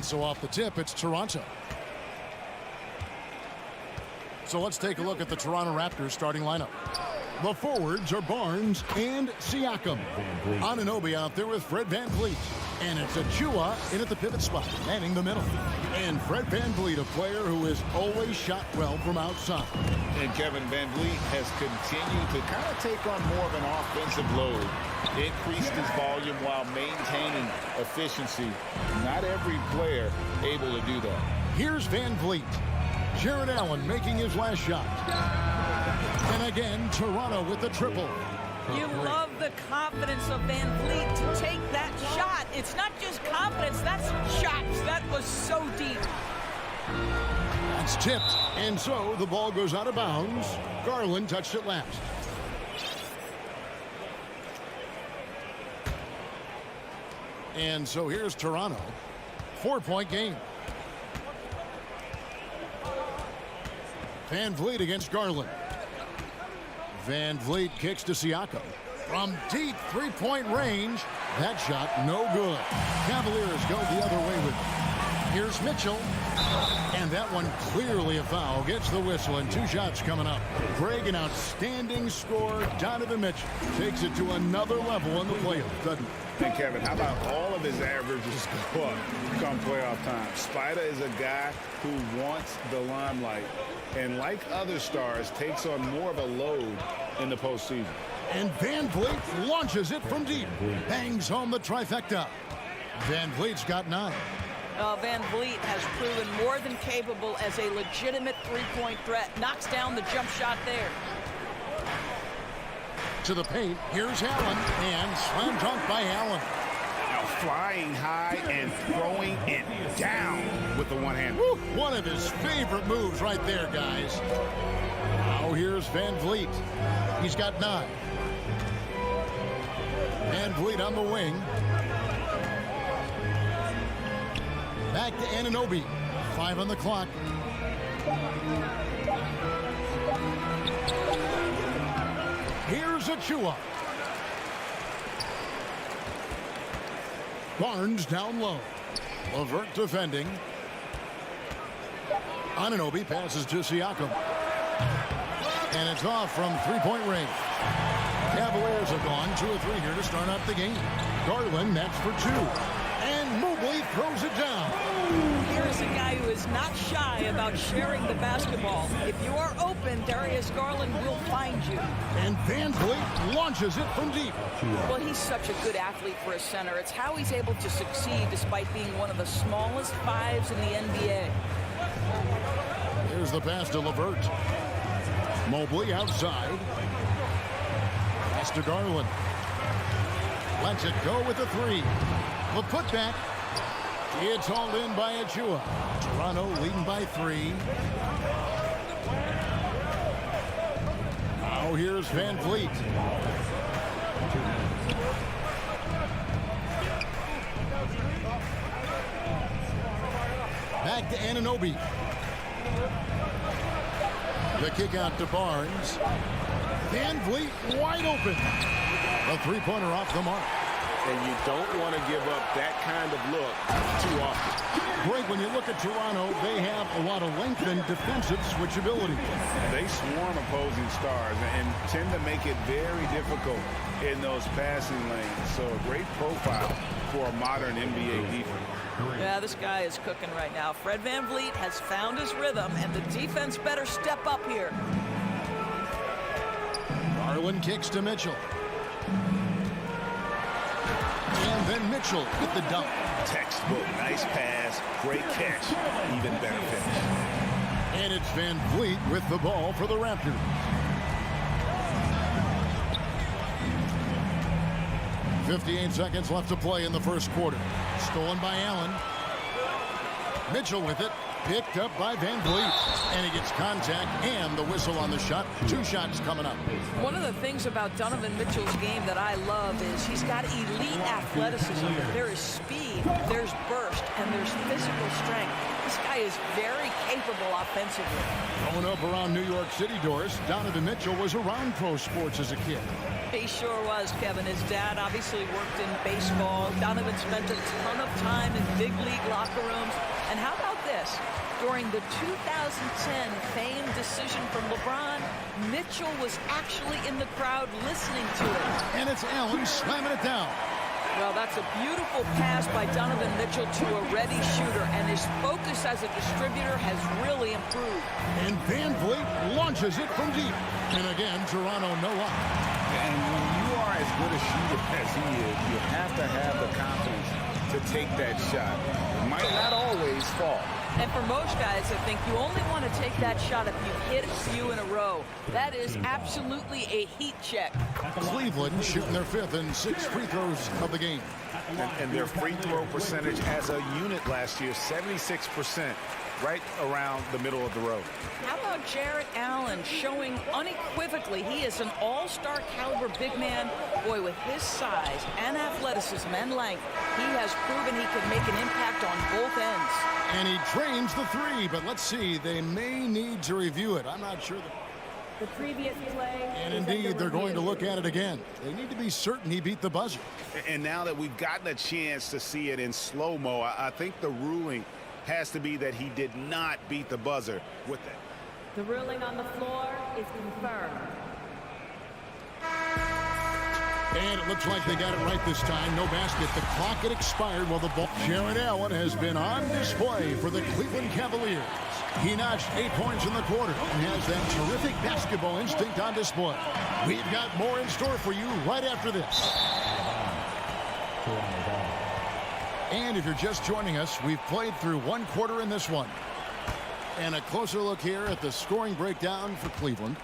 And so off the tip, it's Toronto. So let's take a look at the Toronto Raptors starting lineup. The forwards are Barnes and Siakam. Anunoby out there with Fred VanVleet. And it's Achua in at the pivot spot, manning the middle. And Fred VanVleet, a player who has always shot well from outside. And Kevin VanVleet has continued to kind of take on more of an offensive load. Increased his volume while maintaining efficiency. Not every player able to do that. Here's VanVleet. Jared Allen making his last shot. And again, Toronto with the triple. You love the confidence of VanVleet to take that shot. It's not just confidence, that's shots. That was so deep. It's tipped, and so the ball goes out of bounds. Garland touched it last. And so here's Toronto. 4-point game. VanVleet against Garland. VanVleet kicks to Siakam. From deep three-point range. That shot no good. Cavaliers go the other way with it. Here's Mitchell. And that one clearly a foul. Gets the whistle and 2 shots coming up. Greg, an outstanding score. Donovan Mitchell takes it to another level in the playoffs, doesn't he? And Kevin, how about all of his averages go up come playoff time? Spider is a guy who wants the limelight. And like other stars, takes on more of a load in the postseason. And VanVleet launches it from deep. Bangs home the trifecta. VanVleet's got 9. VanVleet has proven more than capable as a legitimate three-point threat. Knocks down the jump shot there. To the paint, here's Allen. And slam dunk by Allen. Now flying high and throwing it down with the one hand. Woo, one of his favorite moves right there, guys. Now here's VanVleet. He's got 9. VanVleet on the wing. Back to Anunoby. 5 on the clock. Here's Achua. Barnes down low. LeVert defending. Anunoby passes to Siakam. And it's off from three-point range. Cavaliers have gone 2 of 3 here to start out the game. Garland, that's for 2. And Mobley throws it down. Here's a guy who is not shy about sharing the basketball. If you are open, Darius Garland will find you. And VanVleet launches it from deep. Well, he's such a good athlete for a center. It's how he's able to succeed despite being one of the smallest 5s in the NBA. Here's the pass to LeVert. Mobley outside. Pass to Garland. Lets it go with the 3. The putback. It's hauled in by Achua. Toronto leading by 3. Now here's VanVleet. Back to Anunoby. The kick out to Barnes. VanVleet wide open. A 3-pointer off the mark. And you don't want to give up that kind of look too often. Greg, when you look at Toronto, they have a lot of length and defensive switchability. They swarm opposing stars and tend to make it very difficult in those passing lanes. So a great profile for a modern NBA defense. Yeah, this guy is cooking right now. Fred VanVleet has found his rhythm, and the defense better step up here. Garland kicks to Mitchell. And then Mitchell with the dunk. Textbook, nice pass, great catch, even better finish. And it's VanVleet with the ball for the Raptors. .58 seconds left to play in the first quarter. Stolen by Allen. Mitchell with it. Picked up by VanVleet. And he gets contact and the whistle on the shot. 2 shots coming up. One of the things about Donovan Mitchell's game that I love is he's got elite athleticism. There is speed, there's burst, and there's physical strength. This guy guy is very capable offensively. Growing up around New York City, Doris, Donovan Mitchell was around pro sports as a kid. He sure was, Kevin. His dad obviously worked in baseball. Donovan spent a ton of time in big league locker rooms. And how about this? During the 2010 famed decision from LeBron, Mitchell was actually in the crowd listening to it. And it's Allen slamming it down. Well, that's a beautiful pass by Donovan Mitchell to a ready shooter, and his focus as a distributor has really improved. And Van Vliet launches it from deep. And again, Toronto no up. And when you are as good a shooter as he is, you have to have the confidence to take that shot. It might not always fall. And for most guys, I think you only want to take that shot if you hit a few in a row. That is absolutely a heat check. Cleveland shooting their 5th and 6th free throws of the game. And their free throw percentage as a unit last year, 76%, right around the middle of the road. How about Jarrett Allen showing unequivocally he is an all-star caliber big man? Boy, with his size and athleticism and length, he has proven he can make an impact on both ends. And he drains the 3, but let's see, they may need to review it. I'm not sure. The previous play. And indeed, they're going to look at it again. They need to be certain he beat the buzzer. And now that we've gotten a chance to see it in slow-mo, I think the ruling has to be that he did not beat the buzzer with that. The ruling on the floor is confirmed. And it looks like they got it right this time. No basket. The clock had expired while the ball. Jarrett Allen has been on display for the Cleveland Cavaliers. He notched 8 points in the quarter and has that terrific basketball instinct on display. We've got more in store for you right after this. And if you're just joining us, we've played through 1 quarter in this one. And a closer look here at the scoring breakdown for Cleveland.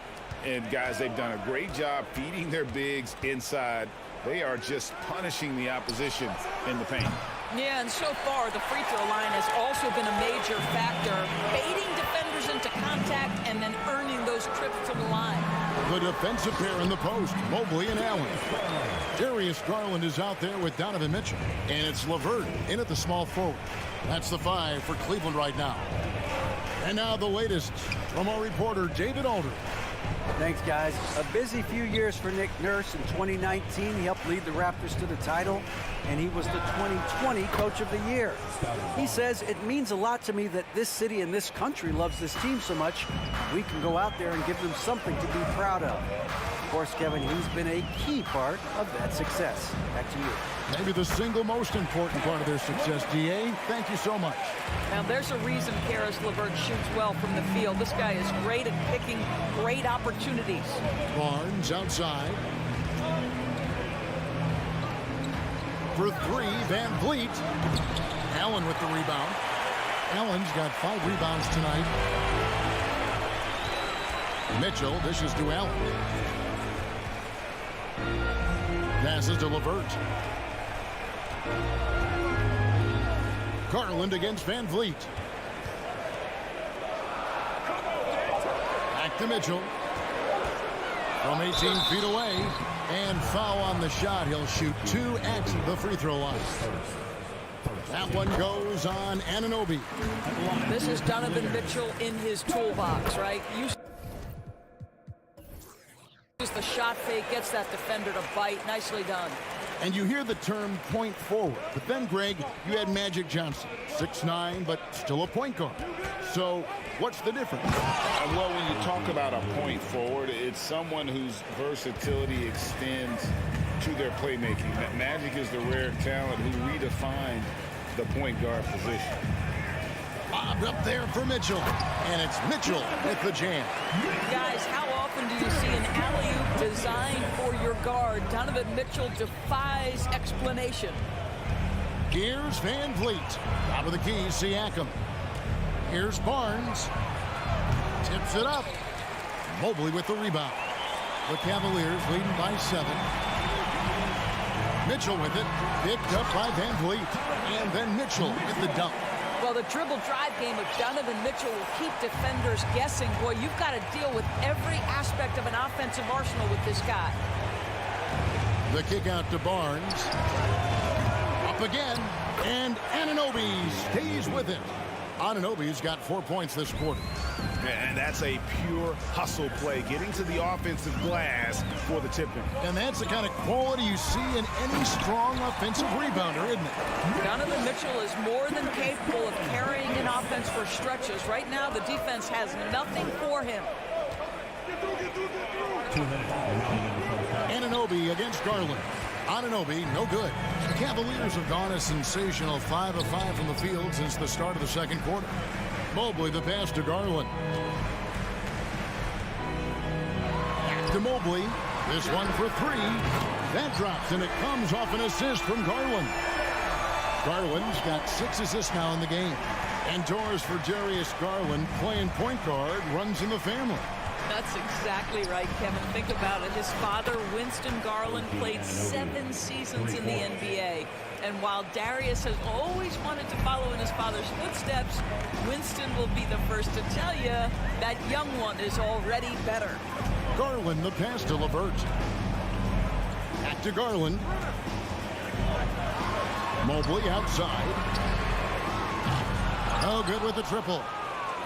And guys, they've done a great job feeding their bigs inside. They are just punishing the opposition in the paint. Yeah, and so far the free throw line has also been a major factor, baiting defenders into contact and then earning those trips to the line. The defensive pair in the post, Mobley and Allen. Darius Garland is out there with Donovan Mitchell. And it's LeVert in at the small forward. That's the 5 for Cleveland right now. And now the latest from our reporter, David Aldridge. Thanks, guys. A busy few years for Nick Nurse. In 2019, he helped lead the Raptors to the title, and he was the 2020 Coach of the Year. He says, it means a lot to me that this city and this country loves this team so much. We can go out there and give them something to be proud of. Of course, Kevin, he's been a key part of that success. Back to you. Maybe the single most important part of their success, DA. Thank you so much. Now, there's a reason Karis LeVert shoots well from the field. This guy is great at picking great opportunities. Barnes outside. For 3, Van Vliet. Allen with the rebound. Allen's got 5 rebounds tonight. Mitchell dishes to Allen. Passes to LeVert. Garland against Van Vliet. Back to Mitchell. From 18 feet away. And foul on the shot. He'll shoot 2 at the free throw line. That one goes on Anunoby. This is Donovan Mitchell in his toolbox, right? Uses the shot fake, gets that defender to bite. Nicely done. And you hear the term point forward. But then, Greg, you had Magic Johnson. 6'9", but still a point guard. So what's the difference? Well, when you talk about a point forward, it's someone whose versatility extends to their playmaking. Magic is the rare talent who redefined the point guard position. Bobbed up there for Mitchell. And it's Mitchell with the jam. Guys, how often do you see an alley-oop designed for your guard? Donovan Mitchell defies explanation. Here's Van Vliet. Out of the key, Siakam. Here's Barnes. Tips it up. Mobley with the rebound. The Cavaliers leading by 7. Mitchell with it. Picked up by Van Vliet. And then Mitchell with the dunk. Well, the dribble drive game of Donovan Mitchell will keep defenders guessing. Boy, you've got to deal with every aspect of an offensive arsenal with this guy. The kick out to Barnes. Up again. And Anunoby stays with it. Anunoby's got 4 points this quarter. And that's a pure hustle play, getting to the offensive glass for the tip-in. And that's the kind of quality you see in any strong offensive rebounder, isn't it? Donovan Mitchell is more than capable of carrying an offense for stretches. Right now, the defense has nothing for him. Anunoby against Garland. Anunoby, no good. The Cavaliers have gone a sensational 5 of 5 from the field since the start of the second quarter. Mobley, the pass to Garland. Back to Mobley. This one for 3. That drops, and it comes off an assist from Garland. Garland's got 6 assists now in the game. And doors for Darius Garland, playing point guard, runs in the family. That's exactly right, Kevin. Think about it. His father, Winston Garland, played 7 seasons in the NBA. And while Darius has always wanted to follow in his father's footsteps, Winston will be the first to tell you that young one is already better. Garland, the pass to LeVert. Back to Garland. Mobley outside. Oh, good with the triple.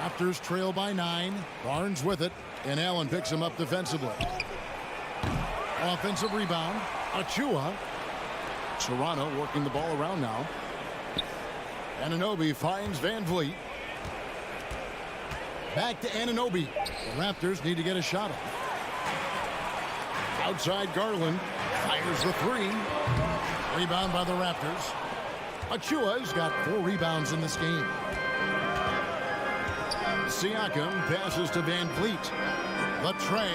Raptors trail by 9. Barnes with it. And Allen picks him up defensively. Offensive rebound. Achua. Toronto working the ball around now. Anunoby finds Van Vliet. Back to Anunoby. The Raptors need to get a shot up. Outside Garland. Fires the 3. Rebound by the Raptors. Achua's got 4 rebounds in this game. Siakam passes to Van Vliet. Latrey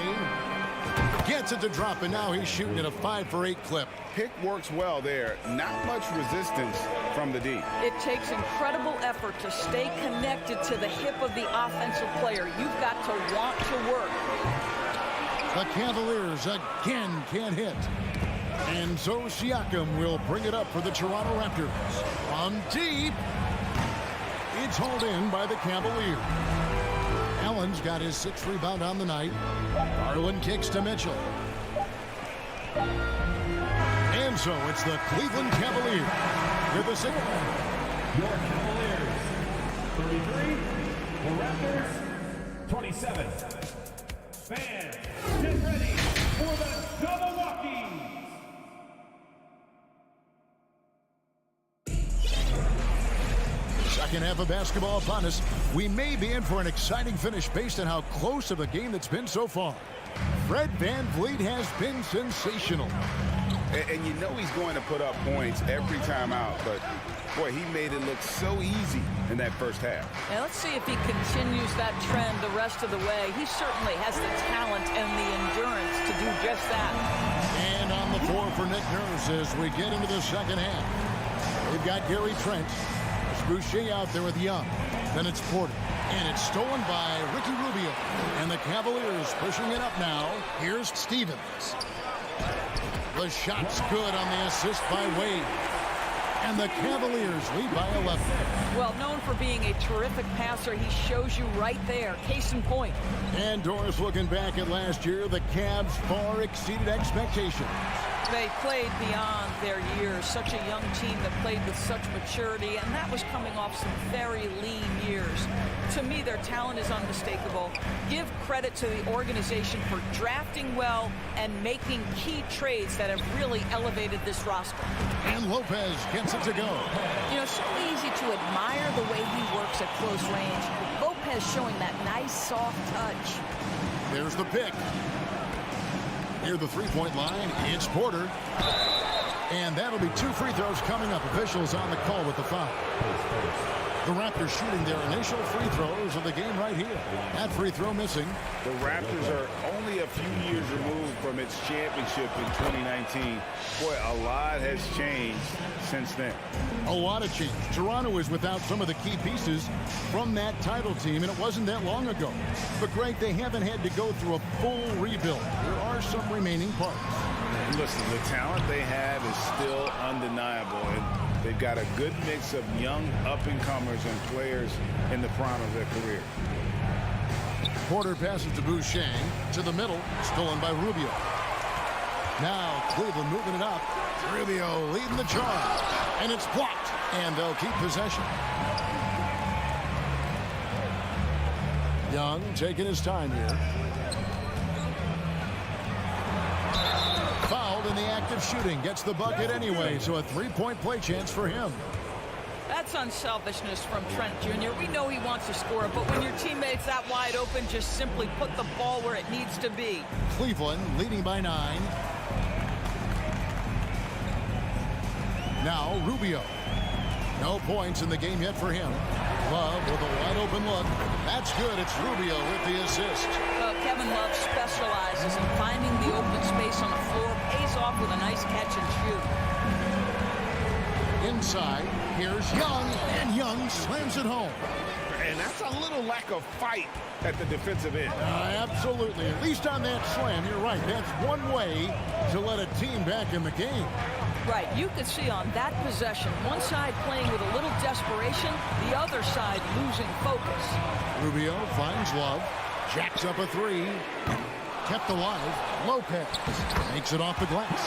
gets it to drop, and now he's shooting at a 5 for 8 clip. Pick works well there. Not much resistance from the D. It takes incredible effort to stay connected to the hip of the offensive player. You've got to want to work. The Cavaliers again can't hit. And so Siakam will bring it up for the Toronto Raptors. From deep. It's hauled in by the Cavaliers. Allen's got his 6th rebound on the night. Garland kicks to Mitchell. And so it's the Cleveland Cavaliers with the 6th. Your Cavaliers, 33. The Raptors, 27. Fans, get ready for the double walkies. Second half of basketball upon us. We may be in for an exciting finish based on how close of a game that's been so far. Fred Van Vliet has been sensational. And you know he's going to put up points every time out, but boy, he made it look so easy in that first half. Now let's see if he continues that trend the rest of the way. He certainly has the talent and the endurance to do just that. And on the floor for Nick Nurse as we get into the second half. We've got Gary Trent. Boucher out there with Young. Then it's Porter. And it's stolen by Ricky Rubio. And the Cavaliers pushing it up now. Here's Stevens. The shot's good on the assist by Wade. And the Cavaliers lead by 11. Well, known for being a terrific passer, he shows you right there. Case in point. And Doris looking back at last year, the Cavs far exceeded expectations. They played beyond their years. Such a young team that played with such maturity, and that was coming off some very lean years. To me, their talent is unmistakable. Give credit to the organization for drafting well and making key trades that have really elevated this roster. And Lopez gets it to go. You know, it's so easy to admire the way he works at close range. Lopez showing that nice, soft touch. There's the pick. Near the three-point line, it's Porter. And that'll be 2 free throws coming up. Officials on the call with the foul. The Raptors shooting their initial free throws of the game right here. That free throw missing. The Raptors are only a few years removed from its championship in 2019. Boy, a lot has changed since then. A lot of change. Toronto is without some of the key pieces from that title team, and it wasn't that long ago. But, Greg, they haven't had to go through a full rebuild. There are some remaining parts. Listen, the talent they have is still undeniable, and they've got a good mix of young up-and-comers and players in the prime of their career. Porter passes to Boucher. To the middle, stolen by Rubio. Now Cleveland moving it up. Rubio leading the charge. And it's blocked. And they'll keep possession. Young taking his time here. Fouled in the act of shooting. Gets the bucket anyway, so a three-point play chance for him. That's unselfishness from Trent Jr. We know he wants to score, but when your teammate's that wide open, just simply put the ball where it needs to be. Cleveland leading by 9. Now Rubio. No points in the game yet for him. Love with a wide open look. That's good. It's Rubio with the assist. Well, Kevin Love specializes in finding the open space on the floor, pays off with a nice catch and shoot. Inside, here's Young, and Young slams it home. And that's a little lack of fight at the defensive end. Absolutely. At least on that slam, you're right. That's one way to let a team back in the game. Right, you could see on that possession, one side playing with a little desperation, the other side losing focus. Rubio finds Love, jacks up a three, kept alive. Lopez makes it off the glass.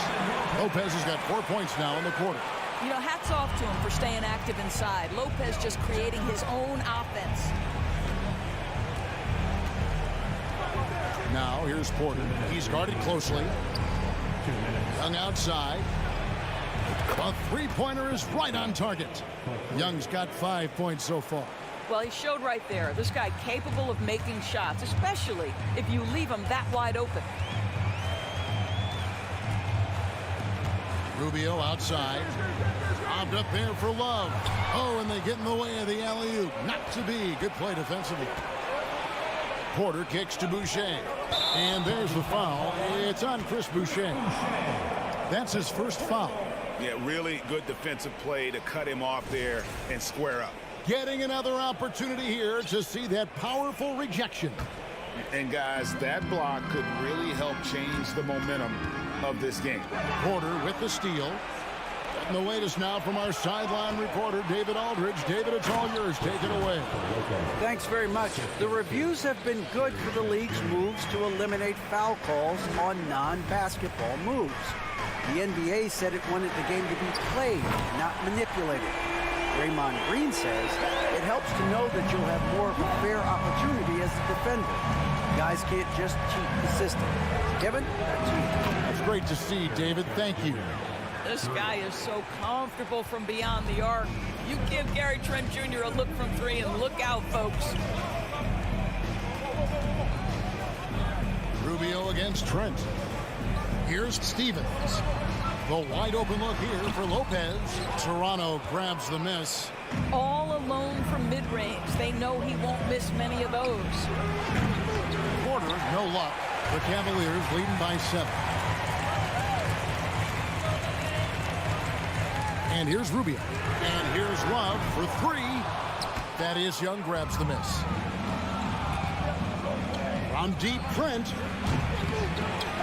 Lopez has got 4 points now in the quarter. You know, hats off to him for staying active inside. Lopez just creating his own offense. Now here's Porter. He's guarded closely. Young outside. A three-pointer is right on target. Young's got 5 points so far. Well, he showed right there. This guy capable of making shots, especially if you leave him that wide open. Rubio outside. Lobbed up there for Love. Oh, and they get in the way of the alley-oop. Not to be. Good play defensively. Porter kicks to Boucher. And there's the foul. It's on Chris Boucher. That's his first foul. Yeah, really good defensive play to cut him off there and square up. Getting another opportunity here to see that powerful rejection. And guys, that block could really help change the momentum of this game. Porter with the steal. Getting the latest now from our sideline reporter, David Aldridge. David, it's all yours. Take it away. Thanks very much. The reviews have been good for the league's moves to eliminate foul calls on non-basketball moves. The NBA said it wanted the game to be played, not manipulated. Draymond Green says it helps to know that you'll have more of a fair opportunity as a defender. Guys can't just cheat the system. Kevin, back to you. That's great to see, David. Thank you. This guy is so comfortable from beyond the arc. You give Gary Trent Jr. a look from three, and look out, folks. Rubio against Trent. Here's Stevens. The wide open look here for Lopez. Toronto grabs the miss. All alone from mid-range. They know he won't miss many of those. Porter, no luck. The Cavaliers leading by 7. And here's Rubio. And here's Love for 3. That is Young grabs the miss. From deep, Trent.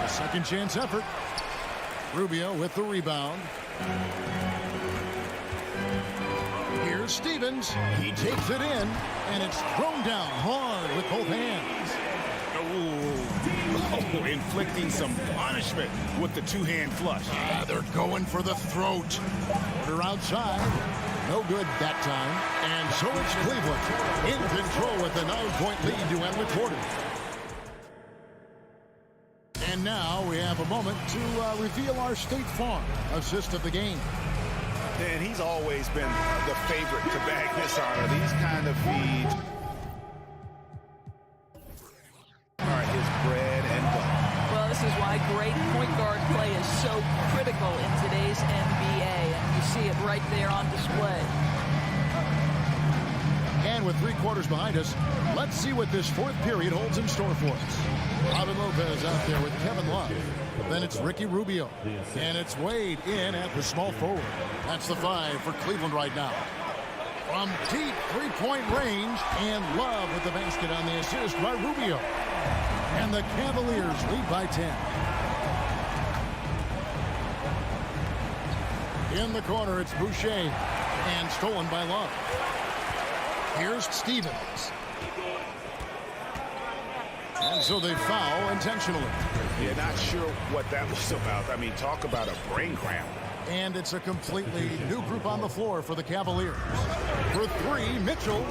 A second chance effort. Rubio with the rebound. Here's Stevens. He takes it in, and it's thrown down hard with both hands. Oh, inflicting some punishment with the two-hand flush. They're going for the throat. Porter outside. No good that time. And so it's Cleveland in control with a 9-point lead to end the quarter. And now we have a moment to reveal our State Farm assist of the game. And he's always been the favorite to bag this honor. These kind of feeds are his bread and butter. Well, this is why great point guard play is so critical in today's NBA. And you see it right there on display. And with 3 quarters behind us, let's see what this fourth period holds in store for us. Robin Lopez out there with Kevin Love. Then it's Ricky Rubio. And it's Wade in at the small forward. That's the 5 for Cleveland right now. From deep 3-point range, and Love with the basket on the assist by Rubio. And the Cavaliers lead by 10. In the corner, it's Boucher. And stolen by Love. Here's Stevens. And so they foul intentionally. Yeah, not sure what that was about. I mean, talk about a brain cramp. And it's a completely new group on the floor for the Cavaliers. For 3, Mitchell.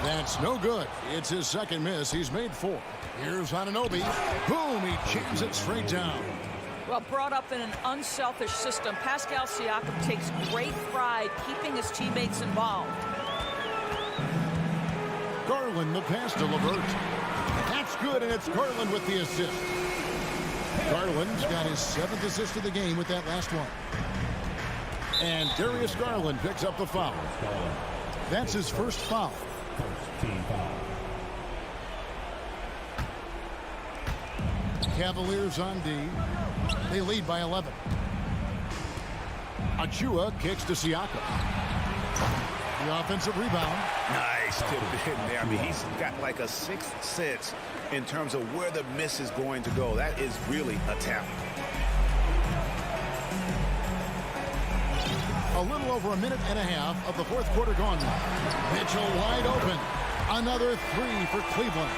That's no good. It's his second miss. He's made 4. Here's Anunoby. Boom, he jams it straight down. Well, brought up in an unselfish system, Pascal Siakam takes great pride keeping his teammates involved. Garland the pass to LeVert. That's good, and it's Garland with the assist. Garland's got his 7th assist of the game with that last one. And Darius Garland picks up the foul. That's his first foul. Team foul. Cavaliers on D. They lead by 11. Achua kicks to Siakam. The offensive rebound. Nice tip in there. I mean, he's got like a 6th sense in terms of where the miss is going to go. That is really a talent. A little over a minute and a half of the 4th quarter gone now. Mitchell wide open. Another 3 for Cleveland.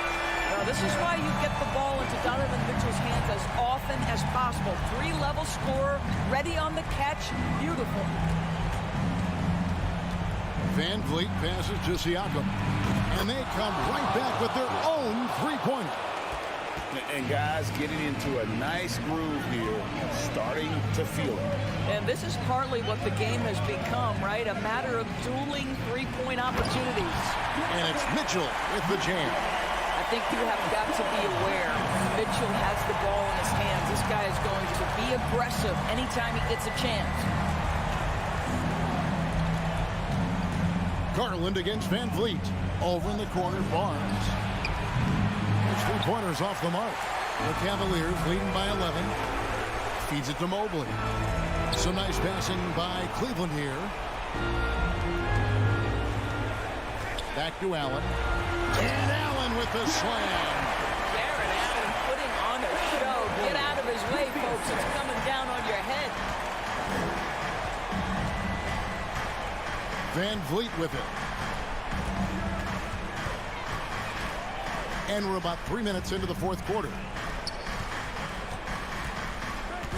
Now, this is why you get the ball into Donovan Mitchell's hands as often as possible. 3-level scorer, ready on the catch. Beautiful. Van Vliet passes to Siakam. And they come right back with their own 3-pointer. And guys getting into a nice groove here, starting to feel it. And this is partly what the game has become, right? A matter of dueling 3-point opportunities. And it's Mitchell with the jam. I think you have got to be aware. Mitchell has the ball in his hands. This guy is going to be aggressive anytime he gets a chance. Garland against Van Vliet. Over in the corner, Barnes. His 3-pointers off the mark. The Cavaliers leading by 11. Feeds it to Mobley. Some nice passing by Cleveland here. Back to Allen. And Allen with the slam. Jared Allen putting on a show. Get out of his way, folks. It's coming down on your head. Van Vliet with it. And we're about 3 minutes into the 4th quarter.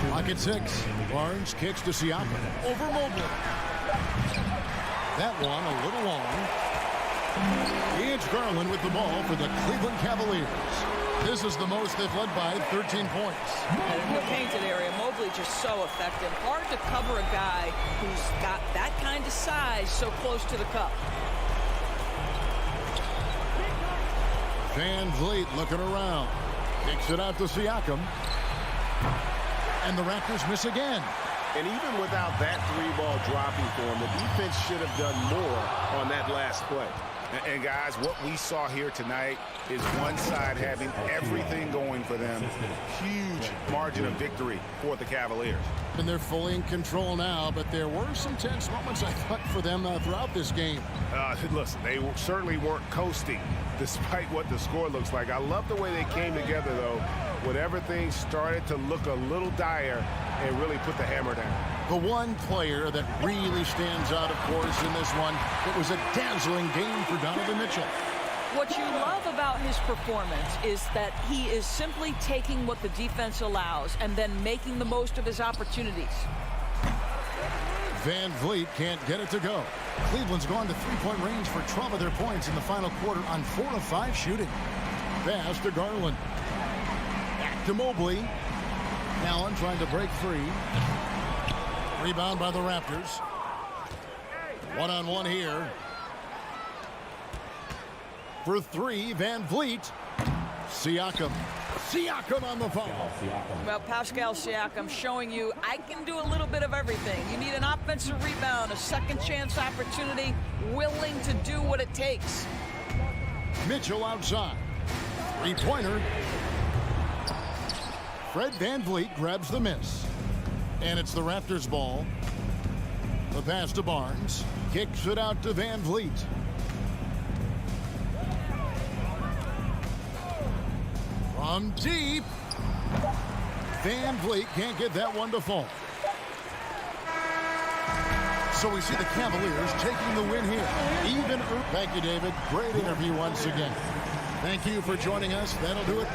Clock at 6. Barnes kicks to Siakam. Over Mobley. That one a little long. It's Garland with the ball for the Cleveland Cavaliers. This is the most they've led by 13 points. And in the painted area, Mobley just so effective. Hard to cover a guy who's got that kind of size so close to the cup. Van Vliet looking around. Kicks it out to Siakam. And the Raptors miss again. And even without that 3-ball dropping for him, the defense should have done more on that last play. And guys, what we saw here tonight is one side having everything going for them. Huge margin of victory for the Cavaliers. And they're fully in control now, but there were some tense moments, I thought, for them throughout this game. Listen, they certainly weren't coasting despite what the score looks like. I love the way they came together, though, when everything started to look a little dire and really put the hammer down. The one player that really stands out, of course, in this one, it was a dazzling game for Donovan Mitchell. What you love about his performance is that he is simply taking what the defense allows and then making the most of his opportunities. Van Vliet can't get it to go. Cleveland's gone to 3-point range for 12 of their points in the final quarter on 4 of 5 shooting. Pass to Garland. Back to Mobley. Allen trying to break free. Rebound by the Raptors. One-on-one here. For 3, Van Vliet. Siakam. Siakam on the foul. Well, Pascal Siakam showing you I can do a little bit of everything. You need an offensive rebound, a second chance opportunity, willing to do what it takes. Mitchell outside. 3-pointer. Fred Van Vliet grabs the miss. And it's the Raptors' ball. The pass to Barnes. Kicks it out to Van Vliet. From deep. Van Vliet can't get that one to fall. So we see the Cavaliers taking the win here. Thank you, David. Great interview once again. Thank you for joining us. That'll do it.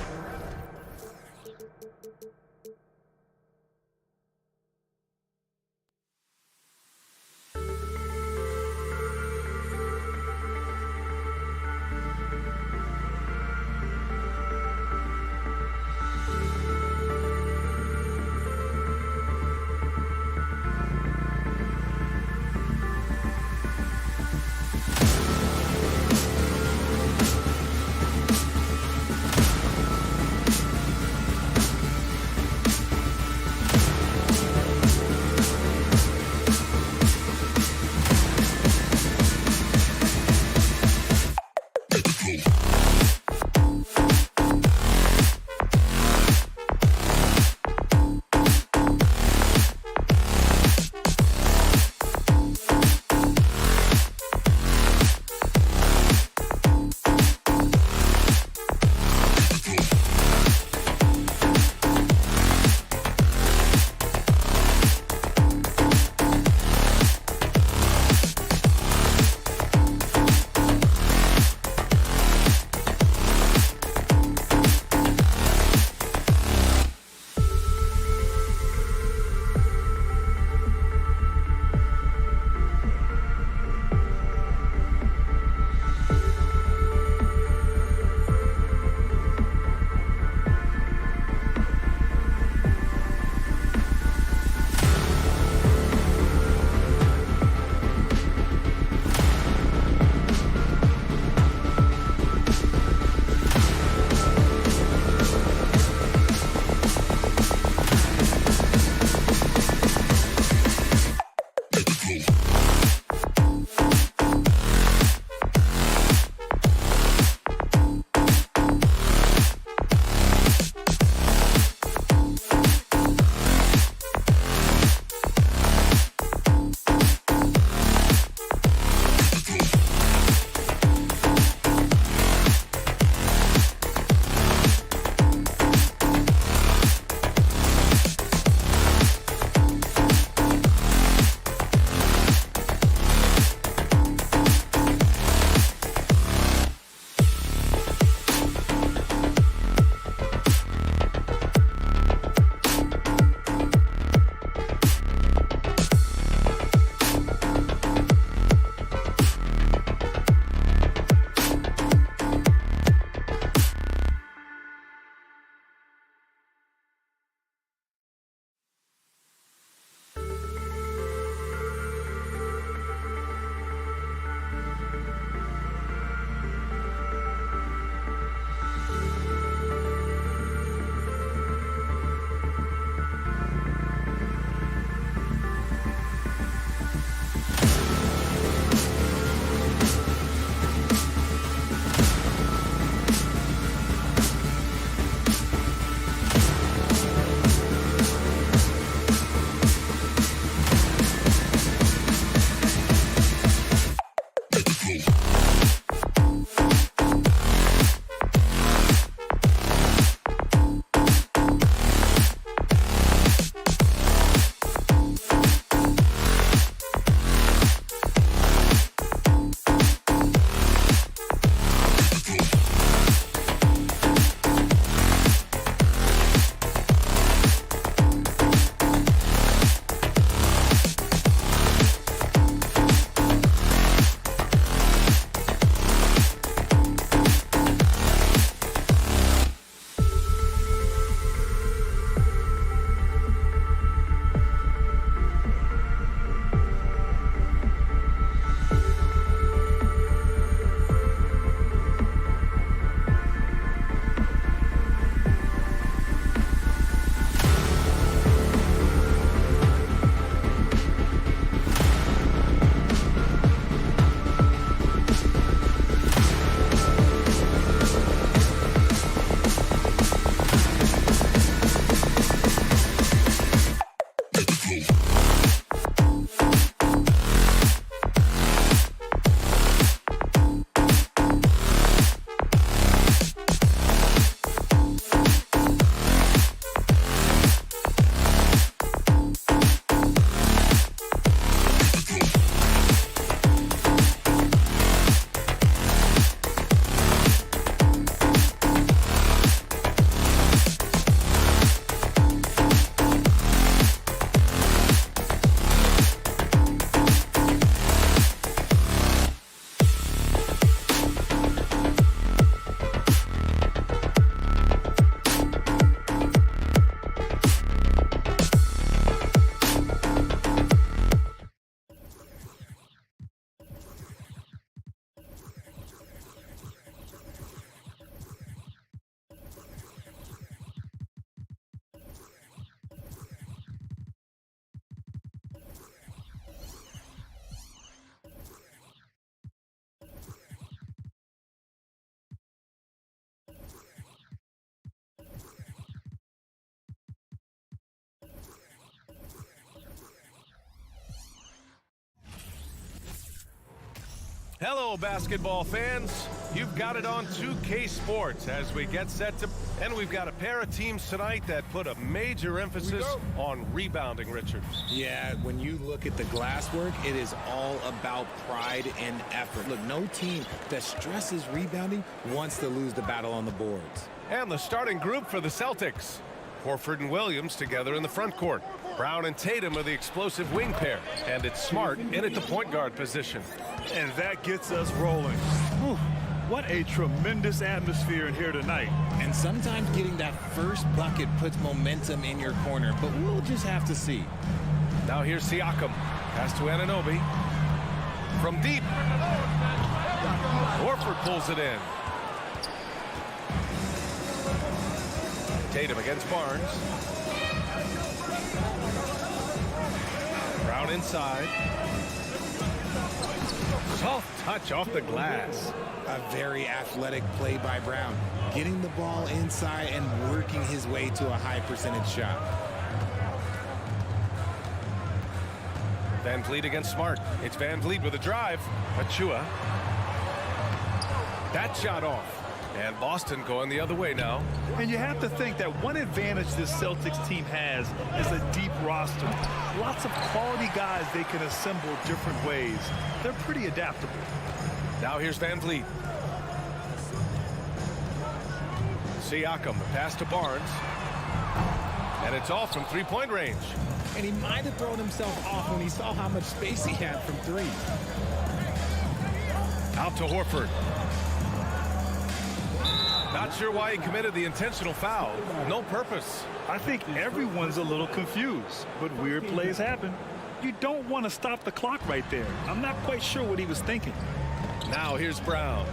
Hello, basketball fans. You've got it on 2K Sports as we get set to... And we've got a pair of teams tonight that put a major emphasis on rebounding, Richard. Yeah, when you look at the glass work, it is all about pride and effort. Look, no team that stresses rebounding wants to lose the battle on the boards. And the starting group for the Celtics. Horford and Williams together in the front court. Brown and Tatum are the explosive wing pair. And it's Smart in at the point guard position. And that gets us rolling. Whew, what a tremendous atmosphere in here tonight. And sometimes getting that first bucket puts momentum in your corner, but we'll just have to see. Now here's Siakam. Pass to Anunoby. From deep. Horford pulls it in. Tatum against Barnes. Brown inside. Soft touch off the glass. A very athletic play by Brown, getting the ball inside and working his way to a high percentage shot. Van Vliet against Smart. It's Van Vliet with a drive. Achua. That shot off. And Boston going the other way now. And you have to think that one advantage this Celtics team has is a deep roster. Lots of quality guys they can assemble different ways. They're pretty adaptable. Now here's Van Vliet. Siakam, the pass to Barnes. And it's off from three-point range. And he might have thrown himself off when he saw how much space he had from three. Out to Horford. Not sure why he committed the intentional foul. No purpose. I think everyone's a little confused, but weird plays happen. You don't want to stop the clock right there. I'm not quite sure what he was thinking. Now here's Brown.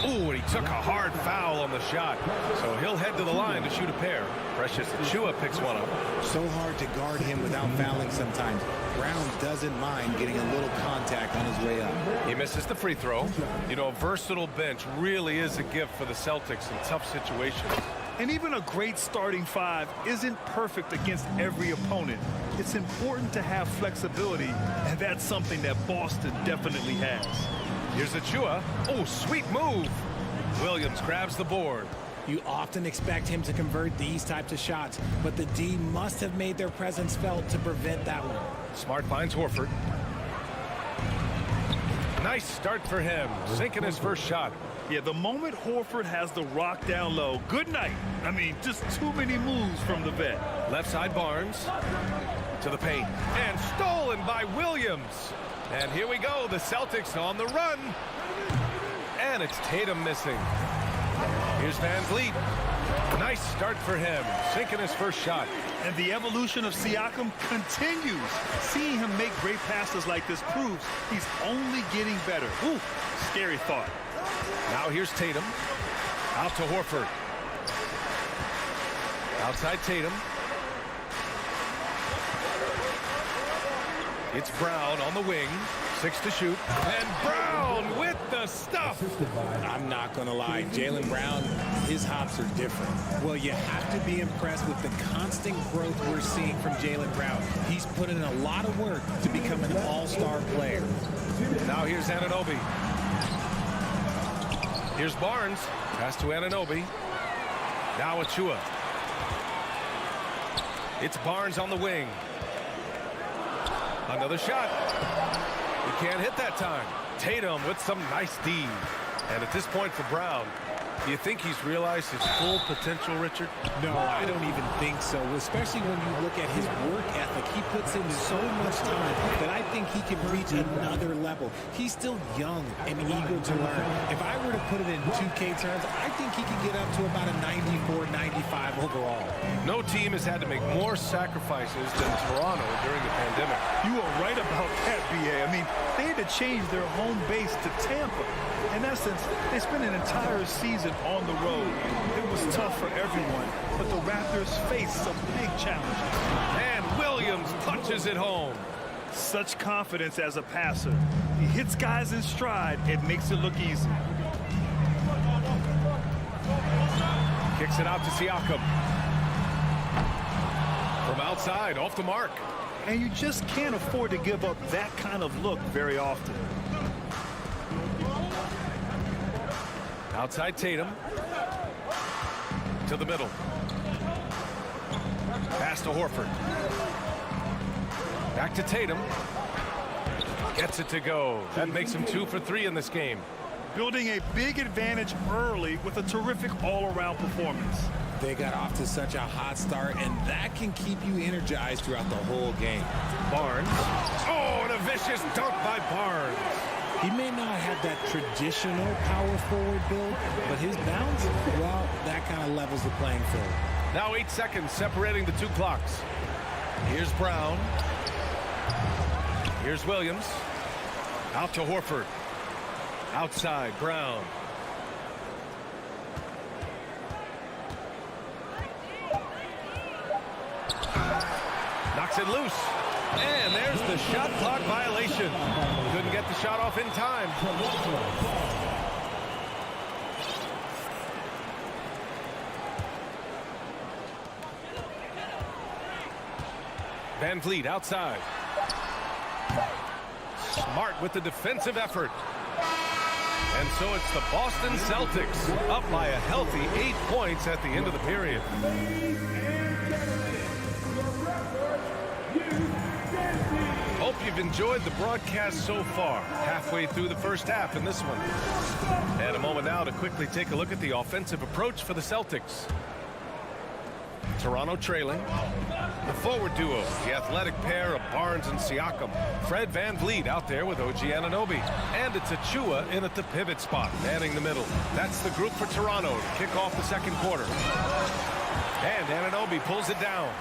Ooh, and he took a hard foul on the shot. So he'll head to the line to shoot a pair. Precious Achua picks one up. So hard to guard him without fouling sometimes. Brown doesn't mind getting a little contact on his way up. He misses the free throw. You know, a versatile bench really is a gift for the Celtics in tough situations. And even a great starting five isn't perfect against every opponent. It's important to have flexibility, and that's something that Boston definitely has. Here's Achua. Oh, sweet move. Williams grabs the board. You often expect him to convert these types of shots, but the D must have made their presence felt to prevent that one. Smart finds Horford. Nice start for him, sinking his first shot. Yeah, the moment Horford has the rock down low, good night. I mean, just too many moves from the vet. Left side Barnes to the paint, and stolen by Williams. And here we go, the Celtics on the run. And it's Tatum missing. Here's Van Vliet. Nice start for him, sinking his first shot. And the evolution of Siakam continues. Seeing him make great passes like this proves he's only getting better. Ooh, scary thought. Now here's Tatum. Out to Horford. Outside Tatum. It's Brown on the wing. 6 to shoot. And Brown with the stuff. I'm not going to lie. Jaylen Brown, his hops are different. Well, you have to be impressed with the constant growth we're seeing from Jaylen Brown. He's put in a lot of work to become an all-star player. Now here's Anunoby. Here's Barnes. Pass to Anunoby. Now Achua. It's Barnes on the wing. Another shot. He can't hit that time. Tatum with some nice D. And at this point for Brown, do you think he's realized his full potential, Richard? No, I don't even think so, especially when you look at his work ethic. He puts in so much time that I think he can reach another level. He's still young and eager to learn. If I were to put it in 2K terms, I think he could get up to about a 94, 95 overall. No team has had to make more sacrifices than Toronto during the pandemic. You are right about that, B.A. I mean, they had to change their home base to Tampa. In essence, they spent an entire season on the road. It was tough for everyone, but the Raptors faced some big challenges. And Williams punches it home. Such confidence as a passer. He hits guys in stride. It makes it look easy. Kicks it out to Siakam. From outside, off the mark. And you just can't afford to give up that kind of look very often. Outside Tatum. To the middle. Pass to Horford. Back to Tatum. Gets it to go. That makes him 2 for 3 in this game. Building a big advantage early with a terrific all-around performance. They got off to such a hot start, and that can keep you energized throughout the whole game. Barnes. Oh, and a vicious dunk by Barnes. He may not have that traditional power forward build, but his bounce, well, that kind of levels the playing field. Now 8 seconds separating the 2 clocks. Here's Brown. Here's Williams. Out to Horford. Outside, Brown. Knocks it loose. And there's the shot clock violation. Couldn't get the shot off in time. Van Vliet outside. Smart with the defensive effort. And so it's the Boston Celtics up by a healthy 8 points at the end of the period. Hope you've enjoyed the broadcast so far. Halfway through the first half in this one. And a moment now to quickly take a look at the offensive approach for the Celtics. Toronto trailing. The forward duo, the athletic pair of Barnes and Siakam. Fred Van Vliet out there with OG Anunoby. And it's Achua in at the pivot spot, manning the middle. That's the group for Toronto to kick off the second quarter. And Anunoby pulls it down.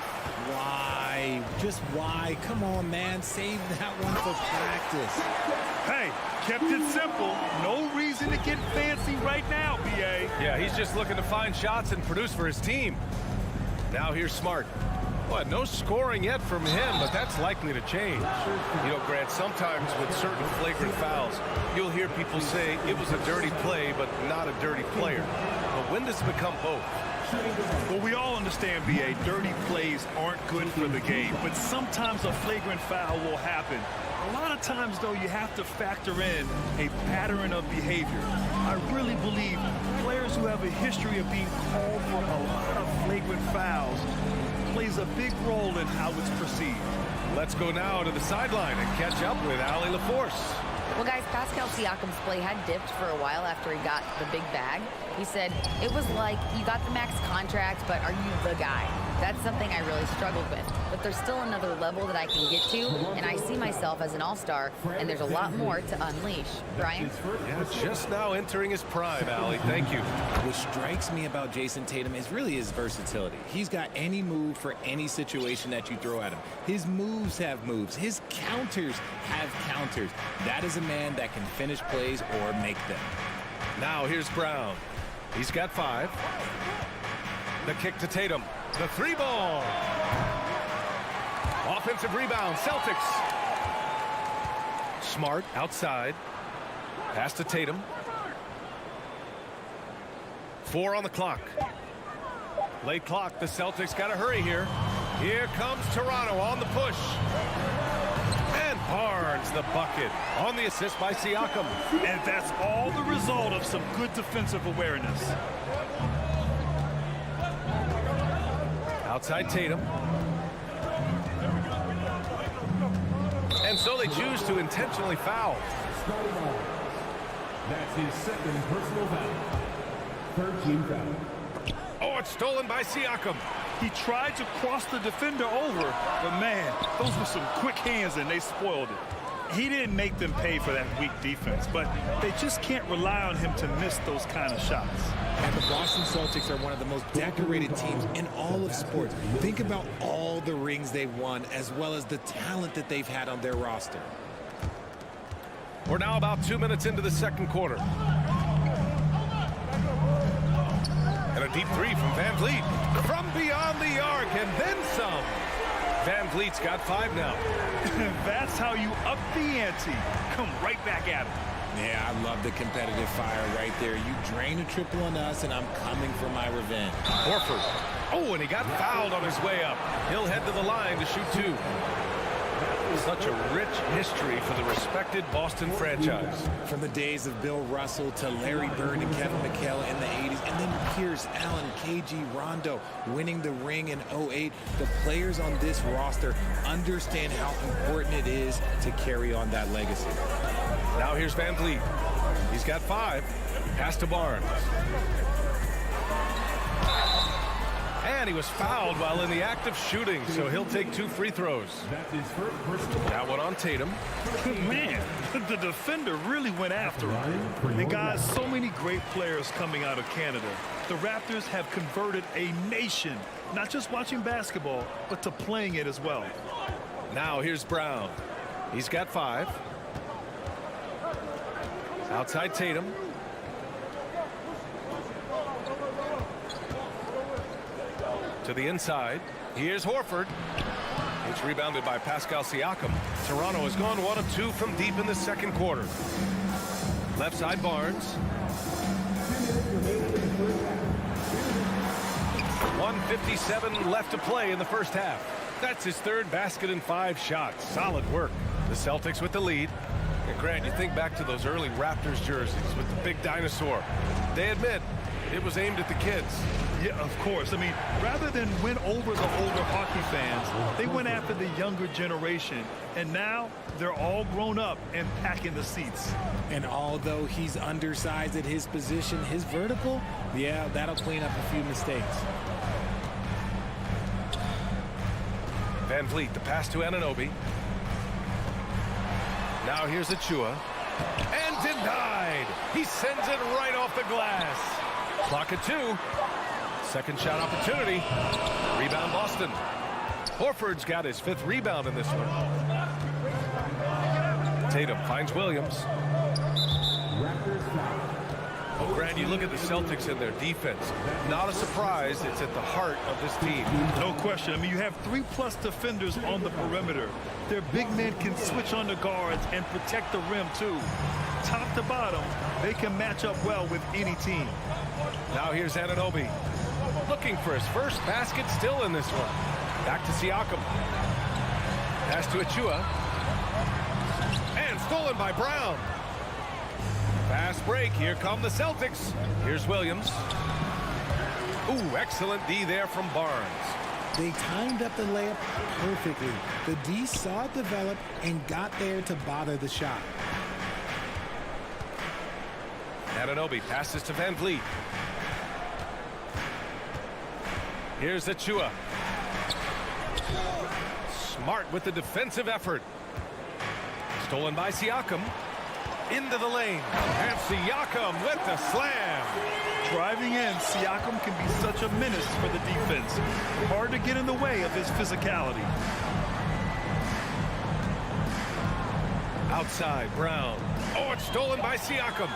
Why? Just why? Come on, man. Save that one for practice. Hey, kept it simple. No reason to get fancy right now, BA. Yeah, he's just looking to find shots and produce for his team. Now here's Smart. Well, no scoring yet from him, but that's likely to change. You know, Grant, sometimes with certain flagrant fouls, you'll hear people say it was a dirty play, but not a dirty player. But when does it become both? Well, we all understand, BA, dirty plays aren't good for the game, but sometimes a flagrant foul will happen. A lot of times, though, you have to factor in a pattern of behavior. I really believe players who have a history of being called for a lot of flagrant fouls plays a big role in how it's perceived. Let's go now to the sideline and catch up with Allie LaForce. Well, guys, Pascal Siakam's play had dipped for a while after he got the big bag. He said, it was like, you got the max contract, but are you the guy? That's something I really struggled with. But there's still another level that I can get to, and I see myself as an all-star, and there's a lot more to unleash. Brian? Yeah, just now entering his prime, Allie. Thank you. What strikes me about Jason Tatum is really his versatility. He's got any move for any situation that you throw at him. His moves have moves. His counters have counters. That is a man that can finish plays or make them. Now here's Brown. He's got 5. The kick to Tatum. The 3 ball. Offensive rebound, Celtics. Smart outside. Pass to Tatum. 4 on the clock. Late clock. The Celtics got to hurry here. Here comes Toronto on the push. And Barnes the bucket on the assist by Siakam. And that's all the result of some good defensive awareness. Outside Tatum. And so they choose to intentionally foul. That's his second personal foul. Third team foul. Oh, it's stolen by Siakam. He tried to cross the defender over, but man, those were some quick hands and they spoiled it. He didn't make them pay for that weak defense, but they just can't rely on him to miss those kind of shots. And the Boston Celtics are one of the most decorated teams in all of sports. Think about all the rings they've won, as well as the talent that they've had on their roster. We're now about 2 minutes into the second quarter. And a deep 3 from Van Vliet. From beyond the arc, and then some. Van Vliet's got 5 now. That's how you up the ante. Come right back at him. Yeah, I love the competitive fire right there. You drain a triple on us, and I'm coming for my revenge. Horford. Oh, and he got fouled on his way up. He'll head to the line to shoot 2. Such a rich history for the respected Boston franchise. From the days of Bill Russell to Larry Bird and Kevin McHale in the 80s, and then Pierce, Allen, KG, Rondo winning the ring in 08. The players on this roster understand how important it is to carry on that legacy. Now here's Van Vliet. He's got 5. Pass to Barnes. And he was fouled while in the act of shooting, so he'll take 2 free throws. That one on Tatum. Man, the defender really went after him. And guys, so many great players coming out of Canada. The Raptors have converted a nation, not just watching basketball, but to playing it as well. Now here's Brown. He's got 5. Outside Tatum. To the inside. Here's Horford. It's rebounded by Pascal Siakam. Toronto has gone 1 of 2 from deep in the second quarter. Left side Barnes. 1:57 left to play in the first half. That's his 3rd basket in 5 shots. Solid work. The Celtics with the lead. And Grant, you think back to those early Raptors jerseys with the big dinosaur. They admit it was aimed at the kids. Yeah, of course. I mean, rather than win over the older hockey fans, they went after the younger generation. And now they're all grown up and packing the seats. And although he's undersized at his position, his vertical, yeah, that'll clean up a few mistakes. Van Vliet, the pass to Anunoby. Now here's Achua. And denied. He sends it right off the glass. Clock at 2. Second shot opportunity. Rebound Boston. Horford's got his 5th rebound in this one. Tatum finds Williams. Oh, Grant, you look at the Celtics and their defense. Not a surprise it's at the heart of this team. No question. I mean, you have 3+ defenders on the perimeter. Their big men can switch on the guards and protect the rim, too. Top to bottom, they can match up well with any team. Now here's Anunoby. Looking for his first basket still in this one. Back to Siakam. Pass to Achua. And stolen by Brown. Fast break. Here come the Celtics. Here's Williams. Ooh, excellent D there from Barnes. They timed up the layup perfectly. The D saw it develop and got there to bother the shot. Anunoby passes to Van Vliet. Here's Achua. Smart with the defensive effort. Stolen by Siakam. Into the lane. And Siakam with the slam. Driving in, Siakam can be such a menace for the defense. Hard to get in the way of his physicality. Outside, Brown. Oh, it's stolen by Siakam.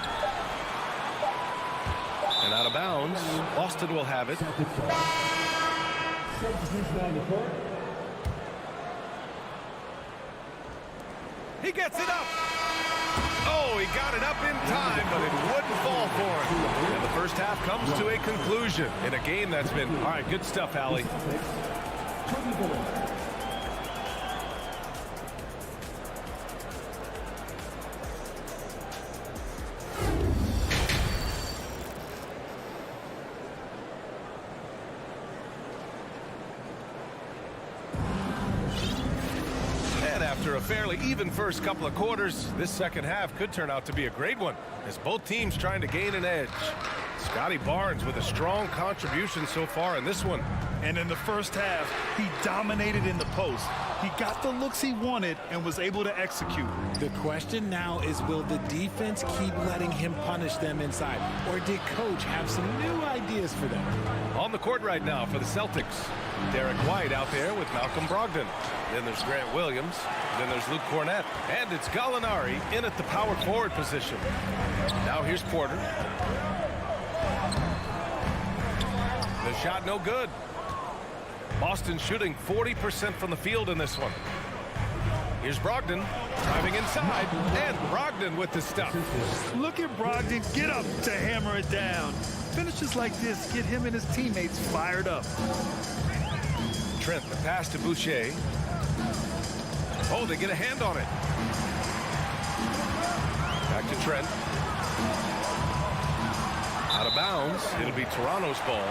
And out of bounds, Boston will have it. He gets it up. Oh, he got it up in time, but it wouldn't fall for him. And the first half comes to a conclusion in a game that's been, all right, good stuff, Allie. After a fairly even first couple of quarters, this second half could turn out to be a great one as both teams trying to gain an edge. Scotty Barnes with a strong contribution so far in this one. And in the first half, he dominated in the post. He got the looks he wanted and was able to execute. The question now is, will the defense keep letting him punish them inside? Or did coach have some new ideas for them? On the court right now for the Celtics, Derek White out there with Malcolm Brogdon. Then there's Grant Williams. Then there's Luke Cornett. And it's Gallinari in at the power forward position. Now here's Porter. The shot no good. Boston shooting 40% from the field in this one. Here's Brogdon driving inside, and Brogdon with the stuff. Look at Brogdon get up to hammer it down. Finishes like this get him and his teammates fired up. Trent, the pass to Boucher. Oh, they get a hand on it. Back to Trent. Out of bounds. It'll be Toronto's ball.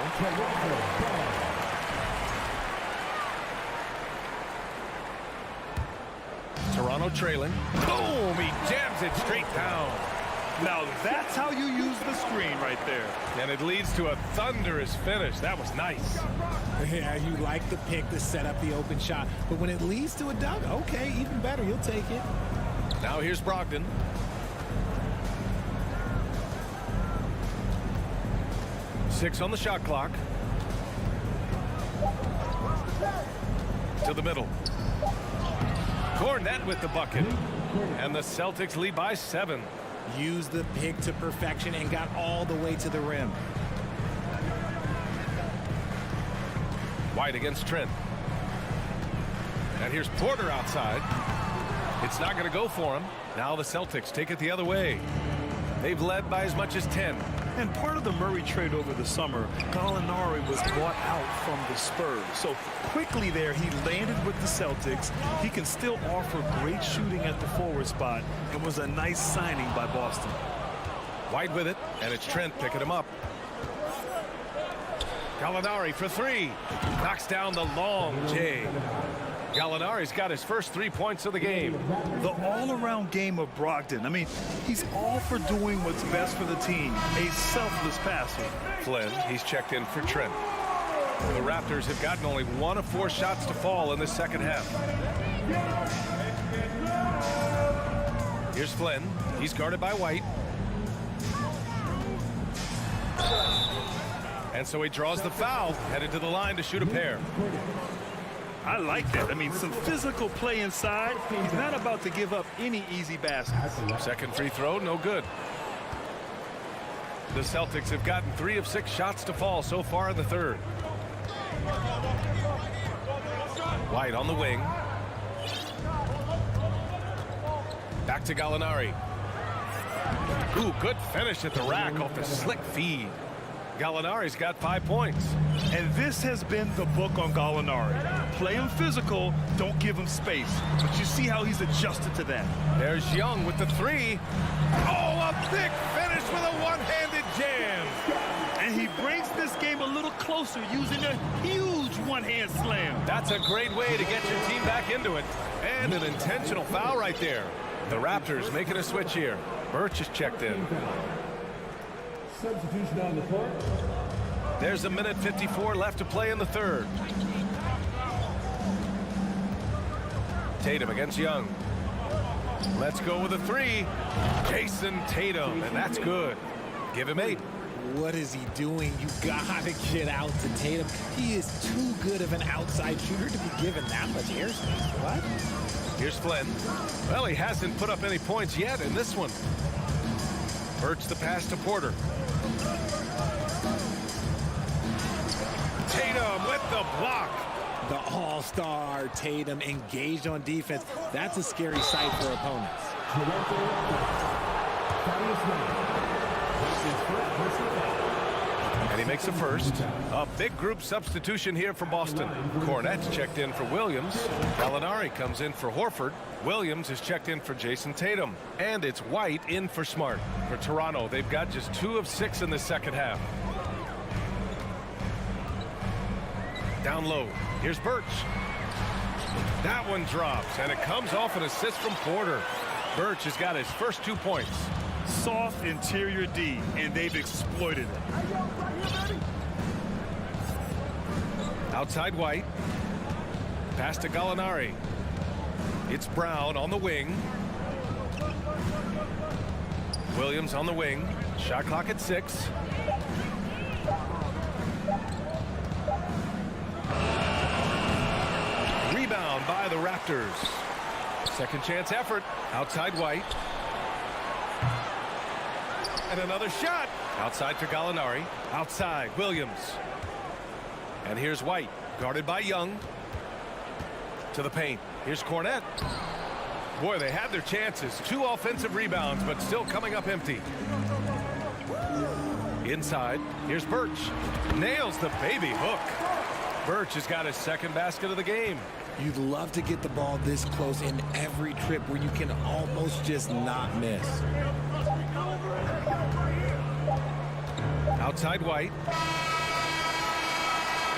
Toronto trailing. Boom! He jams it straight down. Now that's how you use the screen right there. And it leads to a thunderous finish. That was nice. Yeah, you like the pick to set up the open shot. But when it leads to a dunk, okay, even better. You'll take it. Now here's Brogdon. Six on the shot clock. To the middle. Cornet with the bucket. And the Celtics lead by 7. Used the pick to perfection and got all the way to the rim. White against Trent. And here's Porter outside. It's not going to go for him. Now the Celtics take it the other way. They've led by as much as 10. And part of the Murray trade over the summer, Gallinari was bought out from the Spurs. So quickly there, he landed with the Celtics. He can still offer great shooting at the forward spot and was a nice signing by Boston. White with it, and it's Trent picking him up. Gallinari for 3. Knocks down the long J. Gallinari's got his first 3 points of the game. The all-around game of Brogdon. I mean, he's all for doing what's best for the team. A selfless passer. Flynn, he's checked in for Trent. The Raptors have gotten only 1 of 4 shots to fall in the second half. Here's Flynn. He's guarded by White. And so he draws the foul, headed to the line to shoot a pair. I like that. I mean, some physical play inside. He's not about to give up any easy baskets. Second free throw, no good. The Celtics have gotten 3 of 6 shots to fall so far in the third. White on the wing. Back to Gallinari. Ooh, good finish at the rack off the slick feed. Gallinari's got 5 points. And this has been the book on Gallinari. Play him physical, don't give him space. But you see how he's adjusted to that. There's Young with the 3. Oh, a big finish with a one-handed jam. And he brings this game a little closer using a huge one-hand slam. That's a great way to get your team back into it. And an intentional foul right there. The Raptors making a switch here. Birch is checked in. Substitution on the court. There's a minute 54 left to play in the third. Tatum against Young. Let's go with a 3. Jason Tatum, and that's good. Give him 8. What is he doing? You gotta get out to Tatum. He is too good of an outside shooter to be given that much airspace. What? Here's Flynn. Well, he hasn't put up any points yet in this one. Birch the pass to Porter. Tatum with the block. The all-star Tatum engaged on defense. That's a scary sight for opponents. And he makes a first. A big group substitution here for Boston. Cornet's checked in for Williams. Gallinari comes in for Horford. Williams is checked in for Jason Tatum. And it's White in for Smart. For Toronto, they've got just 2 of 6 in the second half. Down low. Here's Birch. That one drops, and it comes off an assist from Porter. Birch has got his first 2 points. Soft interior D, and they've exploited it. Outside White. Pass to Gallinari. It's Brown on the wing. Williams on the wing. Shot clock at 6. Rebound by the Raptors. Second chance effort. Outside White. And another shot. Outside for Gallinari. Outside Williams. And here's White. Guarded by Young. To the paint. Here's Cornet. Boy, they had their chances. 2 offensive rebounds, but still coming up empty. Inside. Here's Birch. Nails the baby hook. Birch has got his second basket of the game. You'd love to get the ball this close in every trip where you can almost just not miss. Outside White.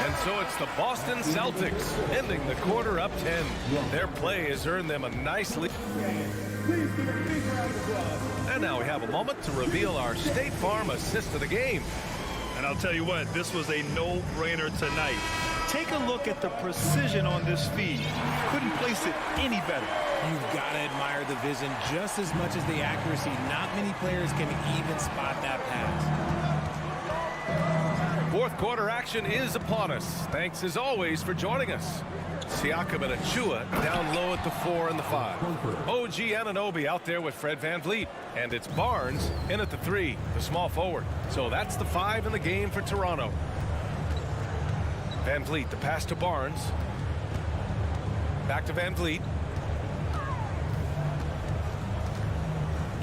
And so it's the Boston Celtics ending the quarter up 10. Their play has earned them a nice lead. And now we have a moment to reveal our State Farm assist of the game. And I'll tell you what, this was a no-brainer tonight. Take a look at the precision on this feed. Couldn't place it any better. You've got to admire the vision just as much as the accuracy. Not many players can even spot that pass. Fourth quarter action is upon us. Thanks as always for joining us. Siakam and Achua down low at the 4 and the 5. OG Anunoby out there with Fred VanVleet. And it's Barnes in at the 3, the small forward. So that's the 5 in the game for Toronto. VanVleet, the pass to Barnes. Back to VanVleet.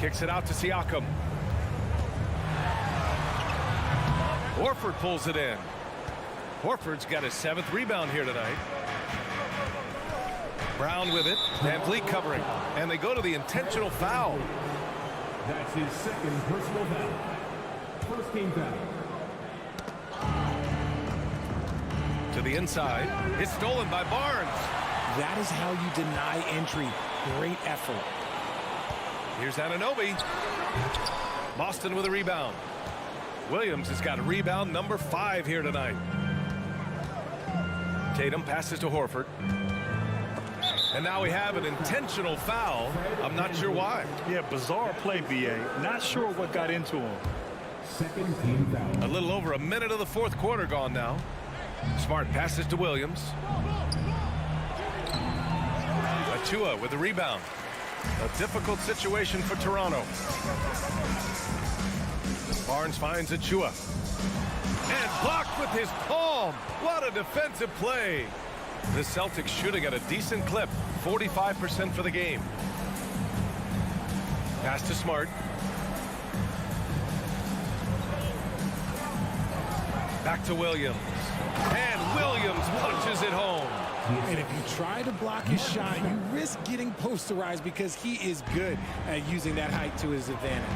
Kicks it out to Siakam. Horford pulls it in. Horford's got his 7th rebound here tonight. Brown with it. VanVleet covering. And they go to the intentional foul. That's his second personal foul. First game foul. To the inside. It's stolen by Barnes. That is how you deny entry. Great effort. Here's Anunoby. Boston with a rebound. Williams has got a rebound number 5 here tonight. Tatum passes to Horford. And now we have an intentional foul. I'm not sure why. Yeah, bizarre play, BA. Not sure what got into him. Second team foul. A little over a minute of the fourth quarter gone now. Smart passes to Williams. Achua with the rebound. A difficult situation for Toronto. Barnes finds Achua. And blocked with his palm. What a defensive play. The Celtics shooting at a decent clip. 45% for the game. Pass to Smart. Back to Williams. And Williams punches it home. And if you try to block his shot, you risk getting posterized because he is good at using that height to his advantage.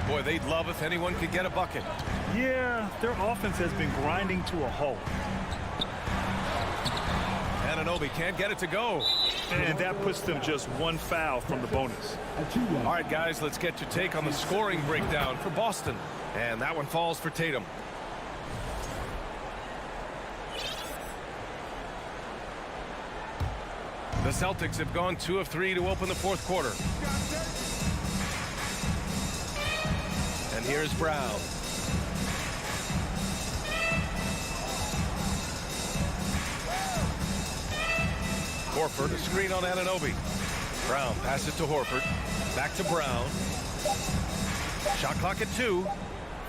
Boy, they'd love if anyone could get a bucket. Yeah, their offense has been grinding to a halt. Anunoby can't get it to go. And that puts them just one foul from the bonus. All right, guys, let's get your take on the scoring breakdown for Boston. And that one falls for Tatum. The Celtics have gone 2 of 3 to open the fourth quarter. And here's Brown. Horford, a screen on Anunoby. Brown passes to Horford. Back to Brown. Shot clock at 2.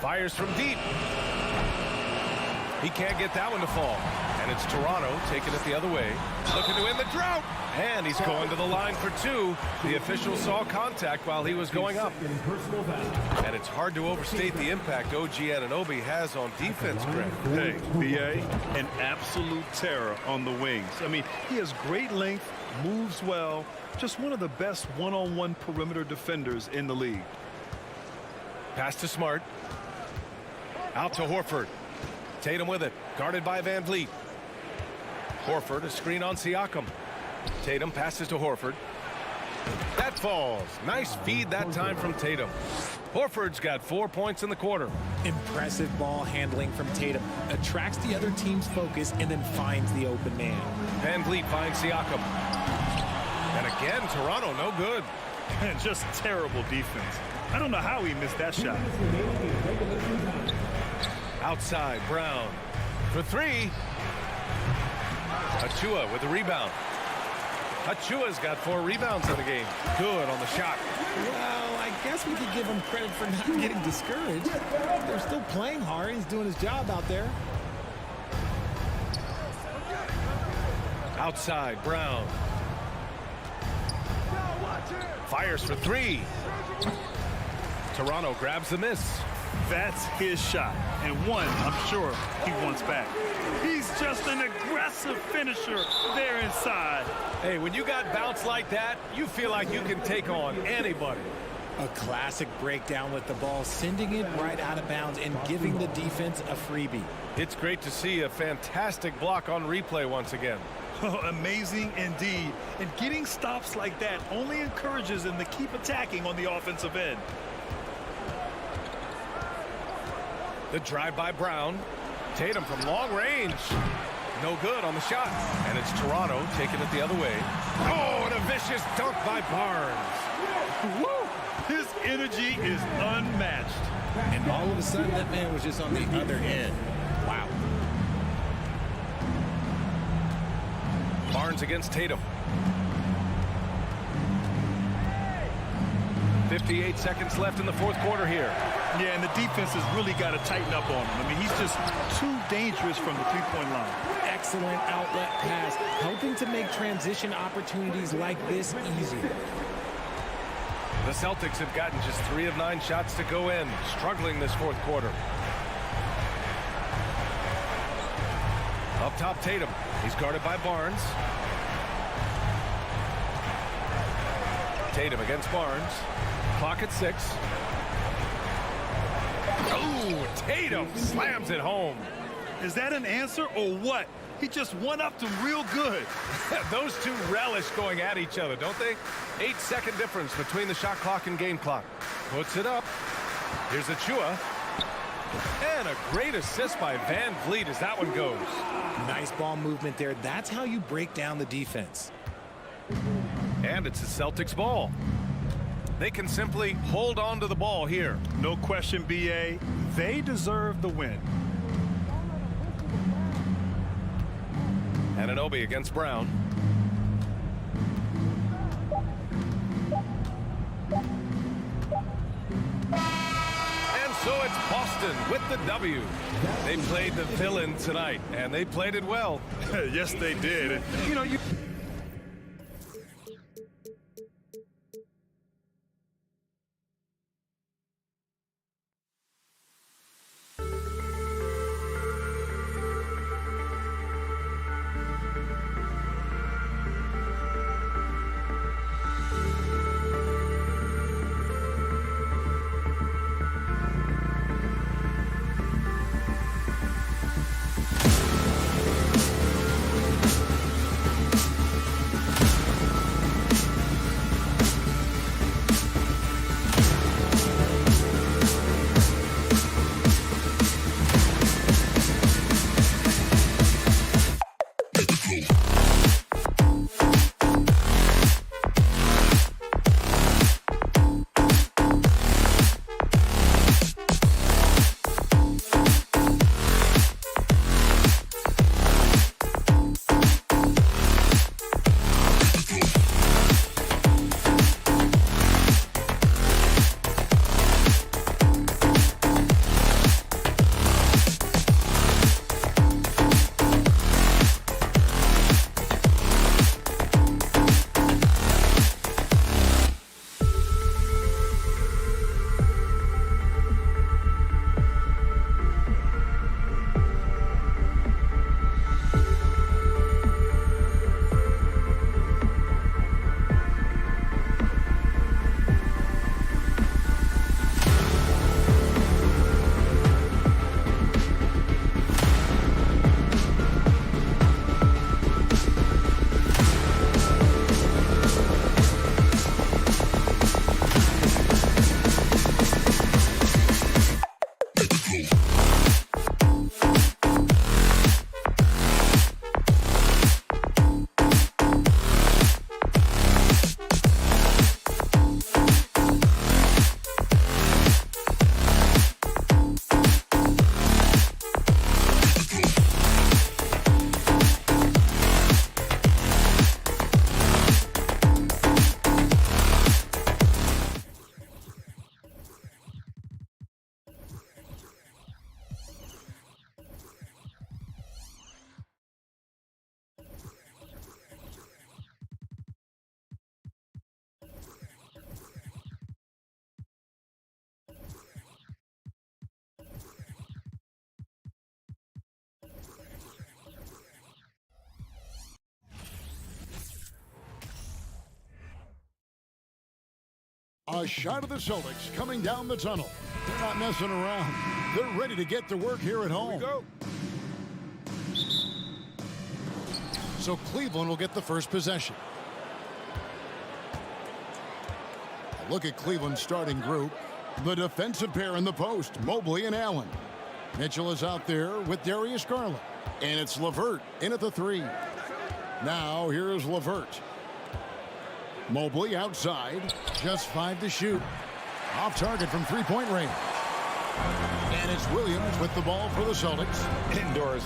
Fires from deep. He can't get that one to fall. And it's Toronto taking it the other way. Looking to end the drought. And he's going to the line for 2. The official saw contact while he was going up. And it's hard to overstate the impact OG Anunoby has on defense, Greg. Hey, BA, an absolute terror on the wings. I mean, he has great length, moves well, just one of the best one-on-one perimeter defenders in the league. Pass to Smart. Out to Horford. Tatum with it, guarded by VanVleet. Horford, a screen on Siakam. Tatum passes to Horford. That falls. Nice feed that time from Tatum. Horford's got 4 points in the quarter. Impressive ball handling from Tatum. Attracts the other team's focus and then finds the open man. VanVleet finds Siakam. And again, Toronto no good. And just terrible defense. I don't know how he missed that shot. Outside, Brown for 3. Achua with the rebound. Achua's got 4 rebounds in the game. Good on the shot. Well, I guess we could give him credit for not getting discouraged. They're still playing hard. He's doing his job out there. Outside, Brown. Fires for 3. Toronto grabs the miss. That's his shot, and one I'm sure he wants back. He's just an aggressive finisher there inside. Hey, when you got bounce like that, you feel like you can take on anybody. A classic breakdown with the ball, sending it right out of bounds and giving the defense a freebie. It's great to see a fantastic block on replay once again. Oh, amazing indeed. And getting stops like that only encourages them to keep attacking on the offensive end. The drive by Brown. Tatum from long range. No good on the shot. And it's Toronto taking it the other way. Oh, and a vicious dunk by Barnes. Woo! His energy is unmatched. And all of a sudden, that man was just on the other end. Wow. Barnes against Tatum. 58 seconds left in the fourth quarter here. Yeah, and the defense has really got to tighten up on him. I mean, he's just too dangerous from the three-point line. Excellent outlet pass, helping to make transition opportunities like this easier. The Celtics have gotten just 3 of 9 shots to go in, struggling this fourth quarter. Up top, Tatum. He's guarded by Barnes. Tatum against Barnes. Clock at 6. Oh, Tatum slams it home. Is that an answer or what? He just one-upped him real good. Those two relish going at each other, don't they? 8-second difference between the shot clock and game clock. Puts it up. Here's Achua. And a great assist by Van Vliet as that one goes. Nice ball movement there. That's how you break down the defense. And it's the Celtics ball. They can simply hold on to the ball here. No question, B.A. They deserve the win. Anunoby against Brown. And so it's Boston with the W. They played the villain tonight, and they played it well. Yes, they did. And, you know, A shot of the Celtics coming down the tunnel. They're not messing around. They're ready to get to work here at home. Here we go. So Cleveland will get the first possession. A look at Cleveland's starting group. The defensive pair in the post, Mobley and Allen. Mitchell is out there with Darius Garland. And it's LeVert in at the 3. Now here's LeVert. Mobley outside. Just 5 to shoot. Off target from three-point range. And it's Williams with the ball for the Celtics. Indoors,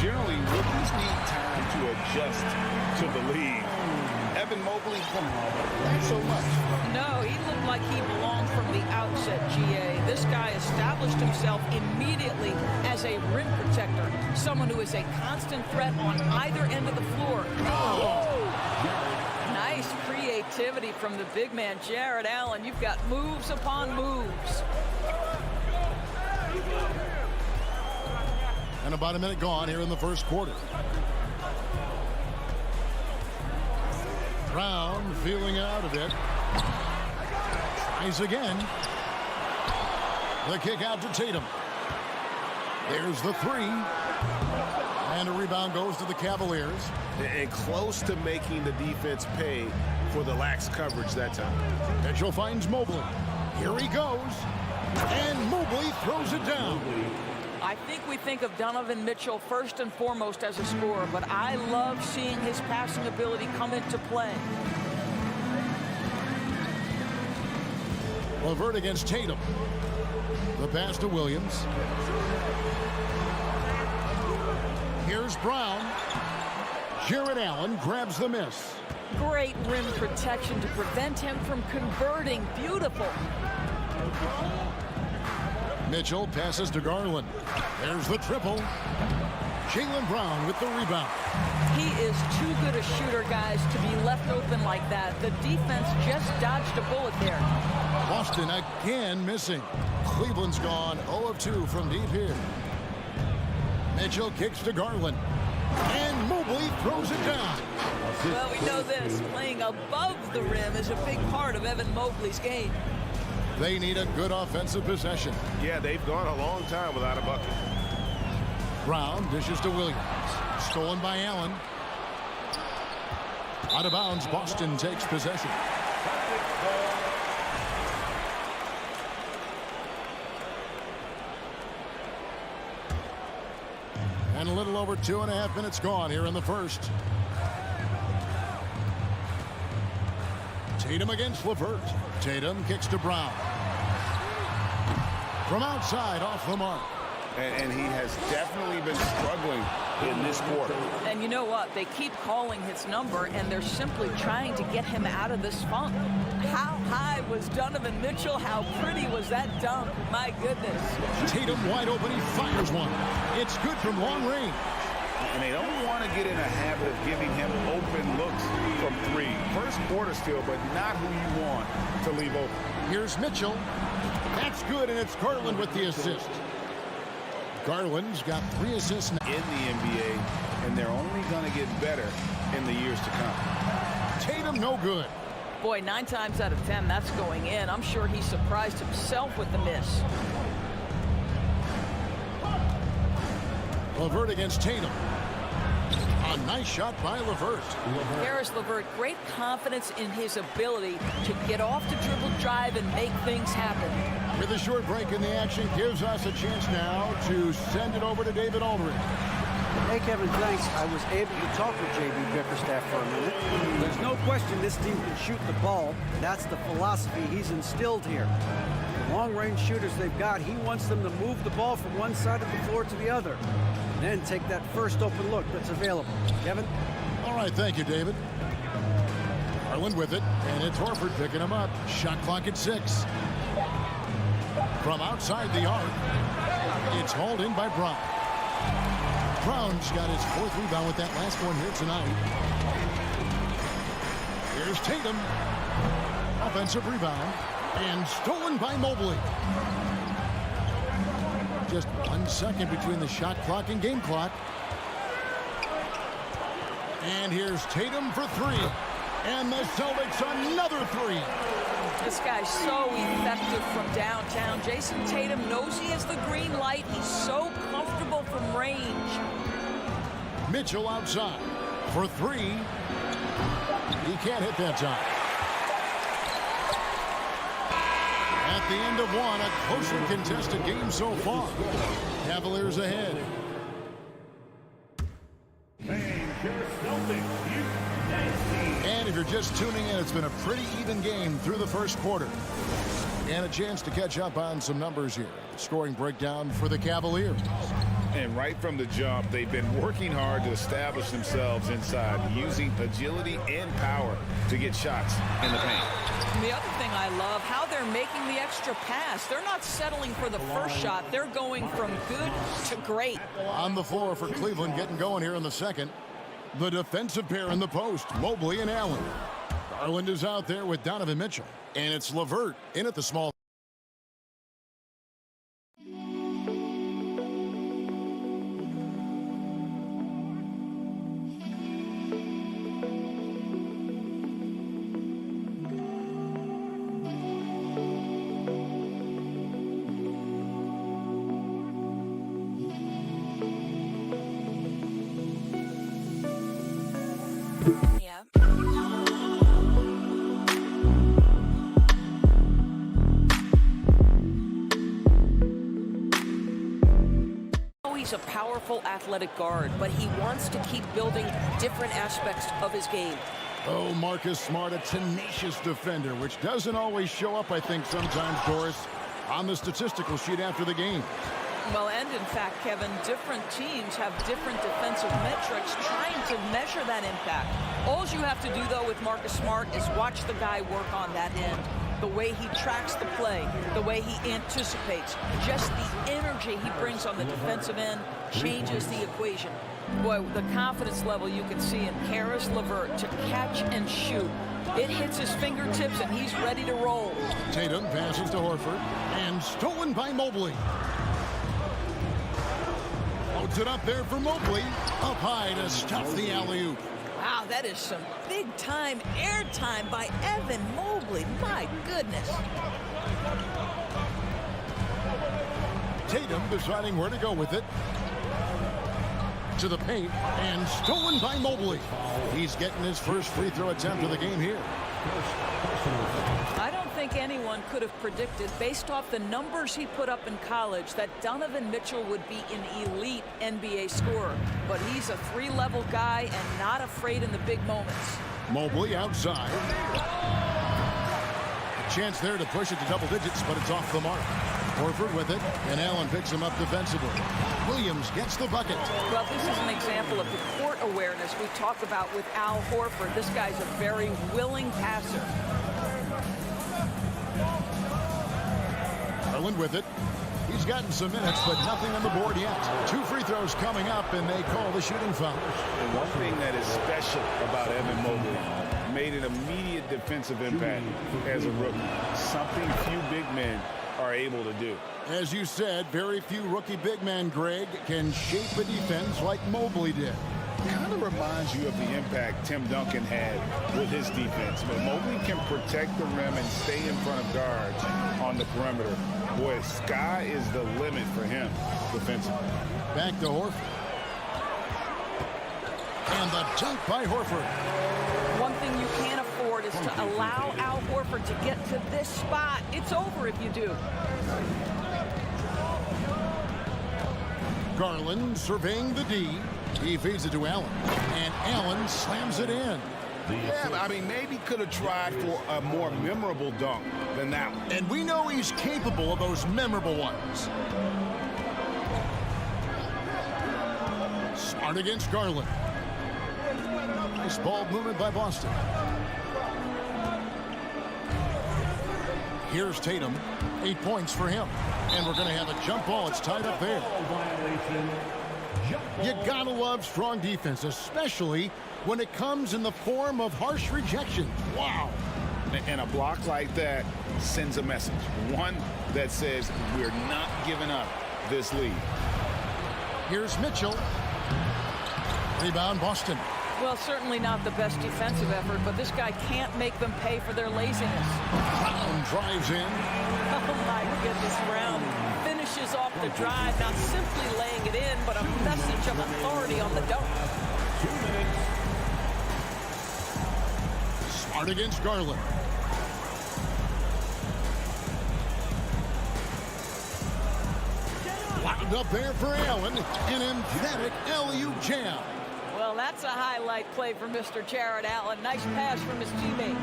generally rookies need time to adjust to the league. Evan Mobley, not so much. No, he looked like he belonged from the outset, GA. This guy established himself immediately as a rim protector, someone who is a constant threat on either end of the floor. Nice creativity from the big man, Jared Allen. You've got moves upon moves. And about a minute gone here in the first quarter. Brown feeling it out a bit. Tries again. The kick out to Tatum. There's the 3. And a rebound goes to the Cavaliers. And close to making the defense pay for the lax coverage that time. Mitchell finds Mobley. Here he goes. And Mobley throws it down. I think we think of Donovan Mitchell first and foremost as a scorer, but I love seeing his passing ability come into play. LeVert against Tatum. The pass to Williams. Here's Brown. Jared Allen grabs the miss. Great rim protection to prevent him from converting. Beautiful. Mitchell passes to Garland. There's the triple. Jaylen Brown with the rebound. He is too good a shooter, guys, to be left open like that. The defense just dodged a bullet there. Boston again missing. Cleveland's gone 0 of 2 from deep here. Mitchell kicks to Garland. And Mobley throws it down. Well, we know this. Playing above the rim is a big part of Evan Mobley's game. They need a good offensive possession. Yeah, they've gone a long time without a bucket. Brown dishes to Williams. Stolen by Allen. Out of bounds, Boston takes possession. And a little over 2.5 minutes gone here in the first. Tatum against LeVert. Tatum kicks to Brown. From outside, off the mark. And he has definitely been struggling in this quarter. And you know what? They keep calling his number, and they're simply trying to get him out of this funk. How high was Donovan Mitchell? How pretty was that dunk? My goodness. Tatum wide open. He fires one. It's good from long range. And they don't want to get in a habit of giving him open looks from 3. First quarter still, but not who you want to leave open. Here's Mitchell. That's good, and it's Garland with the assist. Garland's got 3 assists now. In the NBA, and they're only going to get better in the years to come. Tatum no good. Boy, 9 times out of 10, that's going in. I'm sure he surprised himself with the miss. LeVert against Tatum. A nice shot by LeVert. Harris LeVert, great confidence in his ability to get off the dribble drive and make things happen. With a short break in the action, gives us a chance now to send it over to David Aldridge. Hey, Kevin, thanks. I was able to talk with J.B. Bickerstaff for a minute. There's no question this team can shoot the ball. That's the philosophy he's instilled here. The long-range shooters they've got, he wants them to move the ball from one side of the floor to the other. And then take that first open look that's available. Kevin? All right, thank you, David. Garland with it, and it's Horford picking him up. Shot clock at 6. From outside the arc, it's hauled in by Brown. Brown's got his 4th rebound with that last one here tonight. Here's Tatum. Offensive rebound. And stolen by Mobley. Just 1 second between the shot clock and game clock. And here's Tatum for 3. And the Celtics another 3. This guy's so effective from downtown. Jason Tatum knows he has the green light. He's so comfortable from range. Mitchell outside for three. He can't hit that time. At the end of one, a closely contested game so far. Cavaliers ahead. And if you're just tuning in, it's been a pretty even game through the first quarter. And a chance to catch up on some numbers here. Scoring breakdown for the Cavaliers. And right from the jump, they've been working hard to establish themselves inside, using agility and power to get shots in the paint. And the other thing I love, how they're making the extra pass. They're not settling for the first shot. They're going from good to great. On the floor for Cleveland, getting going here in the second. The defensive pair in the post, Mobley and Allen. Garland is out there with Donovan Mitchell. And it's LeVert in at the small. He's a powerful athletic guard, but he wants to keep building different aspects of his game. Oh, Marcus Smart, a tenacious defender, which doesn't always show up, I think, sometimes, Doris, on the statistical sheet after the game. Well, and in fact, Kevin, different teams have different defensive metrics trying to measure that impact. All you have to do, though, with Marcus Smart is watch the guy work on that end. The way he tracks the play, the way he anticipates, just the energy he brings on the defensive end changes the equation. Boy, the confidence level you can see in Karis LeVert to catch and shoot. It hits his fingertips and he's ready to roll. Tatum passes to Horford and stolen by Mobley. Loads it up there for Mobley. Up high to stuff the alley-oop. Wow, that is some big-time airtime by Evan Mobley. My goodness. Tatum deciding where to go with it. To the paint and stolen by Mobley. He's getting his first free throw attempt of the game here. I don't think anyone could have predicted, based off the numbers he put up in college, that Donovan Mitchell would be an elite NBA scorer. But he's a three-level guy and not afraid in the big moments. Mobley outside. A chance there to push it to double digits, but it's off the mark. Horford with it, and Allen picks him up defensively. Williams gets the bucket. Well, this is an example of the court awareness we talk about with Al Horford. This guy's a very willing passer. Garland with it. He's gotten some minutes, but nothing on the board yet. 2 free throws coming up, and they call the shooting foul. And one thing that is special about Evan Mobley, made an immediate defensive impact as a rookie. Something few big men are able to do. As you said, very few rookie big men, Greg, can shape a defense like Mobley did. Kind of reminds you of the impact Tim Duncan had with his defense. But Mobley can protect the rim and stay in front of guards on the perimeter. Boy, sky is the limit for him defensively. Back to Horford. And the dunk by Horford. One thing you can't afford is to allow Al Horford to get to this spot. It's over if you do. Garland surveying the D. He feeds it to Allen. And Allen slams it in. Yeah, I mean, maybe could have tried for a more memorable dunk than that one. And we know he's capable of those memorable ones. Smart against Garland. Nice ball movement by Boston. Here's Tatum. 8 points for him. And we're going to have a jump ball. It's tied up there. You gotta love strong defense, especially when it comes in the form of harsh rejection. Wow. And a block like that sends a message. One that says we're not giving up this lead. Here's Mitchell. Rebound Boston. Well, certainly not the best defensive effort, but this guy can't make them pay for their laziness. Brown drives in. Oh, my goodness. Brown finishes off the drive, not simply laying it in, but a message of authority on the dunk. 2 minutes. Smart against Garland. Lined up there for Allen. An emphatic alley-oop jam. Well, that's a highlight play for Mr. Jared Allen. Nice pass from his teammate.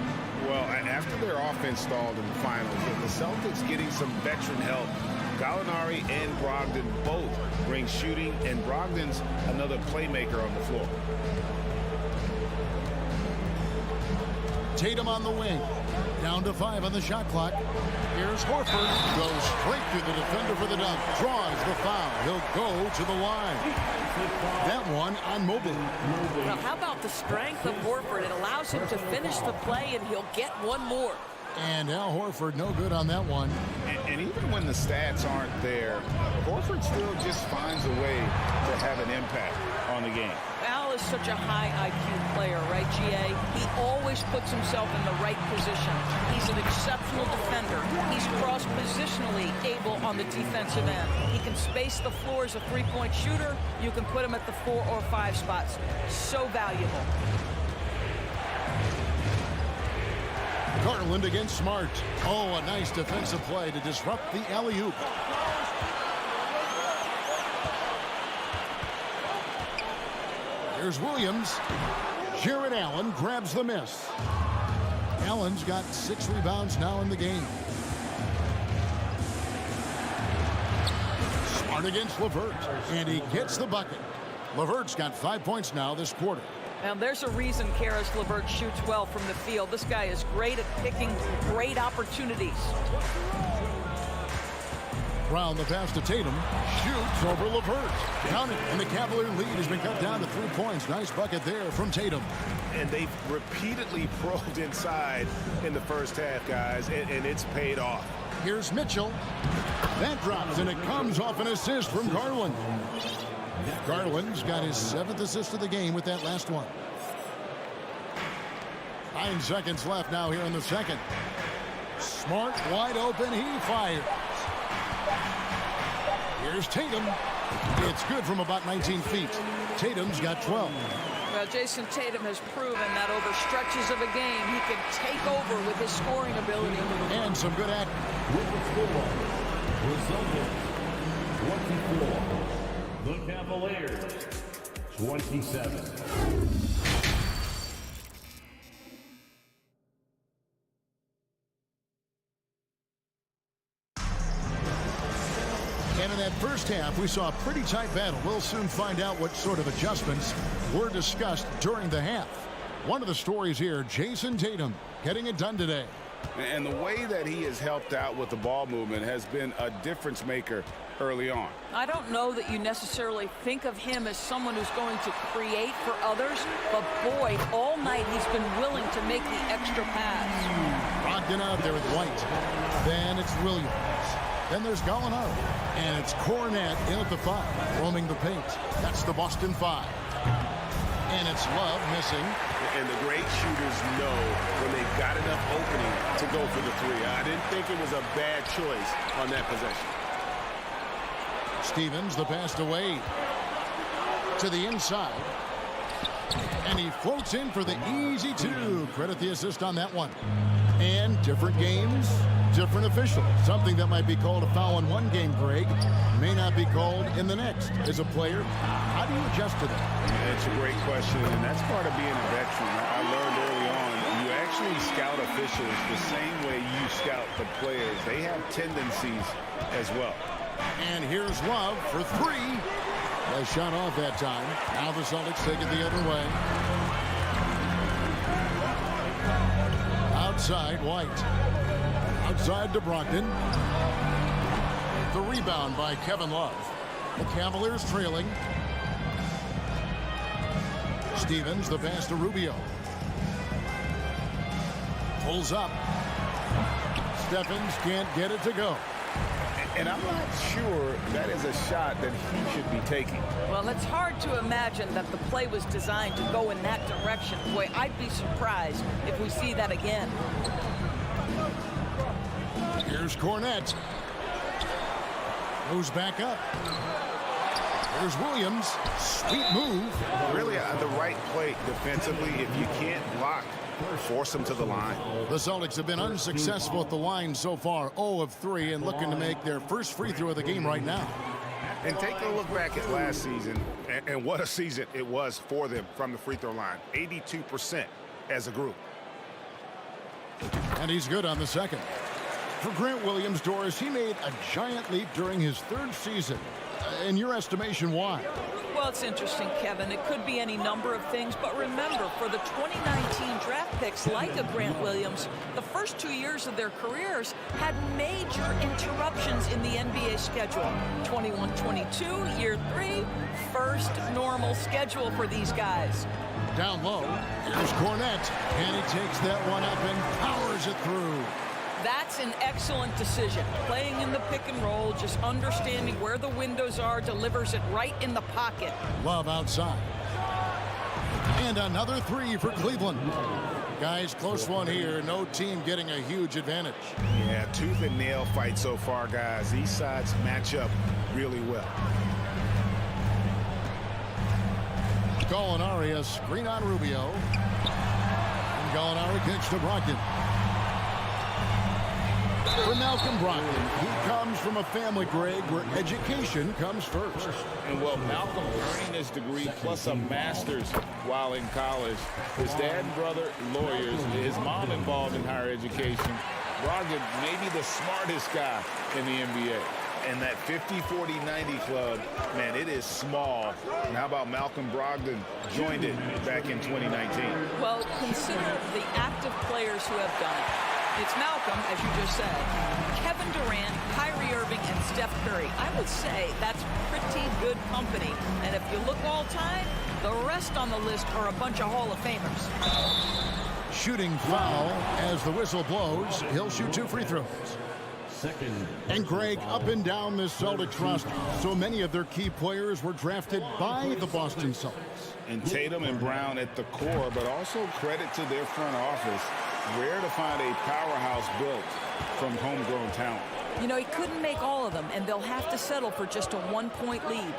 Well, after their offense stalled in the finals, the Celtics getting some veteran help. Gallinari and Brogdon both bring shooting, and Brogdon's another playmaker on the floor. Tatum on the wing. Down to 5 on the shot clock. Here's Horford. Goes straight through the defender for the dunk. Draws the foul. He'll go to the line. That one on Mobley. Now, how about the strength of Horford? It allows him to finish the play, and he'll get one more. And Al Horford, no good on that one. And even when the stats aren't there, Horford still just finds a way to have an impact on the game. Al is such a high IQ player, right, GA? He always puts himself in the right position. He's an exceptional defender. He's cross-positionally able on the defensive end. He can space the floor as a three-point shooter. You can put him at the 4 or 5 spots. So valuable. Garland against Smart. Oh, a nice defensive play to disrupt the alley-oop. Here's Williams. Jared Allen grabs the miss. Allen's got 6 rebounds now in the game. Smart against LeVert, and he gets the bucket. LeVert's got 5 points now this quarter. Now, there's a reason Karis LeVert shoots well from the field. This guy is great at picking great opportunities. Brown, the pass to Tatum. Shoots over LeVert. Count it, and the Cavalier lead has been cut down to 3 points. Nice bucket there from Tatum. And they've repeatedly probed inside in the first half, guys, and it's paid off. Here's Mitchell. That drops, and it comes off an assist from Garland. Garland's got his 7th assist of the game with that last one. 9 seconds left now here in the second. Smart, wide open, he fires. Here's Tatum. It's good from about 19 feet. Tatum's got 12. Well, Jason Tatum has proven that over stretches of a game, he can take over with his scoring ability. And some good acting. With the score, resulting 24. The Cavaliers, 27. And in that first half, we saw a pretty tight battle. We'll soon find out what sort of adjustments were discussed during the half. One of the stories here, Jason Tatum getting it done today. And the way that he has helped out with the ball movement has been a difference maker early on. I don't know that you necessarily think of him as someone who's going to create for others, but boy, all night he's been willing to make the extra pass. Brogdon out there with White. Then it's Williams. Then there's Gallinari. And it's Cornette in at the 5, roaming the paint. That's the Boston 5. And it's Love missing. And the great shooters know when they've got enough opening to go for the 3. I didn't think it was a bad choice on that possession. Stevens, the pass to Wade. To the inside. And he floats in for the easy 2. Credit the assist on that one. And different games, different officials. Something that might be called a foul in one game, Greg, may not be called in the next. As a player, how do you adjust to that? That's a great question, and that's part of being a veteran. I learned early on, you actually scout officials the same way you scout the players. They have tendencies as well. And here's Love for 3. Nice shot off that time. Now the Celtics take it the other way. Outside, White. Outside to Brogdon. The rebound by Kevin Love. The Cavaliers trailing. Stevens, the pass to Rubio. Pulls up. Stephens can't get it to go. And I'm not sure that is a shot that he should be taking. Well, it's hard to imagine that the play was designed to go in that direction. Boy, I'd be surprised if we see that again. Here's Cornette. Moves back up. There's Williams. Sweet move. Really the right play defensively. If you can't block, force them to the line. The Celtics have been unsuccessful at the line so far, 0 of 3, and looking to make their first free throw of the game right now. And take a look back at last season, and what a season it was for them from the free throw line. 82% as a group. And he's good on the second. For Grant Williams, Doris, he made a giant leap during his 3rd season. In your estimation, why? Well, it's interesting, Kevin. It could be any number of things, but remember, for the 2019 draft picks like a Grant Williams, the first 2 years of their careers had major interruptions in the NBA schedule. 21-22, year 3, first normal schedule for these guys. Down low, here's Cornette, and he takes that one up and powers it through. That's an excellent decision. Playing in the pick and roll, just understanding where the windows are, delivers it right in the pocket. Love outside. And another 3 for Cleveland. Guys, close one here. No team getting a huge advantage. Yeah, tooth and nail fight so far, guys. These sides match up really well. Gallinari, a screen on Rubio. And Gallinari kicks to Brogdon. For Malcolm Brogdon, he comes from a family, Greg, where education comes first. And well, Malcolm earning his degree plus a master's while in college. His dad and brother, lawyers. His mom involved in higher education. Brogdon, maybe the smartest guy in the NBA. And that 50-40-90 club, man, it is small. And how about Malcolm Brogdon joined it back in 2019? Well, consider the active players who have done it. It's Malcolm, as you just said, Kevin Durant, Kyrie Irving, and Steph Curry. I would say that's pretty good company. And if you look all time, the rest on the list are a bunch of Hall of Famers. Shooting foul as the whistle blows. He'll shoot 2 free throws. And Greg, up and down this Celtics roster, so many of their key players were drafted by the Boston Celtics. And Tatum and Brown at the core, but also credit to their front office. Rare to find a powerhouse built from homegrown talent. You know, he couldn't make all of them, and they'll have to settle for just a 1-point lead.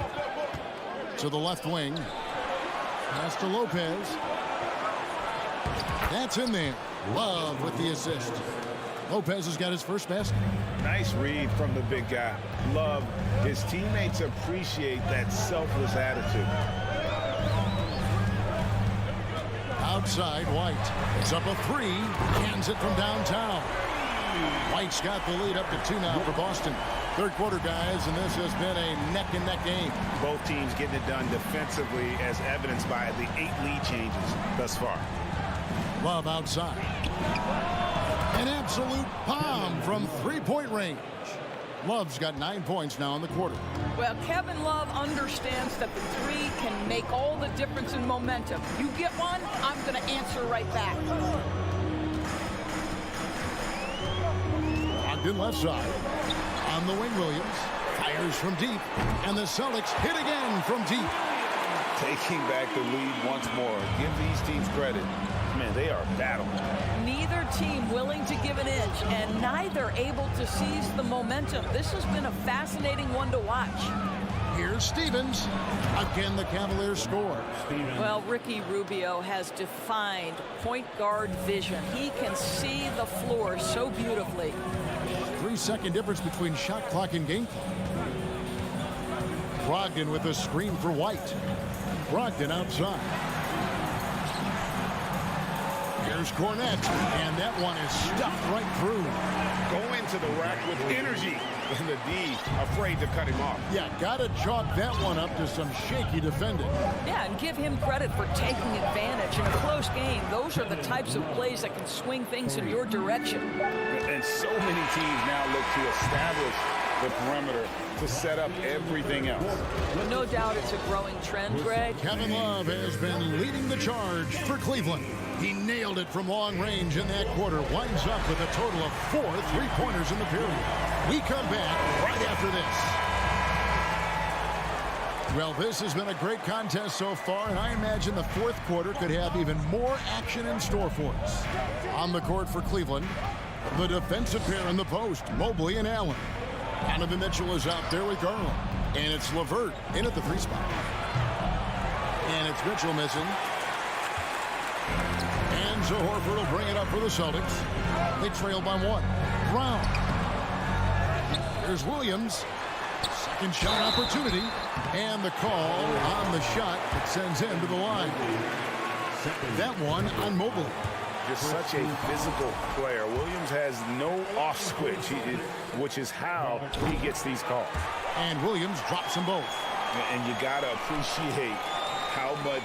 To the left wing. Pass to Lopez. That's in there. Love with the assist. Lopez has got his first basket. Nice read from the big guy. Love. His teammates appreciate that selfless attitude. Outside, White. It's up a 3. Cans it from downtown. White's got the lead up to 2 now for Boston. 3rd quarter, guys, and this has been a neck-and-neck game. Both teams getting it done defensively, as evidenced by the 8 lead changes thus far. Love outside. An absolute bomb from 3-point range. Love's got 9 points now in the quarter. Well, Kevin Love understands that the 3 can make all the difference in momentum. You get one, I'm going to answer right back. Brogdon left side. On the wing, Williams. Fires from deep. And the Celtics hit again from deep. Taking back the lead once more. Give these teams credit. Man, they are battling. Neither team willing to give an inch, and neither able to seize the momentum. This has been a fascinating one to watch. Here's Stevens. Again, the Cavaliers score. Well, Ricky Rubio has defined point guard vision. He can see the floor so beautifully. 3-second difference between shot clock and game clock. Brogdon with a screen for White. Brogdon outside. Here's Cornette, and that one is stuffed right through. Going to the rack with energy, and the D afraid to cut him off. Yeah, gotta chalk that one up to some shaky defending. Yeah, and give him credit for taking advantage in a close game. Those are the types of plays that can swing things in your direction. And so many teams now look to establish the perimeter to set up everything else. No doubt it's a growing trend, Greg. Kevin Love has been leading the charge for Cleveland. He nailed it from long range in that quarter. Winds up with a total of 4 3-pointers in the period. We come back right after this. Well, this has been a great contest so far, and I imagine the fourth quarter could have even more action in store for us. On the court for Cleveland, the defensive pair in the post, Mobley and Allen. Donovan Mitchell is out there with Garland. And it's LeVert in at the 3 spot. And it's Mitchell missing. And so Horford will bring it up for the Celtics. They trail by 1. Brown. There's Williams. Second shot opportunity. And the call on the shot that sends him to the line. That one on Mobley. Just such a physical player. Williams has no off switch, which is how he gets these calls. And Williams drops them both. And you got to appreciate how much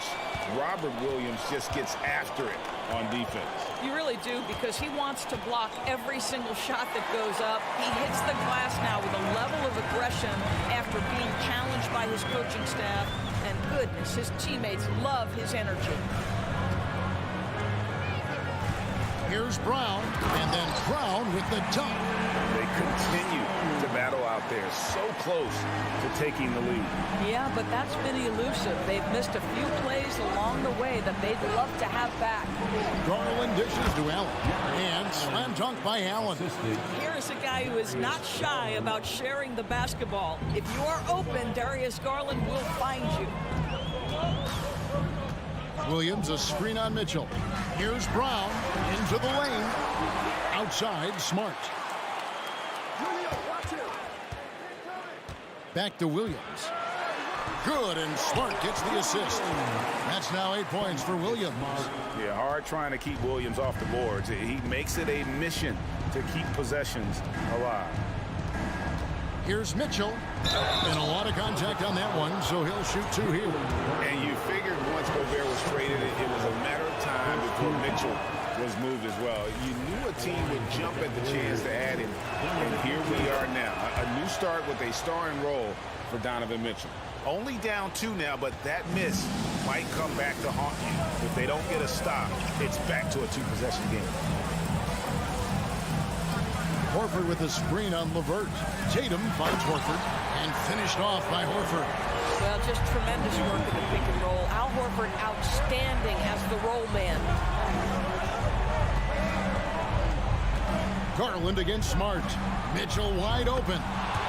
Robert Williams just gets after it on defense. You really do, because he wants to block every single shot that goes up. He hits the glass now with a level of aggression after being challenged by his coaching staff. And goodness, his teammates love his energy. Here's Brown, and then Brown with the dunk. They continue to battle out there, so close to taking the lead. Yeah, but that's been elusive. They've missed a few plays along the way that they'd love to have back. Garland dishes to Allen, and slam dunk by Allen. Here is a guy who is not shy about sharing the basketball. If you are open, Darius Garland will find you. Williams, a screen on Mitchell. Here's Brown into the lane. Outside, Smart. Back to Williams. Good, and Smart gets the assist. That's now 8 points for Williams. Yeah, hard trying to keep Williams off the boards. He makes it a mission to keep possessions alive. Here's Mitchell. And a lot of contact on that one, so he'll shoot 2 here. And you figured once Gobert was traded, it was a matter of time before Mitchell was moved as well. You knew a team would jump at the chance to add him, and here we are now. A new start with a starring role for Donovan Mitchell. Only down 2 now, but that miss might come back to haunt you. If they don't get a stop, it's back to a 2-possession game. Horford with a screen on LeVert. Tatum finds Horford and finished off by Horford. Well, just tremendous work in the pick and roll. Al Horford outstanding as the roll man. Garland against Smart. Mitchell wide open.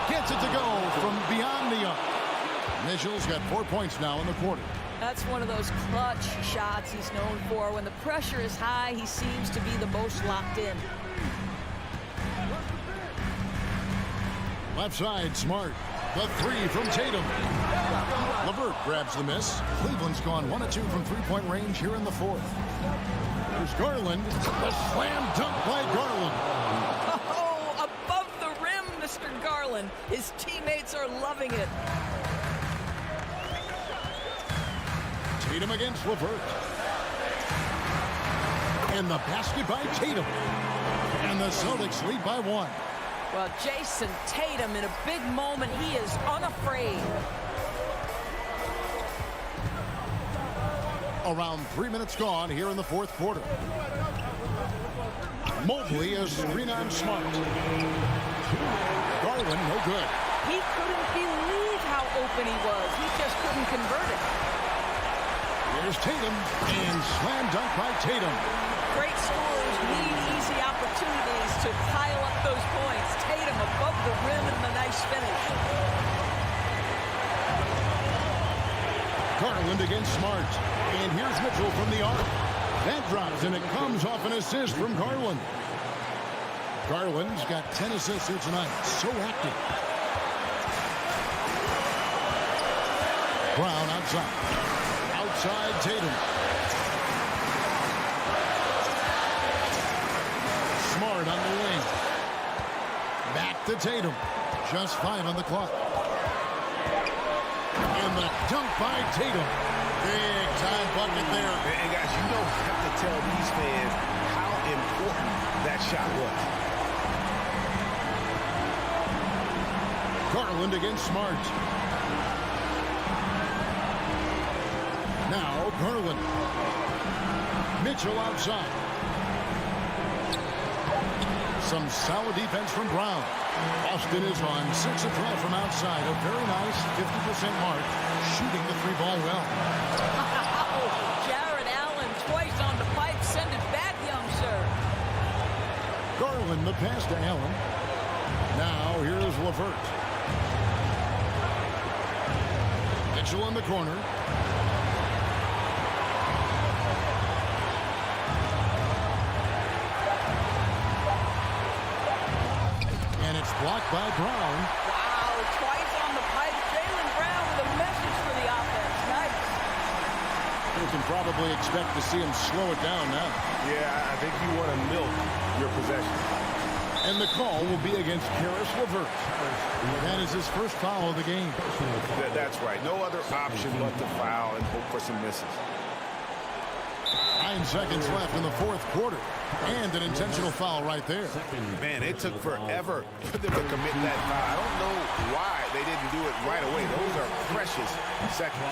Gets it to go from beyond the arc. Mitchell's got 4 points now in the quarter. That's one of those clutch shots he's known for. When the pressure is high, he seems to be the most locked in. Left side, Smart. The 3 from Tatum. LeVert grabs the miss. Cleveland's gone 1 of 2 from 3-point range here in the fourth. There's Garland. The slam dunk by Garland. Oh, above the rim, Mr. Garland. His teammates are loving it. Tatum against LeVert. And the basket by Tatum. And the Celtics lead by 1. Well, Jason Tatum in a big moment. He is unafraid. Around 3 minutes gone here in the fourth quarter. Mobley is screen on Smart. Garland, no good. He couldn't believe how open he was. He just couldn't convert it. Here's Tatum, and slam dunk by Tatum. Great scorers need easy opportunities to pile up those points. Tatum above the rim and the nice finish. Garland against Smart. And here's Mitchell from the arc. That drops, and it comes off an assist from Garland. Garland's got 10 assists here tonight. So active. Brown outside. Outside Tatum. Smart on the wing. Back to Tatum. Just 5 on the clock. And the dunk by Tatum. Big time bucket there. And guys, you don't have to tell these fans how important that shot was. Garland against Smart. Now Garland. Mitchell outside. Some solid defense from Brown. Austin is on 6 of 12 from outside. A very nice 50% mark. Shooting the three ball well. Jared Allen twice on the pipe. Send it back, young sir. Garland the pass to Allen. Now here's LeVert. Mitchell in the corner. And it's blocked by Brown. Wow, twice on the pipe. Jaylen Brown with a message for the offense. Nice. You can probably expect to see him slow it down now. Yeah, I think you want to milk your possession. And the call will be against Karis LeVert. That is his first foul of the game. That's right. No other option but to foul and hope for some misses. 9 seconds left in the fourth quarter. And an intentional foul right there. Man, it took forever for them to commit that foul. I don't know why they didn't do it right away. Those are precious seconds.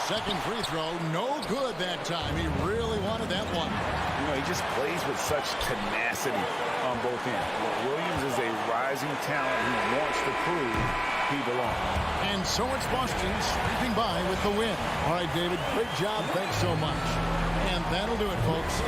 Second free throw, no good that time. He really wanted that one. You know, he just plays with such tenacity on both ends. Williams is a rising talent who wants to prove he belongs. And so it's Boston sweeping by with the win. All right, David, great job. Thanks so much. And that'll do it, folks.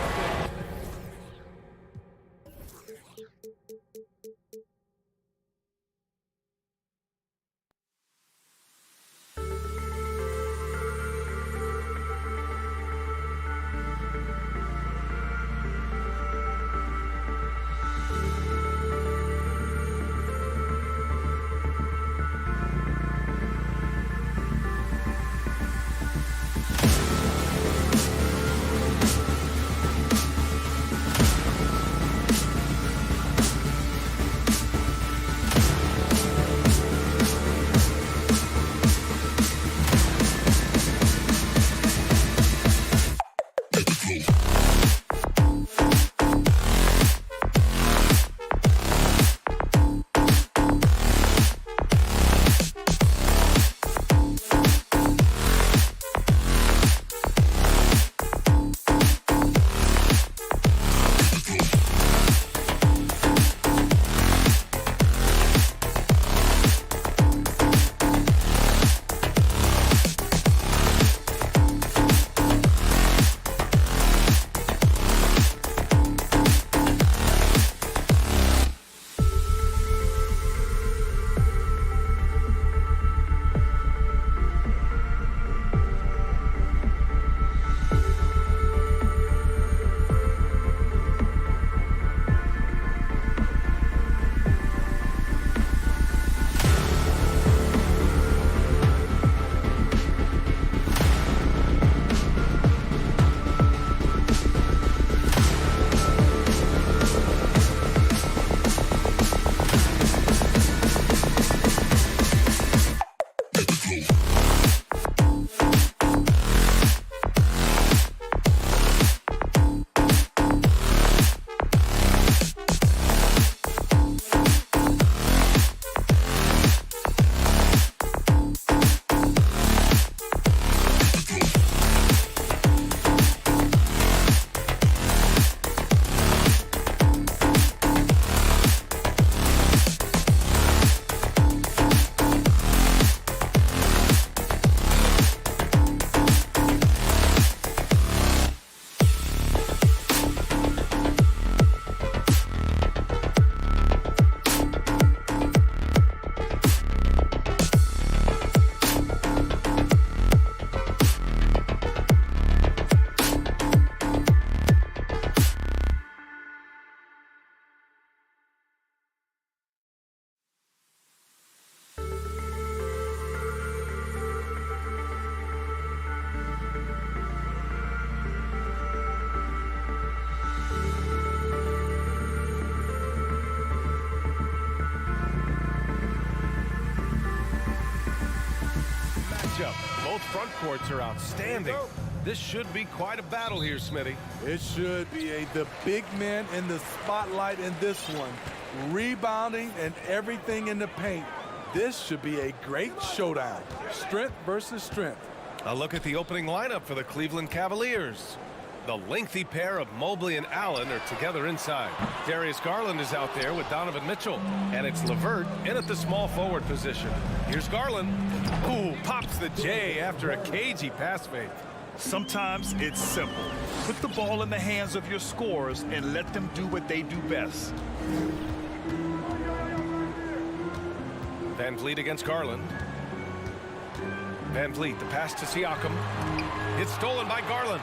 Both front courts are outstanding. This should be quite a battle here, Smitty. It should be. The big man in the spotlight in this one. Rebounding and everything in the paint. This should be a great showdown. Strength versus strength. A look at the opening lineup for the Cleveland Cavaliers. The lengthy pair of Mobley and Allen are together inside. Darius Garland is out there with Donovan Mitchell. And it's LeVert in at the small forward position. Here's Garland. Ooh, pops the J after a cagey pass fake. Sometimes it's simple. Put the ball in the hands of your scorers and let them do what they do best. Van Vliet against Garland. Van Vliet, the pass to Siakam. It's stolen by Garland.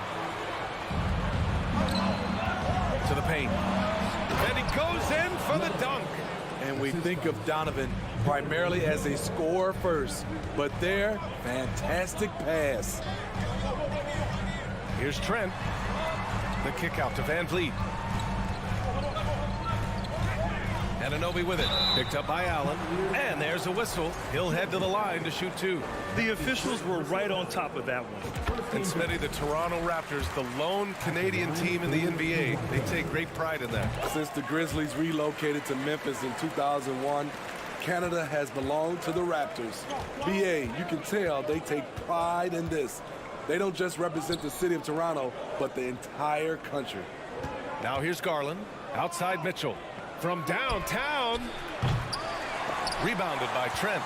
To the paint. And he goes in for the dunk. And we think of Donovan primarily as a scorer first, but there, fantastic pass. Here's Trent. The kick out to Van Vliet. Anunoby with it. Picked up by Allen. And there's a whistle. He'll head to the line to shoot two. The officials were right on top of that one. And Smitty, the Toronto Raptors, the lone Canadian team in the NBA, they take great pride in that. Since the Grizzlies relocated to Memphis in 2001, Canada has belonged to the Raptors. BA, you can tell they take pride in this. They don't just represent the city of Toronto, but the entire country. Now here's Garland. Outside Mitchell. From downtown. Rebounded by Trent.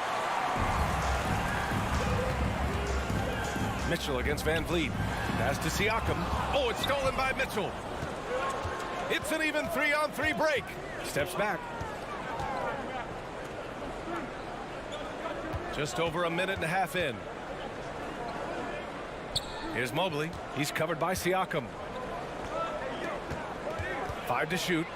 Mitchell against Van Vliet. Pass to Siakam. Oh, it's stolen by Mitchell. It's an even 3-on-3 break. Steps back. Just over a minute and a half in. Here's Mobley. He's covered by Siakam. 5 to shoot.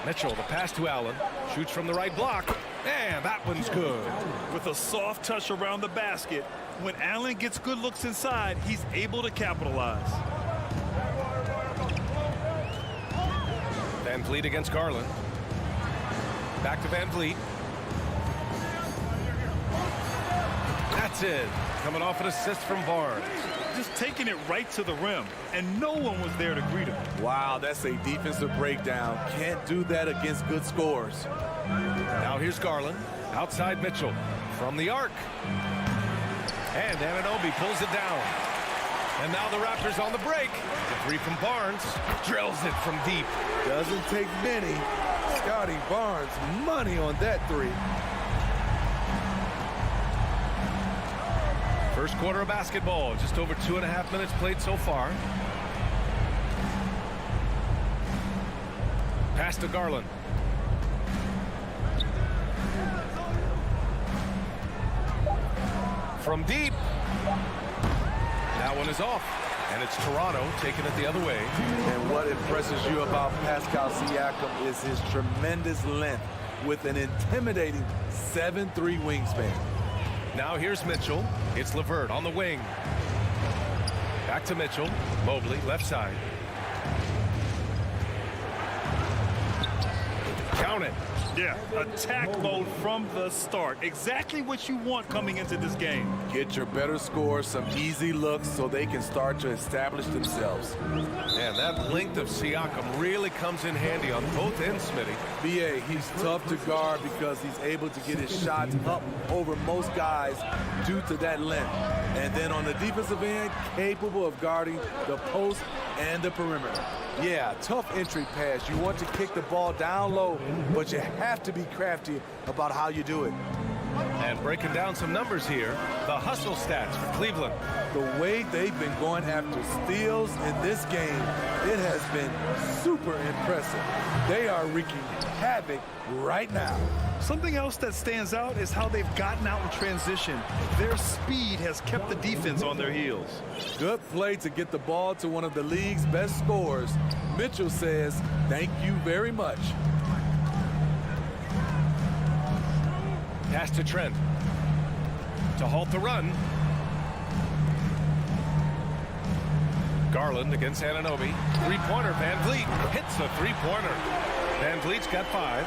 Mitchell, the pass to Allen. Shoots from the right block. And that one's good. With a soft touch around the basket, when Allen gets good looks inside, he's able to capitalize. Van Vliet against Garland. Back to Van Vliet. That's it. Coming off an assist from Barnes. Just taking it right to the rim, and no one was there to greet him. Wow, that's a defensive breakdown. Can't do that against good scores. Now here's Garland. Outside Mitchell. From the arc. And Anunoby pulls it down. And now the Raptors on the break. The three from Barnes. Drills it from deep. Doesn't take many. Scotty Barnes, money on that three. First quarter of basketball. Just over 2.5 minutes played so far. Pass to Garland. From deep. That one is off. And it's Toronto taking it the other way. And what impresses you about Pascal Siakam is his tremendous length with an intimidating 7'3" wingspan. Now here's Mitchell. It's LeVert on the wing. Back to Mitchell. Mobley, left side. Count it. Yeah, attack mode from the start. Exactly what you want coming into this game. Get your better scores some easy looks so they can start to establish themselves. And that length of Siakam really comes in handy on both ends, Smitty. BA, he's tough to guard because he's able to get his shots up over most guys due to that length. And then on the defensive end, capable of guarding the post and the perimeter. Yeah, tough entry pass. You want to kick the ball down low, but you have to be crafty about how you do it. And breaking down some numbers here, the hustle stats for Cleveland. The way they've been going after steals in this game, it has been super impressive. They are wreaking havoc right now. Something else that stands out is how they've gotten out in transition. Their speed has kept the defense on their heels. Good play to get the ball to one of the league's best scorers. Mitchell says, thank you very much. Pass to Trent. To halt the run. Garland against Anunoby. Three-pointer. Van Vliet hits a three-pointer. Van Vliet's got 5.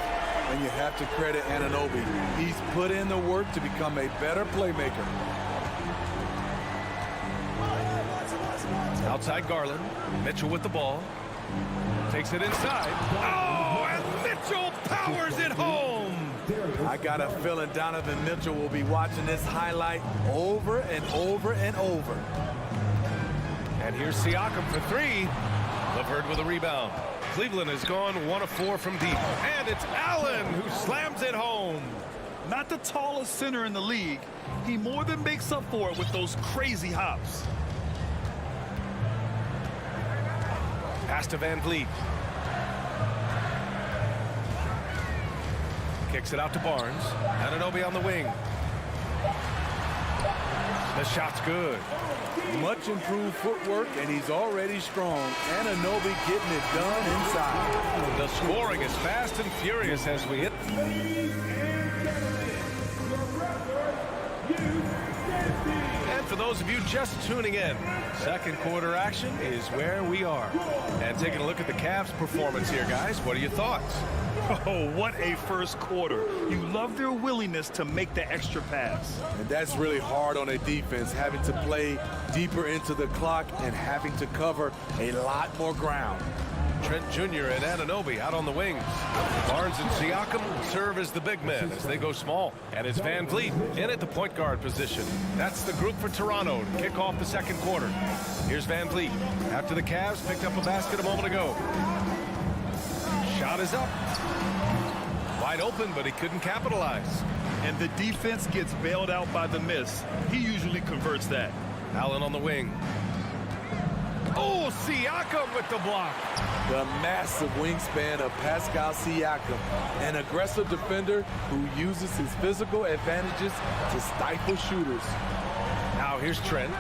And you have to credit Anunoby. He's put in the work to become a better playmaker. Outside Garland. Mitchell with the ball. Takes it inside. Oh, and Mitchell powers it home. I got a feeling Donovan Mitchell will be watching this highlight over and over and over. And here's Siakam for three. LeVert with a rebound. Cleveland has gone 1 of 4 from deep. And it's Allen who slams it home. Not the tallest center in the league. He more than makes up for it with those crazy hops. Pass to Van Vliet. Kicks it out to Barnes. Anunoby on the wing. The shot's good. Much improved footwork, and he's already strong. Anunoby getting it done inside. The scoring is fast and furious as we hit. And for those of you just tuning in, second quarter action is where we are. And taking a look at the Cavs' performance here, guys. What are your thoughts? Oh, what a first quarter. You love their willingness to make the extra pass. And that's really hard on a defense, having to play deeper into the clock and having to cover a lot more ground. Trent Jr. and Anunoby out on the wings. Barnes and Siakam serve as the big men as they go small. And it's Van Vliet in at the point guard position. That's the group for Toronto to kick off the second quarter. Here's Van Vliet after the Cavs picked up a basket a moment ago. Shot is up. Wide open, but he couldn't capitalize. And the defense gets bailed out by the miss. He usually converts that. Allen on the wing. Oh, Siakam with the block. The massive wingspan of Pascal Siakam, an aggressive defender who uses his physical advantages to stifle shooters. Now here's Trent,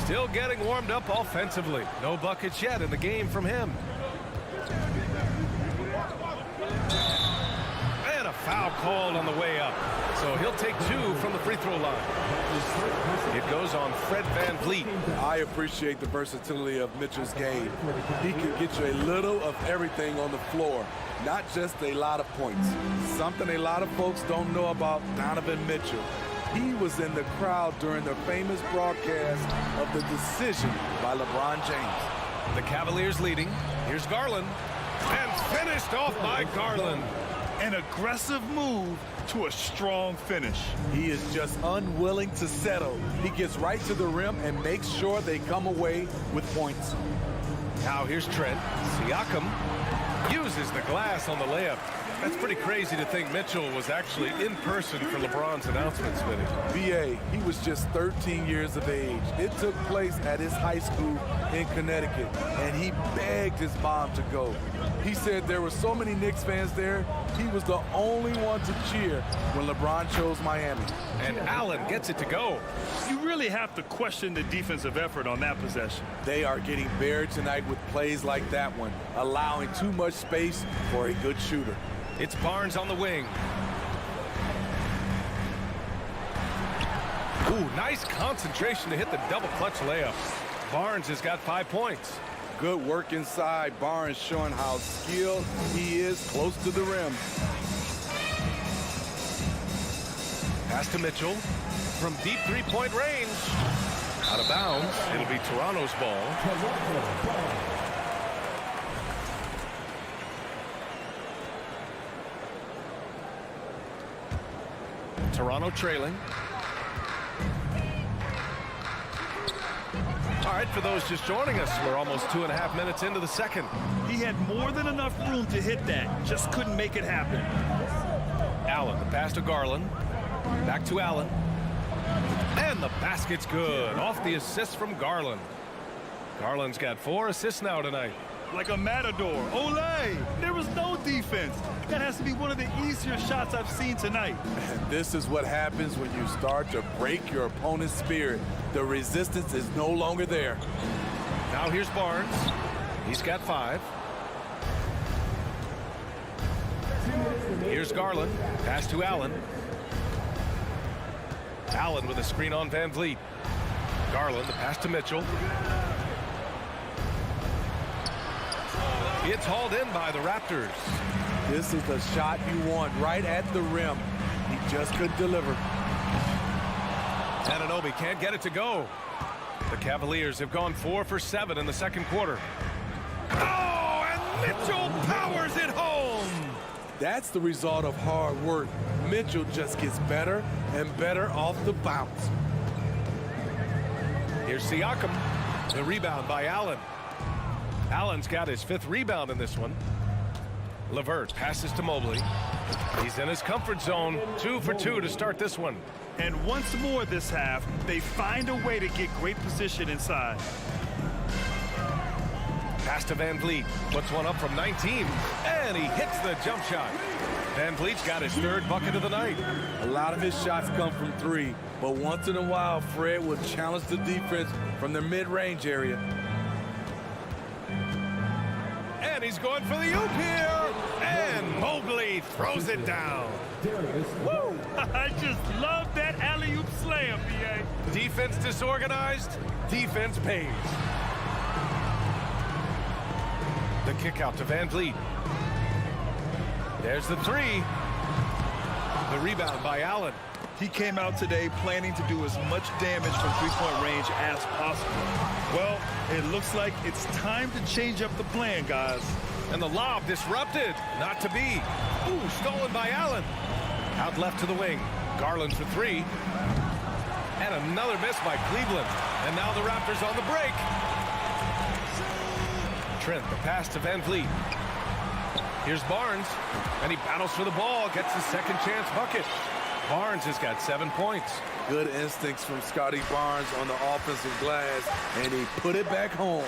still getting warmed up offensively. No buckets yet in the game from him. And a foul called on the way up. So he'll take 2 from the free throw line. It goes on Fred Van Vliet. I appreciate the versatility of Mitchell's game. He can get you a little of everything on the floor, not just a lot of points. Something a lot of folks don't know about Donovan Mitchell. He was in the crowd during the famous broadcast of the decision by LeBron James. The Cavaliers leading. Here's Garland. And finished off by Garland. An aggressive move to a strong finish. He is just unwilling to settle. He gets right to the rim and makes sure they come away with points. Now here's Trent. Siakam uses the glass on the layup. That's pretty crazy to think Mitchell was actually in person for LeBron's announcement, Smitty. B.A., he was just 13 years of age. It took place at his high school in Connecticut, and he begged his mom to go. He said there were so many Knicks fans there, he was the only one to cheer when LeBron chose Miami. And Allen gets it to go. You really have to question the defensive effort on that possession. They are getting buried tonight with plays like that one, allowing too much space for a good shooter. It's Barnes on the wing. Ooh, nice concentration to hit the double clutch layup. Barnes has got 5 points. Good work inside. Barnes showing how skilled he is close to the rim. Pass to Mitchell from deep three-point range. Out of bounds. It'll be Toronto's ball. Toronto trailing. All right, for those just joining us, we're almost 2.5 minutes into the second. He had more than enough room to hit that, just couldn't make it happen. Allen, the pass to Garland. Back to Allen. And the basket's good. Off the assist from Garland. Garland's got 4 assists now tonight. Like a matador. Olay! There was no defense. That has to be one of the easier shots I've seen tonight. And this is what happens when you start to break your opponent's spirit. The resistance is no longer there. Now here's Barnes. He's got 5. Here's Garland. Pass to Allen. Allen with a screen on Van Vliet. Garland, the pass to Mitchell. It's hauled in by the Raptors. This is the shot you want right at the rim. He just couldn't deliver. Anunoby can't get it to go. The Cavaliers have gone 4 for 7 in the second quarter. Oh, and Mitchell powers it home. That's the result of hard work. Mitchell just gets better and better off the bounce. Here's Siakam. The rebound by Allen. Allen's got his 5th rebound in this one. LeVert passes to Mobley. He's in his comfort zone. 2 for 2 to start this one. And once more this half, they find a way to get great position inside. Pass to Van Vliet. Puts one up from 19. And he hits the jump shot. Van Vliet's got his 3rd bucket of the night. A lot of his shots come from 3, but once in a while, Fred will challenge the defense from the mid-range area. And he's going for the oop here. And Mobley throws it down. Woo! I just love that alley-oop slam, B.A. Defense disorganized. Defense pays. The kick out to Van Vliet. There's the 3. The rebound by Allen. He came out today planning to do as much damage from three-point range as possible. Well, it looks like it's time to change up the plan, guys. And the lob disrupted. Not to be. Ooh, stolen by Allen. Out left to the wing. Garland for 3. And another miss by Cleveland. And now the Raptors on the break. Trent, the pass to Van Vliet. Here's Barnes, and he battles for the ball, gets his 2nd chance bucket. Barnes has got 7 points. Good instincts from Scotty Barnes on the offensive glass, and he put it back home.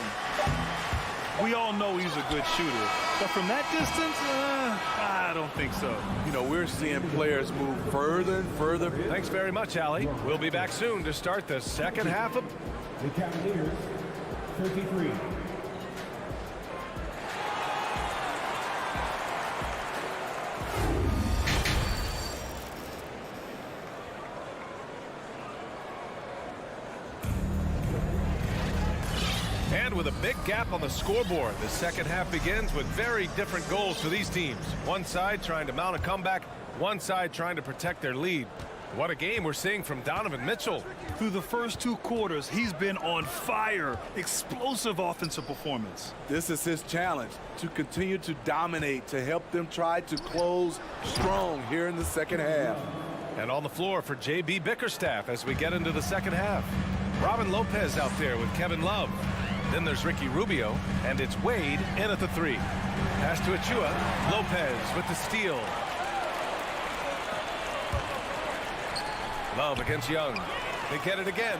We all know he's a good shooter, but from that distance, I don't think so. You know, we're seeing players move further and further. Thanks very much, Allie. We'll be back soon to start the second half of The Cavaliers, 33. And with a big gap on the scoreboard, the second half begins with very different goals for these teams. One side trying to mount a comeback, one side trying to protect their lead. What a game we're seeing from Donovan Mitchell. Through the first 2 quarters, he's been on fire. Explosive offensive performance. This is his challenge, to continue to dominate, to help them try to close strong here in the second half. And on the floor for J.B. Bickerstaff as we get into the second half. Robin Lopez out there with Kevin Love. Then there's Ricky Rubio, and it's Wade in at the 3. Pass to Achua. Lopez with the steal. Love against Young. They get it again.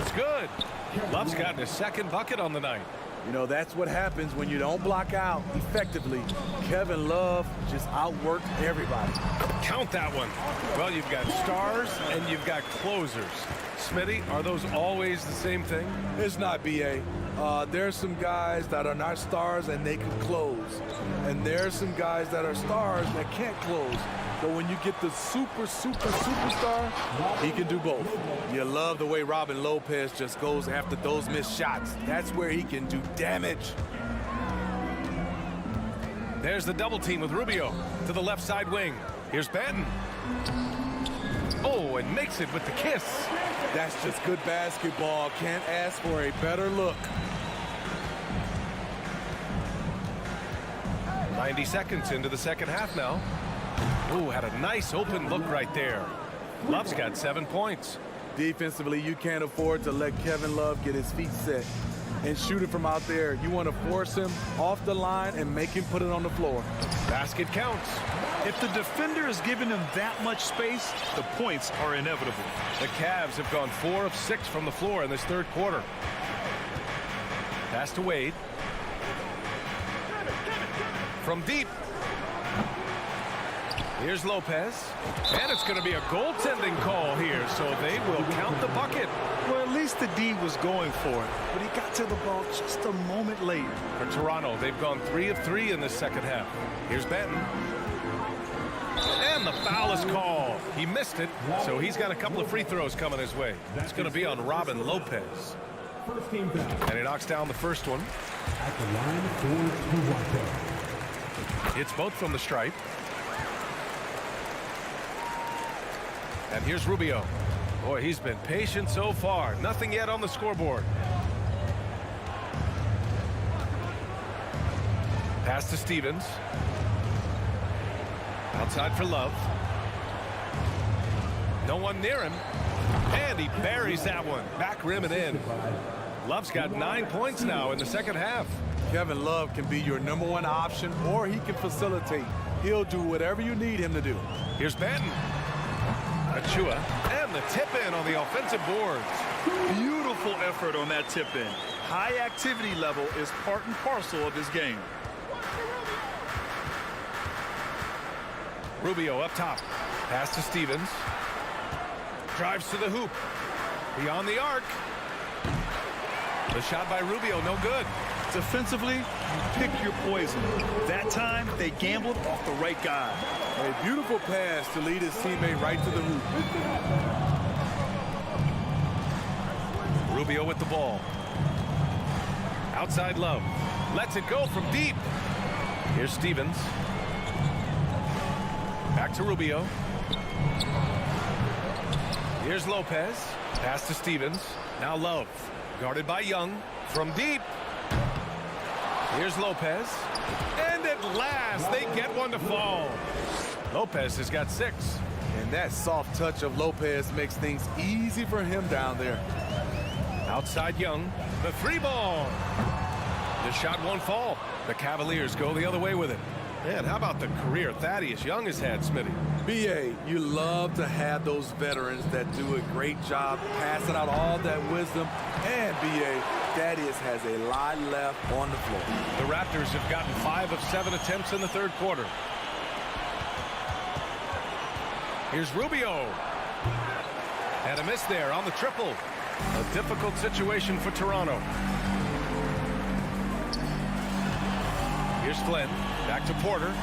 It's good. Love's gotten his 2nd bucket on the night. You know, that's what happens when you don't block out effectively. Kevin Love just outworked everybody. Count that one. Well, you've got stars and you've got closers. Smitty, are those always the same thing? It's not, B.A. There's some guys that are not stars and they can close. And there's some guys that are stars that can't close. But when you get the superstar, he can do both. You love the way Robin Lopez just goes after those missed shots. That's where he can do damage. There's the double team with Rubio to the left side wing. Here's Banton. Oh, and makes it with the kiss. That's just good basketball. Can't ask for a better look. 90 seconds into the second half now. Oh, had a nice open look right there. Love's got 7 points. Defensively, you can't afford to let Kevin Love get his feet set and shoot it from out there. You want to force him off the line and make him put it on the floor. Basket counts. If the defender is giving him that much space, the points are inevitable. The Cavs have gone 4 of 6 from the floor in this 3rd quarter. Pass to Wade. From deep. Here's Lopez. And it's going to be a goaltending call here, so they will count the bucket. Well, at least the D was going for it, but he got to the ball just a moment late. For Toronto, they've gone 3 of 3 in this second half. Here's Banton. And the foul is called. He missed it, so he's got a couple of free throws coming his way. It's going to be on Robin Lopez. And he knocks down the first one. At the line for It's both from the stripe. And here's Rubio. Boy, he's been patient so far. Nothing yet on the scoreboard. Pass to Stevens. Outside for Love. No one near him. And he buries that one. Back rim and in. Love's got 9 points now in the second half. Kevin Love can be your #1 option, or he can facilitate. He'll do whatever you need him to do. Here's Benton. Achua. And the tip-in on the offensive boards. Beautiful effort on that tip-in. High activity level is part and parcel of his game. Rubio up top. Pass to Stevens. Drives to the hoop. Beyond the arc. The shot by Rubio, no good. Defensively, you pick your poison. That time, they gambled off the right guy. A beautiful pass to lead his teammate right to the hoop. Rubio with the ball. Outside Love. Lets it go from deep. Here's Stevens. Back to Rubio. Here's Lopez. Pass to Stevens. Now Love. Guarded by Young. From deep. Here's Lopez. And at last, they get one to fall. Lopez has got 6. And that soft touch of Lopez makes things easy for him down there. Outside Young. The 3-ball. The shot won't fall. The Cavaliers go the other way with it. And how about the career Thaddeus Young has had, Smitty? B.A., you love to have those veterans that do a great job passing out all that wisdom. And B.A., Thaddeus has a lot left on the floor. The Raptors have gotten 5 of 7 attempts in the third quarter. Here's Rubio. And a miss there on the triple. A difficult situation for Toronto. Here's Flynn. Back to Porter.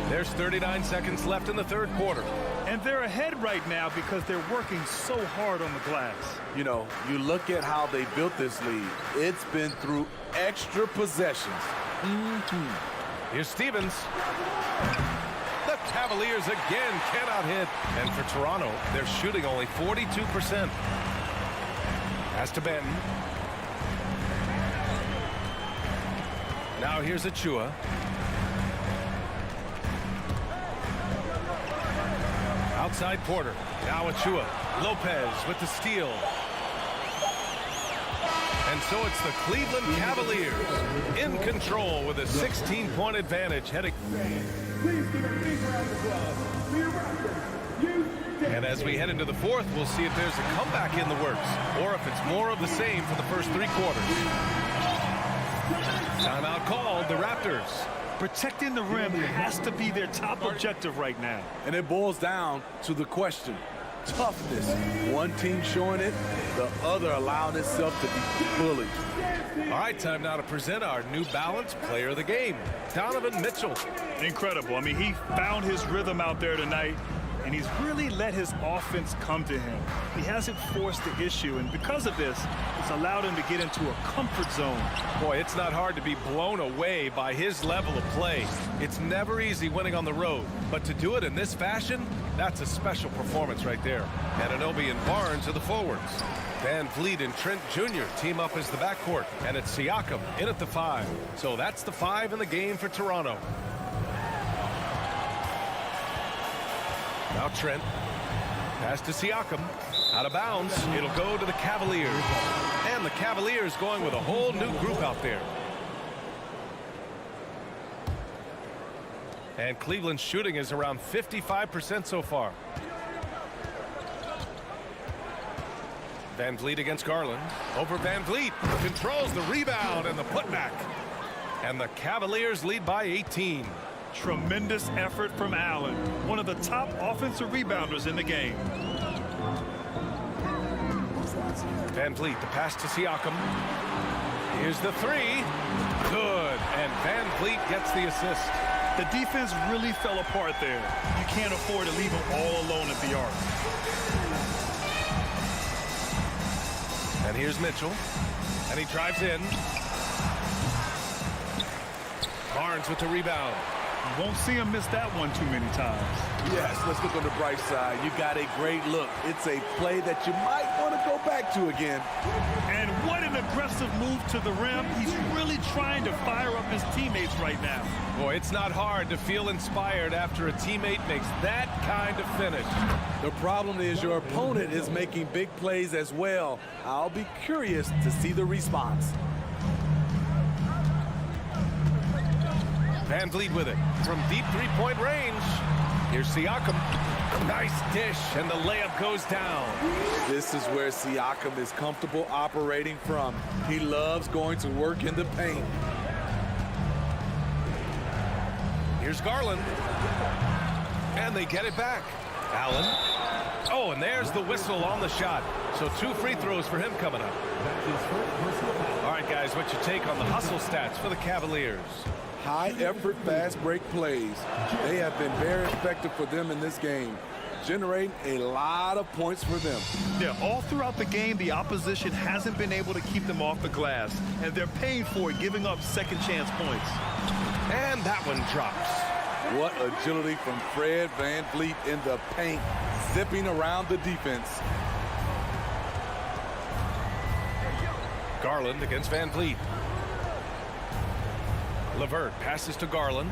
There's 39 seconds left in the third quarter. And they're ahead right now because they're working so hard on the glass. You know, you look at how they built this lead. It's been through extra possessions. Here's Stevens. The Cavaliers again cannot hit. And for Toronto, they're shooting only 42%. Pass to Benton. Now here's Achua. Outside Porter. Now Achua. Lopez with the steal. And so it's the Cleveland Cavaliers in control with a 16-point advantage heading. And as we head into the fourth, we'll see if there's a comeback in the works or if it's more of the same for the first 3 quarters. Timeout called, the Raptors. Protecting the rim has to be their top objective right now. And it boils down to the question. Toughness. One team showing it, the other allowing itself to be bullied. All right, time now to present our New Balance Player of the Game, Donovan Mitchell. Incredible. I mean, he found his rhythm out there tonight, and he's really let his offense come to him. He hasn't forced the issue, and because of this, it's allowed him to get into a comfort zone. Boy, it's not hard to be blown away by his level of play. It's never easy winning on the road, but to do it in this fashion, that's a special performance right there. Anunoby and Barnes are the forwards. Van Vliet and Trent Jr. team up as the backcourt, and it's Siakam in at the 5. So that's the 5 in the game for Toronto. Now Trent. Pass to Siakam. Out of bounds. It'll go to the Cavaliers. And the Cavaliers going with a whole new group out there. And Cleveland's shooting is around 55% so far. Van Vliet against Garland. Over Van Vliet. Controls the rebound and the putback. And the Cavaliers lead by 18. Tremendous effort from Allen, one of the top offensive rebounders in the game. Van Vliet, the pass to Siakam. Here's the 3. Good. And Van Vliet gets the assist. The defense really fell apart there. You can't afford to leave them all alone at the arc. And here's Mitchell. And he drives in. Barnes with the rebound. You won't see him miss that one too many times. Yes, let's look on the bright side. You got a great look. It's a play that you might want to go back to again. And what an aggressive move to the rim. He's really trying to fire up his teammates right now. Boy, it's not hard to feel inspired after a teammate makes that kind of finish. The problem is your opponent is making big plays as well. I'll be curious to see the response. Van Vliet with it from deep three-point range. Here's Siakam. Nice dish, and the layup goes down. This is where Siakam is comfortable operating from. He loves going to work in the paint. Here's Garland. And they get it back. Allen. Oh, and there's the whistle on the shot. So 2 free throws for him coming up. All right, guys, what's your take on the hustle stats for the Cavaliers? High-effort, fast-break plays. They have been very effective for them in this game, generating a lot of points for them. Yeah, all throughout the game, the opposition hasn't been able to keep them off the glass, and they're paying for it, giving up second-chance points. And that one drops. What agility from Fred Van Vliet in the paint, zipping around the defense. Garland against Van Vliet. LeVert passes to Garland.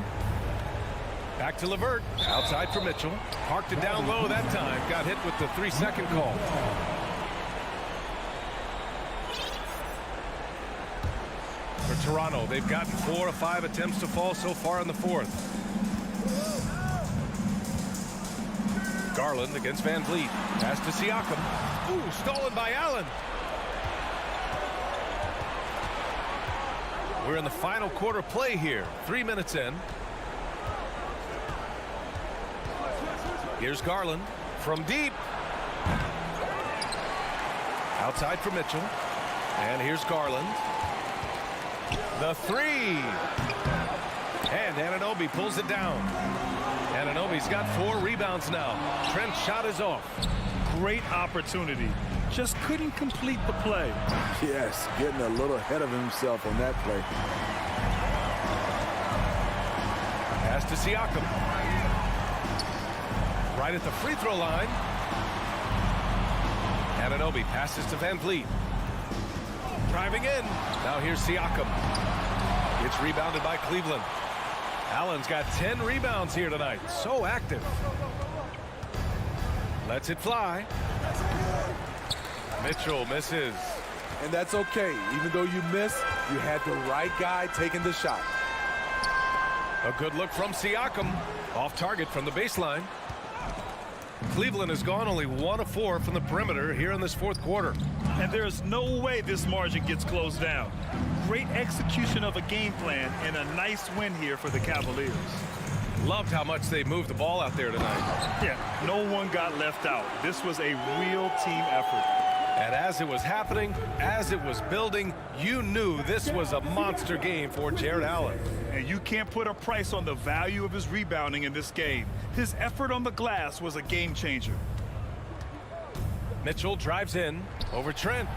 Back to LeVert. Outside for Mitchell. Parked it down low that time. Got hit with the 3-second call. For Toronto, they've gotten 4 of 5 attempts to fall so far in the fourth. Garland against Van Vliet. Pass to Siakam. Ooh, stolen by Allen. We're in the final quarter play here. 3 minutes in. Here's Garland from deep. Outside for Mitchell. And here's Garland. The 3. And Anunoby pulls it down. Anunoby's got 4 rebounds now. Trent's shot is off. Great opportunity. Just couldn't complete the play. Yes, getting a little ahead of himself on that play. Pass to Siakam. Right at the free throw line. Anunoby passes to Van Vliet. Driving in. Now here's Siakam. It's rebounded by Cleveland. Allen's got 10 rebounds here tonight. So active. Lets it fly. Mitchell misses. And that's okay. Even though you miss, you had the right guy taking the shot. A good look from Siakam. Off target from the baseline. Cleveland has gone only 1 of 4 from the perimeter here in this fourth quarter. And there's no way this margin gets closed down. Great execution of a game plan and a nice win here for the Cavaliers. Loved how much they moved the ball out there tonight. Yeah, no one got left out. This was a real team effort. And as it was happening, as it was building, you knew this was a monster game for Jared Allen. And you can't put a price on the value of his rebounding in this game. His effort on the glass was a game changer. Mitchell drives in over Trent.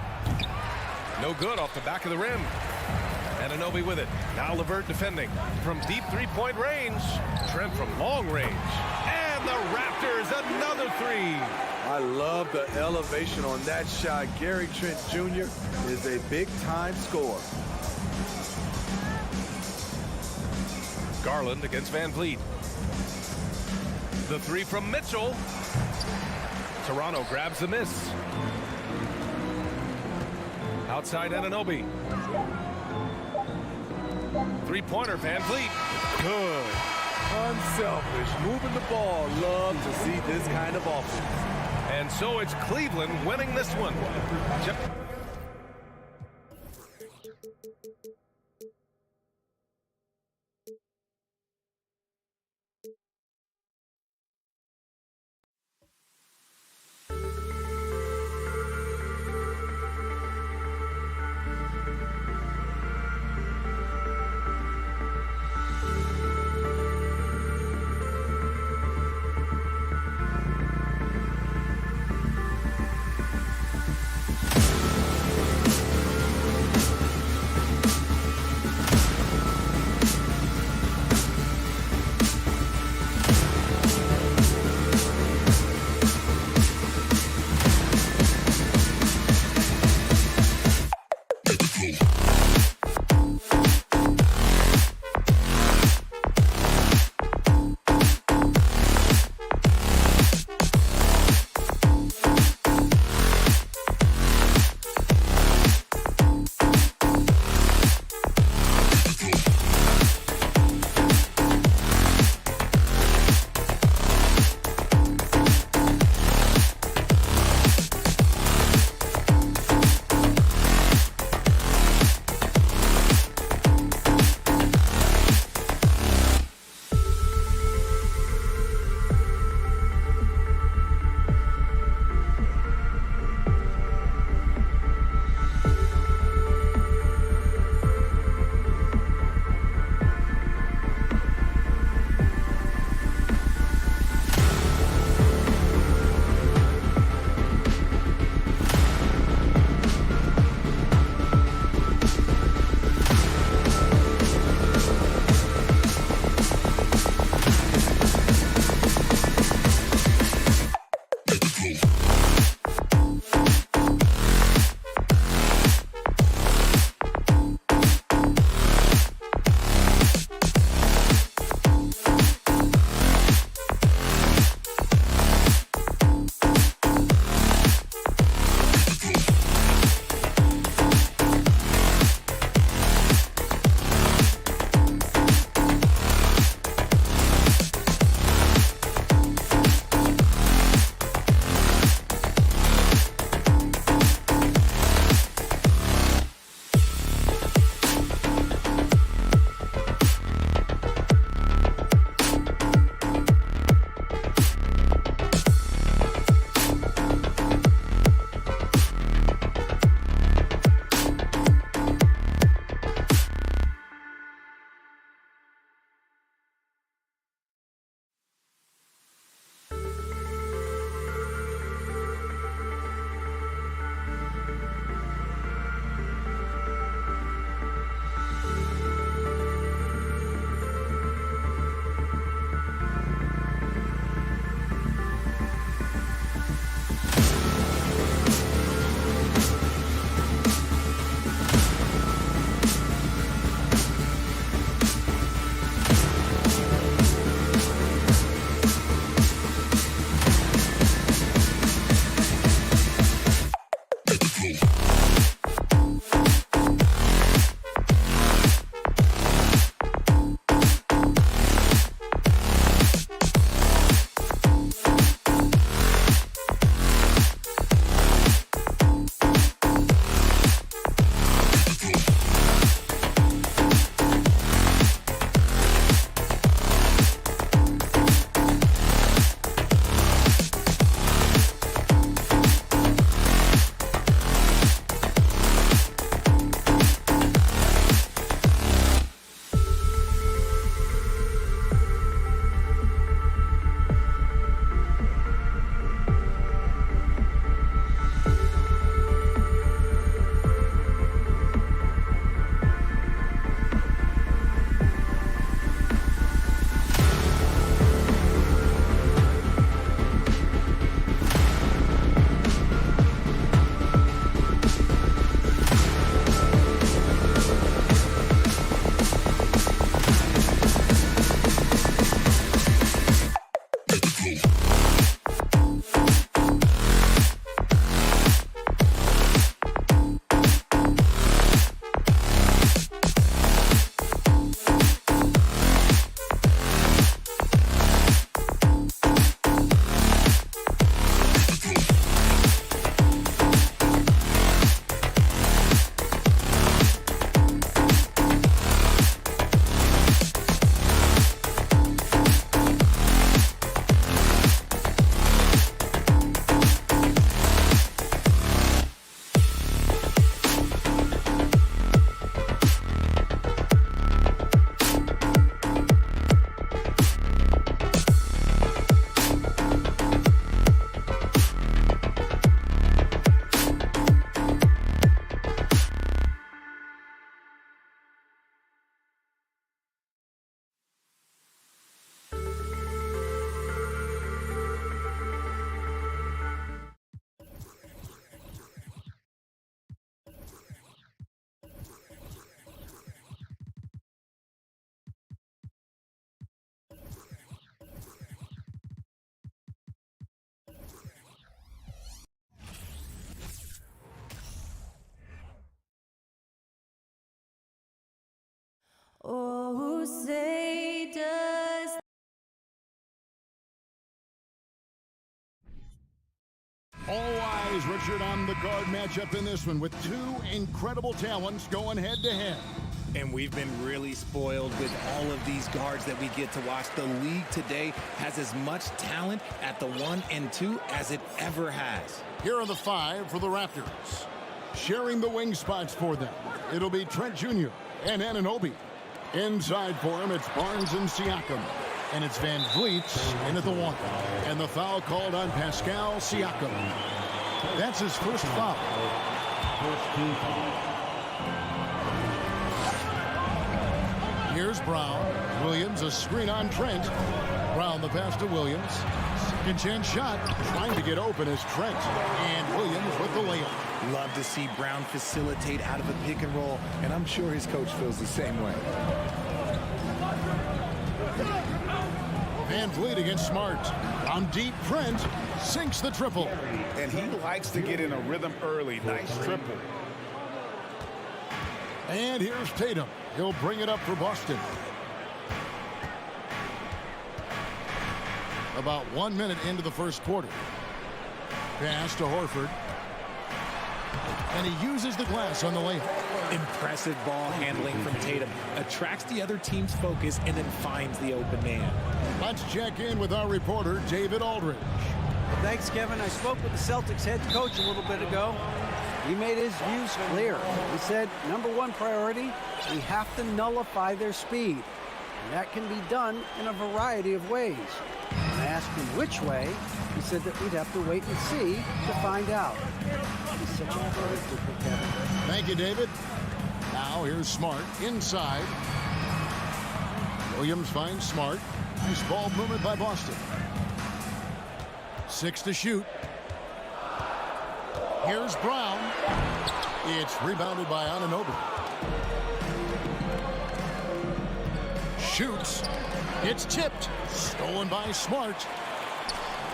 No good off the back of the rim. Anunoby with it. Now LeVert defending from deep three-point range. Trent from long range. And the Raptors another 3. I love the elevation on that shot. Gary Trent Jr. is a big-time scorer. Garland against Van Vliet. The 3 from Mitchell. Toronto grabs the miss. Outside Anunoby. Three-pointer, Van Vliet. Good. Unselfish, moving the ball. Love to see this kind of offense. And so it's Cleveland winning this one. Oh, say does. All eyes, Richard, on the guard matchup in this one with two incredible talents going head-to-head. And we've been really spoiled with all of these guards that we get to watch. The league today has as much talent at the 1 and 2 as it ever has. Here are the 5 for the Raptors. Sharing the wing spots for them, it'll be Trent Jr. and Anunoby. Inside for him, it's Barnes and Siakam. And it's Van Vliet in at the 1. And the foul called on Pascal Siakam. That's his first foul. First team foul. Here's Brown. Williams, a screen on Trent. Brown the pass to Williams. Second chance shot. Trying to get open is Trent. And Williams with the layup. Love to see Brown facilitate out of a pick and roll, and I'm sure his coach feels the same way. Van Vliet against Smart. From deep, Trent sinks the triple. And he likes to get in a rhythm early. Nice triple. And here's Tatum. He'll bring it up for Boston. About 1 minute into the first quarter. Pass to Horford. And he uses the glass on the layup. Impressive ball handling from Tatum. Attracts the other team's focus and then finds the open man. Let's check in with our reporter, David Aldridge. Thanks, Kevin. I spoke with the Celtics head coach a little bit ago. He made his views clear. He said, #1 priority, we have to nullify their speed. And that can be done in a variety of ways. When I asked him which way, he said that we'd have to wait and see to find out. He's such a character for Kevin. Thank you, David. Now here's Smart inside. Williams finds Smart. Nice ball movement by Boston. 6 to shoot. Here's Brown. It's rebounded by Anunoby. Shoots. It's tipped. Stolen by Smart.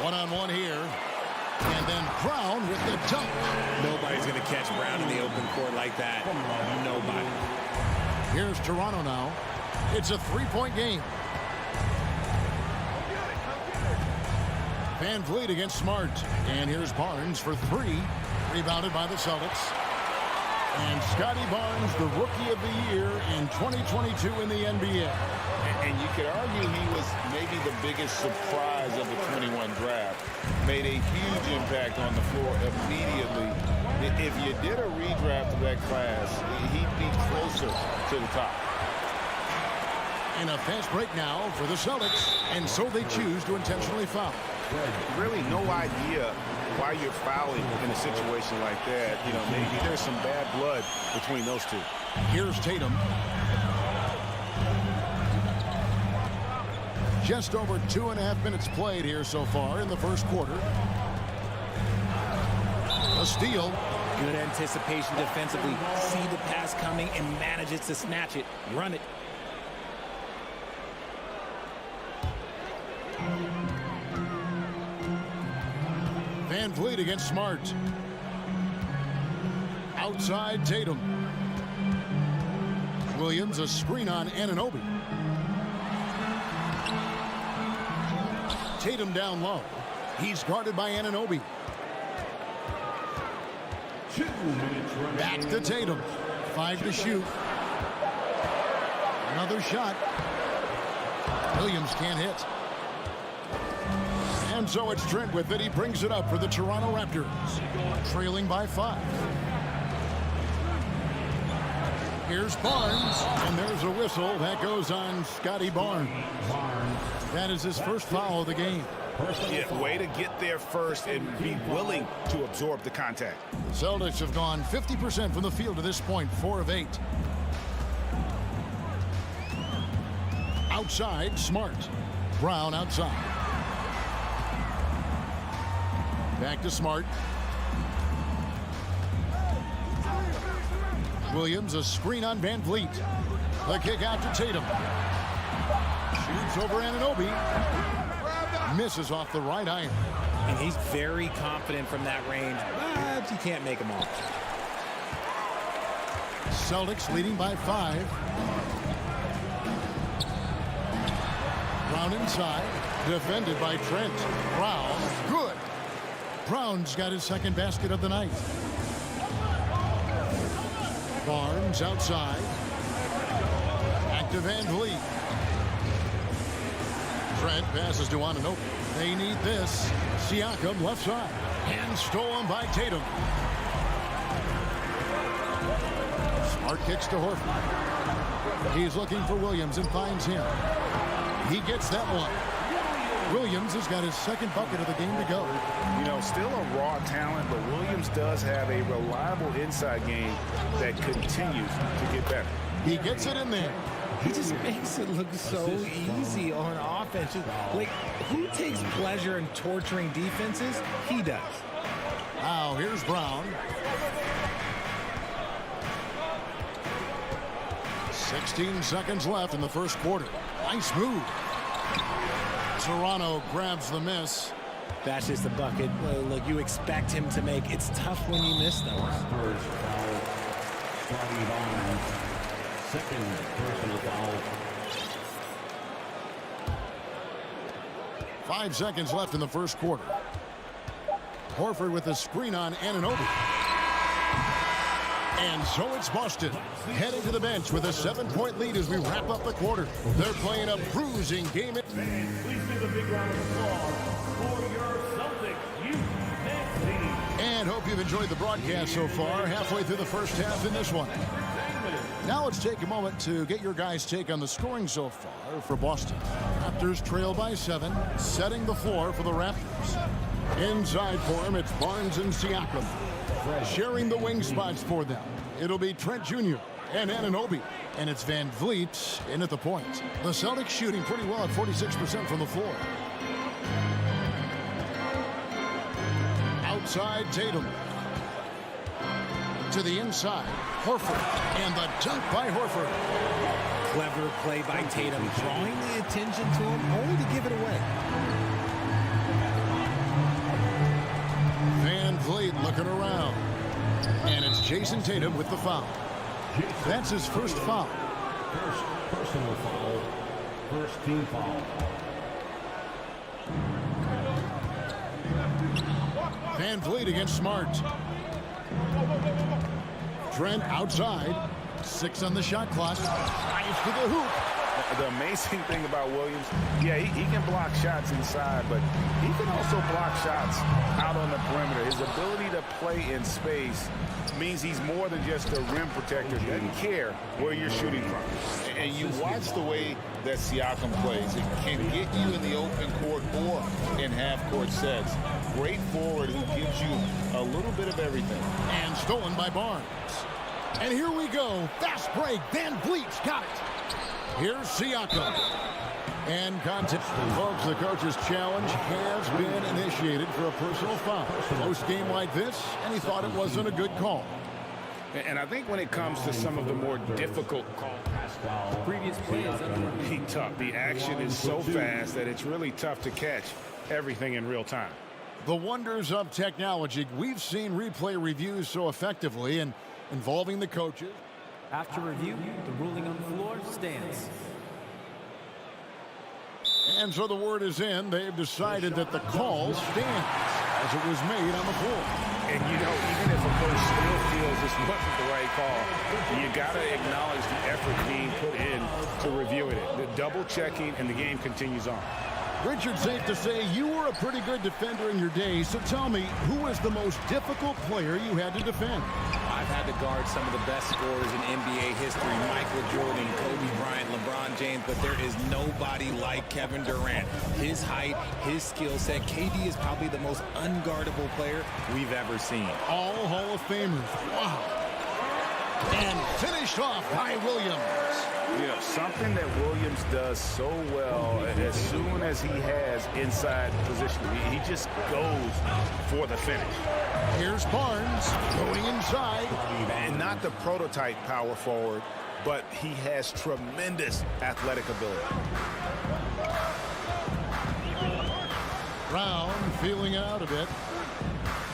One-on-one here. And then Brown with the dunk. Nobody's going to catch Brown in the open court like that. Nobody. Here's Toronto now. It's a 3-point game. Van Vliet against Smart. And here's Barnes for 3. Rebounded by the Celtics. And Scotty Barnes, the Rookie of the Year in 2022 in the NBA. And you could argue he was maybe the biggest surprise of the 21 draft. Made a huge impact on the floor immediately. If you did a redraft of that class, he'd be closer to the top. And a fast break now for the Celtics. And so they choose to intentionally foul. Really no idea why you're fouling in a situation like that. You know, maybe there's some bad blood between those two. Here's Tatum. Just over 2.5 minutes played here so far in the first quarter. A steal. Good anticipation defensively. See the pass coming and manages to snatch it. Run it. Van Vliet against Smart. Outside Tatum. Williams, a screen on Anunoby. Tatum down low. He's guarded by Anunoby. 2 minutes remaining. Back to Tatum. 5 to shoot. Another shot. Williams can't hit. And so it's Trent with it. He brings it up for the Toronto Raptors. Trailing by 5. Here's Barnes. And there's a whistle. That goes on Scotty Barnes. That is his first foul of the game. Yeah, way to get there first and be willing to absorb the contact. The Celtics have gone 50% from the field to this point, 4 of 8. Outside, Smart. Brown outside. Back to Smart. Williams, a screen on Van Vliet. The kick out to Tatum. Shoots over Anunoby. Misses off the right iron. And he's very confident from that range, but you can't make him off. Celtics leading by 5. Brown inside, defended by Trent. Brown, good. Brown's got his second basket of the night. Barnes outside. Back to Van Vliet. Trent passes to Anunoby. They need this. Siakam left side. And stolen by Tatum. Smart kicks to Horford. He's looking for Williams and finds him. He gets that one. Williams has got his second bucket of the game to go. You know, still a raw talent, but Williams does have a reliable inside game that continues to get better. He gets it in there. He just makes it look so easy on offense. Like, who takes pleasure in torturing defenses? He does. Now, here's Brown. 16 seconds left in the first quarter. Nice move. Toronto grabs the miss. That's just a bucket. Look, you expect him to make. It's tough when you miss those. Raptors foul. Starting Barnes. Second personal foul. 5 seconds left in the first quarter. Horford with a screen on Anunoby. And so it's Boston heading to the bench with a 7-point lead as we wrap up the quarter. They're playing a bruising game. Fans, please give a big round of applause for your Celtics youth team. And hope you've enjoyed the broadcast so far. Halfway through the first half in this one. Now let's take a moment to get your guys' take on the scoring so far for Boston. Raptors trail by 7, setting the floor for the Raptors. Inside for him, it's Barnes and Siakam. Sharing the wing spots for them. It'll be Trent Jr. and Anunoby. And it's Van Vliet in at the point. The Celtics shooting pretty well at 46% from the floor. Outside Tatum. To the inside. Horford. And the dunk by Horford. Clever play by Tatum, drawing the attention to him only to give it away. Van Vliet looking around. And it's Jason Tatum with the foul. That's his first foul. First personal foul. First team foul. Van Vliet against Smart. Trent outside. 6 on the shot clock. Drives to the hoop. The amazing thing about Williams, yeah, he can block shots inside, but he can also block shots out on the perimeter. His ability to play in space means he's more than just a rim protector. He doesn't care where you're shooting from. And you watch the way that Siakam plays. It can get you in the open court or in half-court sets. Great forward who gives you a little bit of everything. And stolen by Barnes. And here we go. Fast break. Van Vliet's got it. Here's Siakam. And contest. Folks, the coach's challenge has been initiated for a personal foul. Close game like this, and he thought it wasn't a good call. And I think when it comes to some of the more difficult calls, previous play is be tough. The action is so fast that it's really tough to catch everything in real time. The wonders of technology. We've seen replay reviews so effectively and involving the coaches. After review, the ruling on the floor stands. And so the word is in. They've decided that the call stands as it was made on the floor. And, you know, even if a coach still feels this wasn't the right call, you got to acknowledge the effort being put in to reviewing it. The double checking, and the game continues on. Richard, safe to say you were a pretty good defender in your day. So tell me, who was the most difficult player you had to defend? I've had to guard some of the best scorers in NBA history. Michael Jordan, Kobe Bryant, LeBron James, but there is nobody like Kevin Durant. His height, his skill set. KD is probably the most unguardable player we've ever seen. All Hall of Famers. Wow. And finished off by Williams. You know, something that Williams does so well, as soon as he has inside position, he just goes for the finish. Here's Barnes going inside. And not the prototype power forward, but he has tremendous athletic ability. Brown feeling out a bit.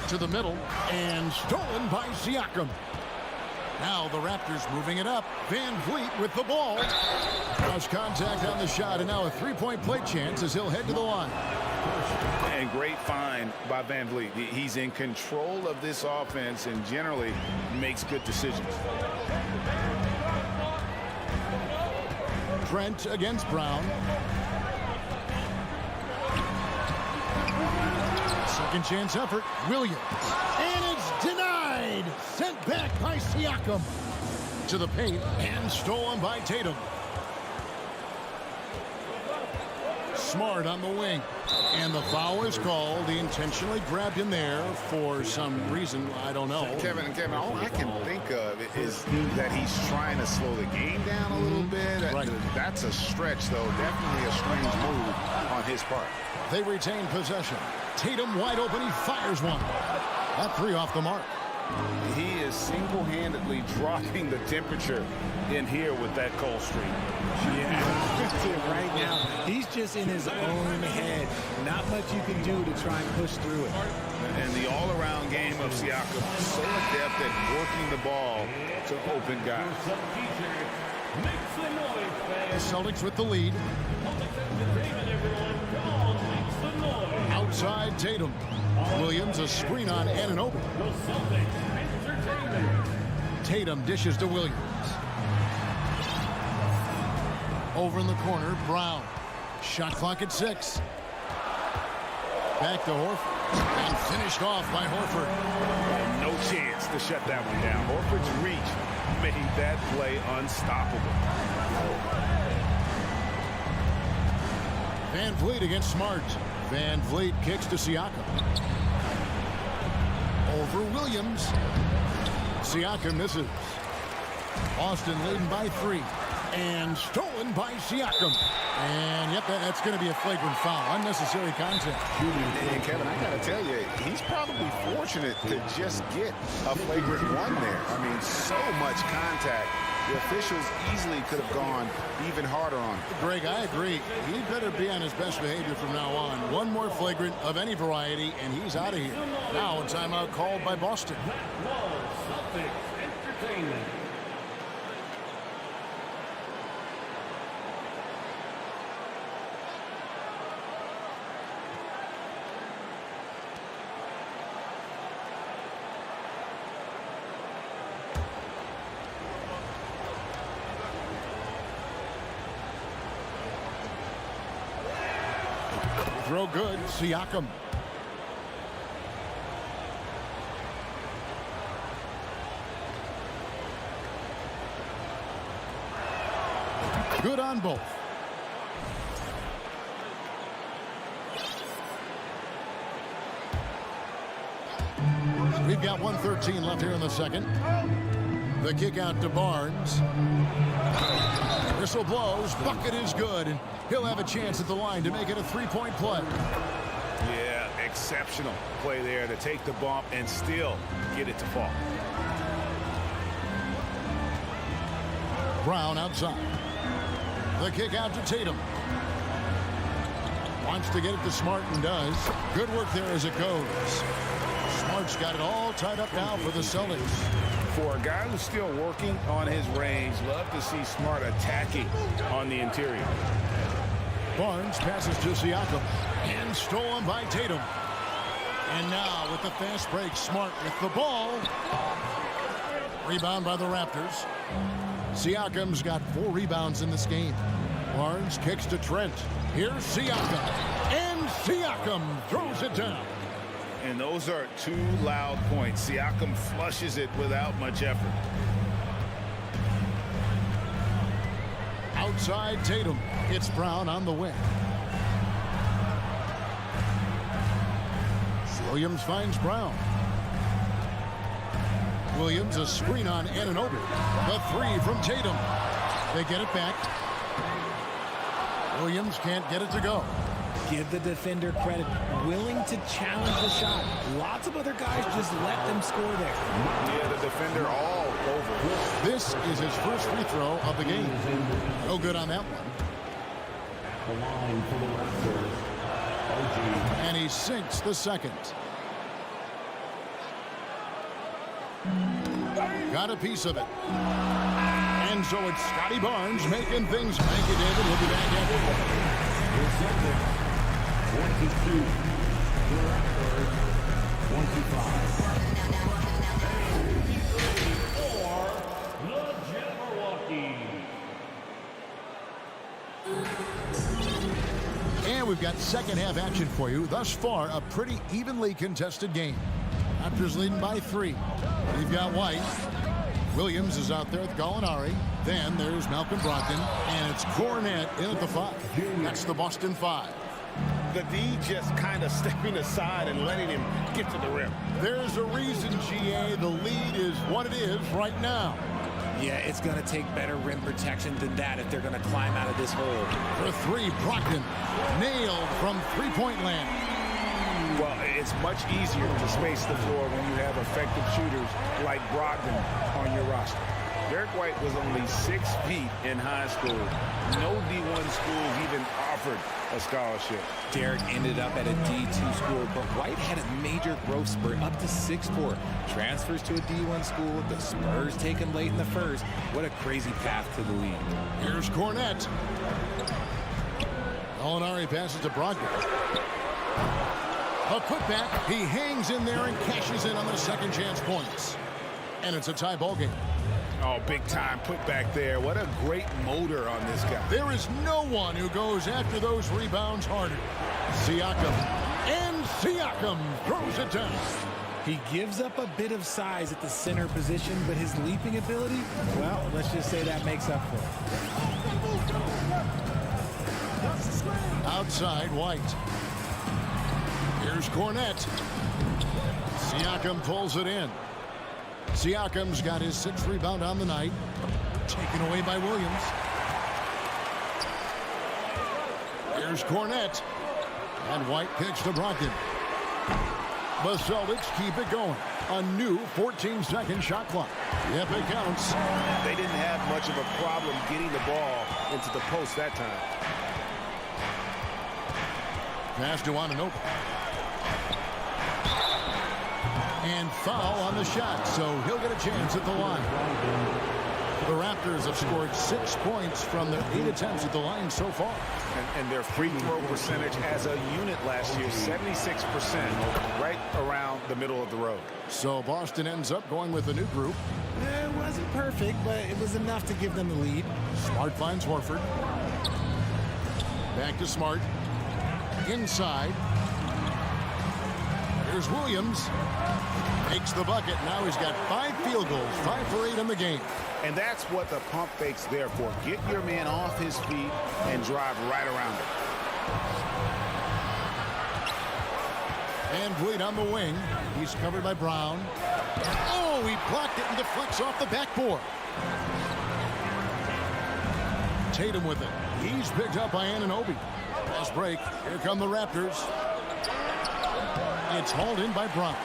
To the middle. And stolen by Siakam. Now the Raptors moving it up. Van Vliet with the ball. Cross contact on the shot, and now a three-point play chance as he'll head to the line. And great find by Van Vliet. He's in control of this offense and generally makes good decisions. Trent against Brown. Second chance effort. Williams. And it's denied. Sent back by Siakam. To the paint and stolen by Tatum. Smart on the wing. And the foul is called. He intentionally grabbed him there for some reason. I don't know. Kevin, all I can think of is that he's trying to slow the game down a little bit. Right. That's a stretch, though. Definitely a strange move on his part. They retain possession. Tatum wide open. He fires one. That three off the mark. He is single-handedly dropping the temperature in here with that cold streak. Yeah, right now, he's just in his own head. Not much you can do to try and push through it. And the all-around game of Siakam, so adept at working the ball to open guys. The Celtics with the lead. Outside Tatum. Williams a screen on Anunoby. Tatum dishes to Williams. Over in the corner, Brown. Shot clock at 6. Back to Horford. And finished off by Horford. No chance to shut that one down. Horford's reach made that play unstoppable. Van Vliet against Smart. Van Vliet kicks to Siakam. Over Williams. Siakam misses. Austin leading by 3. And stolen by Siakam. And, yep, that's going to be a flagrant foul. Unnecessary contact. And Kevin, I got to tell you, he's probably fortunate to just get a flagrant one there. I mean, so much contact. The officials easily could have gone even harder on him. Greg, I agree. He better be on his best behavior from now on. One more flagrant of any variety, and he's out of here. Now a timeout called by Boston. Celtics Entertainment. Throw good. Siakam. Good on both. We've got 1:13 left here in the second. The kick out to Barnes. Whistle blows. Bucket is good. And he'll have a chance at the line to make it a three-point play. Yeah, exceptional play there to take the bump and still get it to fall. Brown outside. The kick out to Tatum. Wants to get it to Smart and does. Good work there as it goes. Smart's got it all tied up now for the Celtics. For a guy who's still working on his range, love to see Smart attacking on the interior. Barnes passes to Siakam and stolen by Tatum. And now with the fast break, Smart with the ball. Rebound by the Raptors. Siakam's got 4 rebounds in this game. Barnes kicks to Trent. Here's Siakam. And Siakam throws it down. And those are 2 loud points. Siakam flushes it without much effort. Outside Tatum. It's Brown on the wing. Williams finds Brown. Williams a screen on Anunoby. The 3 from Tatum. They get it back. Williams can't get it to go. Give the defender credit. Willing to challenge the shot. Lots of other guys just let them score there. Yeah, the defender all over. This is his first free throw of the game. No good on that one. And he sinks the second. got a piece of it. And so it's Scotty Barnes making things. Thank you, David. We'll be back after. The Celtics 22. The Raptors 25. And we've got second half action for you. Thus far, a pretty evenly contested game. Raptors leading by 3. We've got White. Williams is out there with Gallinari. Then there's Malcolm Brogdon. And it's Cornette in at the 5. That's the Boston 5. The D just kind of stepping aside and letting him get to the rim. There's a reason, GA, the lead is what it is right now. Yeah, it's going to take better rim protection than that if they're going to climb out of this hole. For 3, Brogdon nailed from three-point land. Well, it's much easier to space the floor when you have effective shooters like Brogdon on your roster. Derek White was only 6 feet in high school. No D1 schools even offered a scholarship. Derek ended up at a D2 school, but White had a major growth spurt up to 6'4". Transfers to a D1 school. The Spurs take him late in the first. What a crazy path to the league. Here's Cornette. Gallinari passes to Brogdon. A putback. He hangs in there and cashes in on the second chance points. And it's a tie ball game. Oh, big time put back there. What a great motor on this guy. There is no one who goes after those rebounds harder. Siakam. And Siakam throws it down. He gives up a bit of size at the center position, but his leaping ability, well, let's just say that makes up for it. Outside, White. Here's Cornette. Siakam pulls it in. Siakam's got his 6th rebound on the night. Taken away by Williams. Here's Cornette. And White kicks to Brogdon. The Celtics keep it going. A new 14-second shot clock. Yep, it counts. They didn't have much of a problem getting the ball into the post that time. Pass to Anunoby. And foul on the shot, so he'll get a chance at the line. The Raptors have scored 6 points from their 8 attempts at the line so far. And their free throw percentage as a unit last year, 76%, right around the middle of the road. So Boston ends up going with a new group. It wasn't perfect, but it was enough to give them the lead. Smart finds Horford. Back to Smart. Inside. Here's Williams. Makes the bucket. Now he's got 5 field goals, 5 for 8 in the game. And that's what the pump fake's there for. Get your man off his feet and drive right around him. And Vliet on the wing. He's covered by Brown. Oh, he blocked it and deflects off the backboard. Tatum with it. He's picked up by Anunoby. Fast break. Here come the Raptors. It's hauled in by Brown.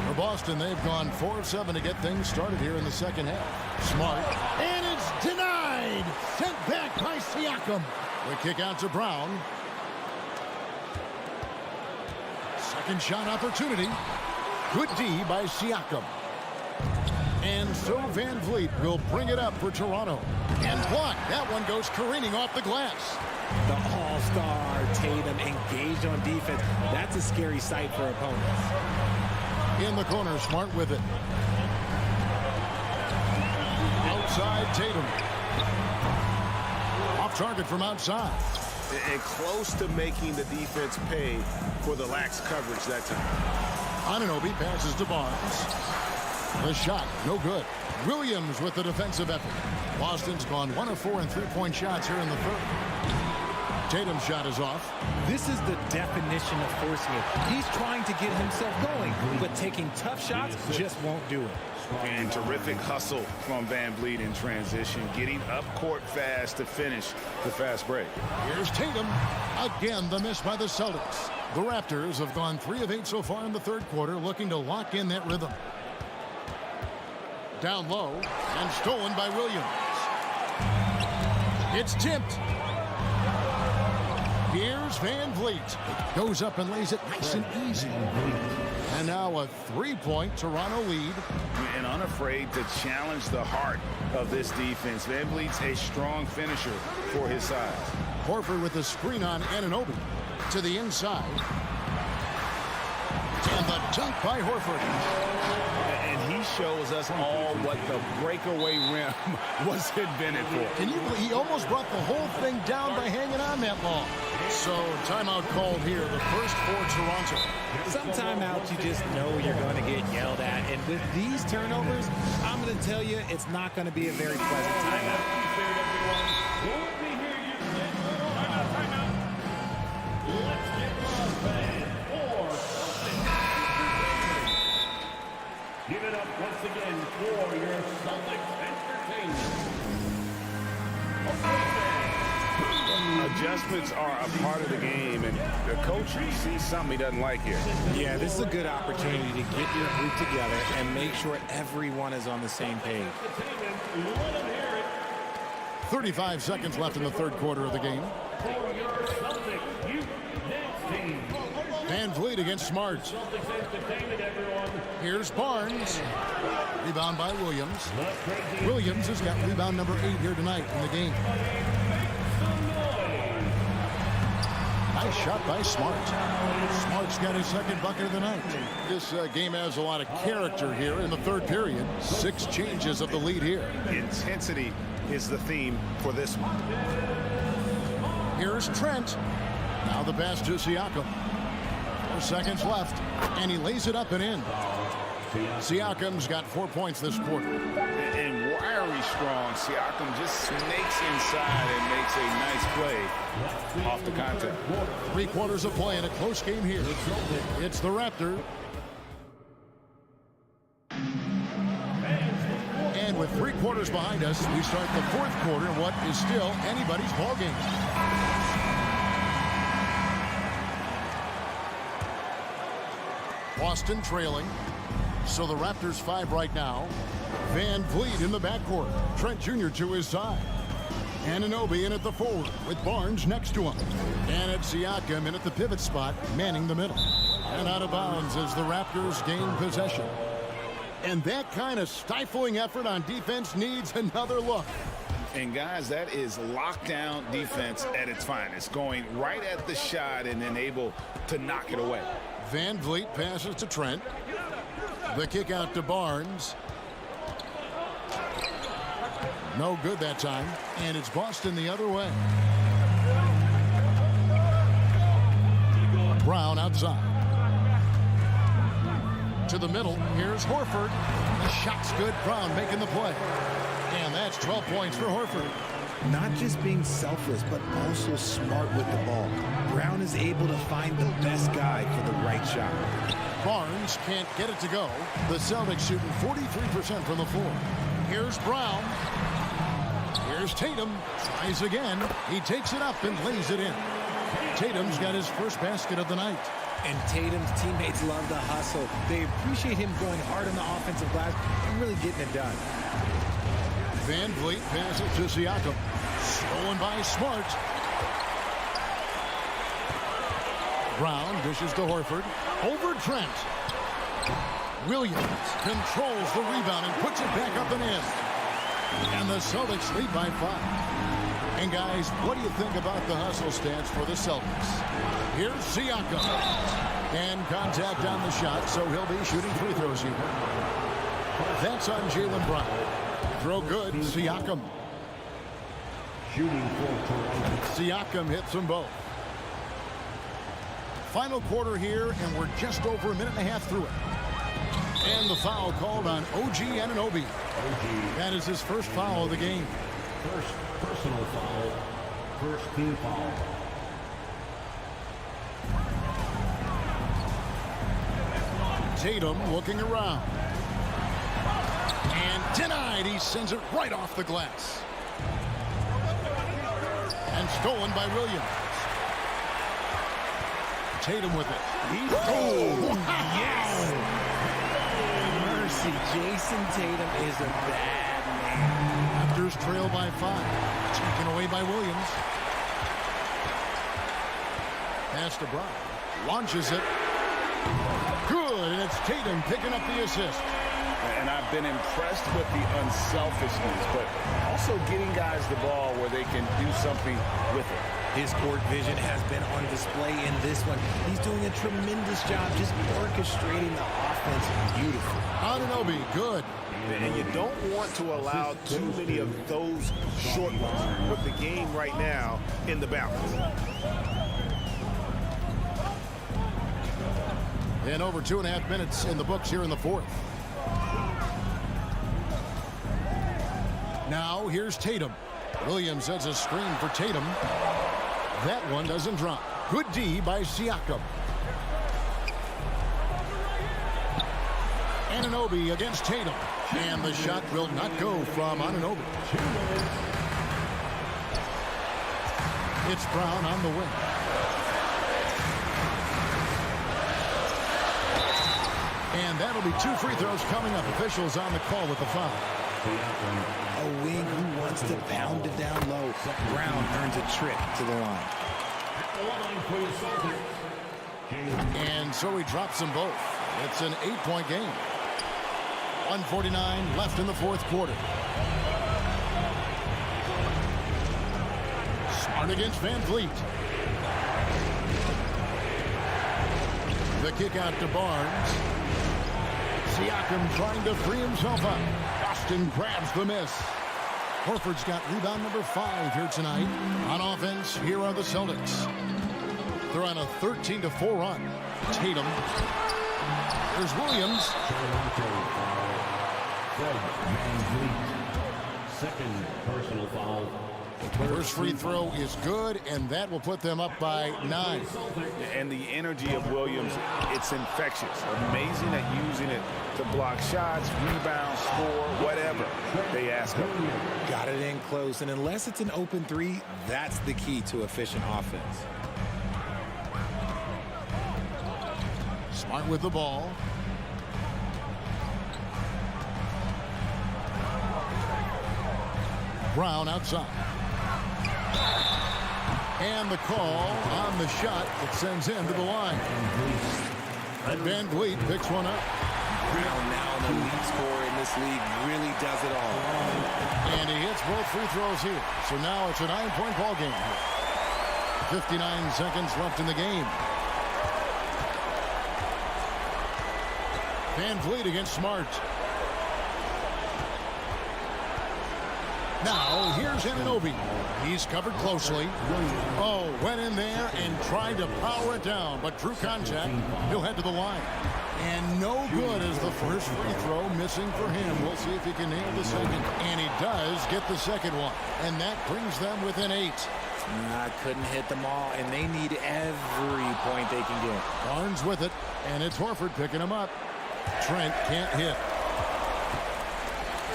For Boston, they've gone 4 of 7 to get things started here in the second half. Smart. And it's denied. Sent back by Siakam. The kick out to Brown. Second shot opportunity. Good D by Siakam. And so Van Vliet will bring it up for Toronto. And blocked. That one goes careening off the glass. The all-star Tatum engaged on defense. That's a scary sight for opponents. In the corner, Smart with it. Outside, Tatum. Off target from outside. And close to making the defense pay for the lax coverage that time. Anunoby passes to Barnes. The shot, no good. Williams with the defensive effort. Boston's gone 1 of 4 in 3-point shots here in the third. Tatum's shot is off. This is the definition of forcing it. He's trying to get himself going, but taking tough shots just won't do it. And terrific hustle from Van Vliet in transition, getting up court fast to finish the fast break. Here's Tatum. Again, the miss by the Celtics. The Raptors have gone 3 of 8 so far in the third quarter, looking to lock in that rhythm. Down low and stolen by Williams. It's tipped. Here's Van Vliet. Goes up and lays it nice and easy. And now a 3-point Toronto lead. afraid to challenge the heart of this defense. VanVleet's a strong finisher for his size. Horford with the screen on Anunoby to the inside. And the dunk by Horford. And he shows us all what the breakaway rim was invented for. Can you believe he almost brought the whole thing down by hanging on that long? So timeout called here, the first for Toronto. Some timeouts you just know you're going to get yelled at. And with these turnovers, I'm going to tell you it's not going to be a very pleasant timeout. Give it up once again for your Celtics entertainment. Adjustments are a part of the game, and the coach sees something he doesn't like here. Yeah, this is a good opportunity to get your group together and make sure everyone is on the same page. 35 seconds left in the third quarter of the game. VanVleet against Smart. Here's Barnes. Rebound by Williams. Williams has got rebound number 8 here tonight in the game. Nice shot by Smart. Smart's got his second bucket of the night. This game has a lot of character here in the third period. 6 changes of the lead here. Intensity is the theme for this one. Here's Trent. Now the pass to Siakam. 4 seconds left, and he lays it up and in. Siakam's got 4 points this quarter. And wiry strong, Siakam just snakes inside and makes a nice play off the contact. 3 quarters of play in a close game here. It's the Raptors. And with 3 quarters behind us, we start the fourth quarter in what is still anybody's ball game. Boston trailing. So the Raptors 5 right now. VanVleet in the backcourt. Trent Jr. to his side. Anunoby in at the forward with Barnes next to him. And it's Siakam in at the pivot spot, manning the middle. And out of bounds as the Raptors gain possession. And that kind of stifling effort on defense needs another look. And guys, that is lockdown defense at its finest. Going right at the shot and then able to knock it away. VanVleet passes to Trent. The kick out to Barnes. No good that time. And it's Boston the other way. Brown outside. To the middle. Here's Horford. The shot's good. Brown making the play. And that's 12 points for Horford. Not just being selfless, but also smart with the ball. Brown is able to find the best guy for the right shot. Barnes can't get it to go. The Celtics shooting 43% from the floor. Here's Brown. Here's Tatum. Tries again. He takes it up and lays it in. Tatum's got his first basket of the night. And Tatum's teammates love the hustle. They appreciate him going hard on the offensive glass and really getting it done. VanVleet passes to Siakam. Stolen by Smart. Brown dishes to Horford. Over Trent. Williams controls the rebound and puts it back up and in. And the Celtics lead by 5. And guys, what do you think about the hustle stance for the Celtics? Here's Siakam. And contact on the shot, so he'll be shooting free throws here. That's on Jaylen Brown. Throw good, Siakam. Shooting for Toronto. Siakam hits them both. Final quarter here, and we're just over a minute and a half through it. And the foul called on OG Anunoby. That is his first foul of the game. First personal foul. First team foul. Tatum looking around. And denied. He sends it right off the glass. And stolen by Williams. Tatum with it. Yes! Mercy, Jason Tatum is a bad man. Raptors trail by 5. Taken away by Williams. Pass to Brown. Launches it. Good, and it's Tatum picking up the assist. And I've been impressed with the unselfishness, but also getting guys the ball where they can do something with it. His court vision has been on display in this one. He's doing a tremendous job just orchestrating the offense beautifully. Anunoby, good. And you don't want to allow too many of those short ones with the game right now in the balance. And over 2.5 minutes in the books here in the fourth. Now here's Tatum. Williams sets a screen for Tatum. That one doesn't drop. Good D by Siakam. Anunoby against Tatum. And the shot will not go from Anunoby. It's Brown on the wing. And that'll be 2 free throws coming up. Officials on the call with the foul. A wing who wants to pound it down low. Brown earns a trip to the line. And so he drops them both. It's an 8-point game. 1:49 left in the fourth quarter. Smart against Van Vliet. The kick out to Barnes. Siakam trying to free himself up. Boston grabs the miss. Horford's got rebound number 5 here tonight. On offense, here are the Celtics. They're on a 13-4 run. Tatum. There's Williams. Second personal foul. First free throw is good, and that will put them up by 9. And the energy of Williams, it's infectious. Amazing at using it to block shots, rebound, score, whatever they ask him. Got it in close, and unless it's an open three, that's the key to efficient offense. Smart with the ball. Brown outside. And the call on the shot that sends him to the line. Van Vliet picks one up. Brown, now the lead scorer in this league, really does it all. And he hits both free throws here. So now it's a 9-point ball game here. 59 seconds left in the game. Van Vliet against Smart. Now, here's Anunoby. He's covered closely. Oh, went in there and tried to power it down, but drew contact. He'll head to the line. And no good as the first free throw missing for him. We'll see if he can nail the second. And he does get the second one. And that brings them within 8. Couldn't hit them all, and they need every point they can get. Barnes with it, and it's Horford picking him up. Trent can't hit.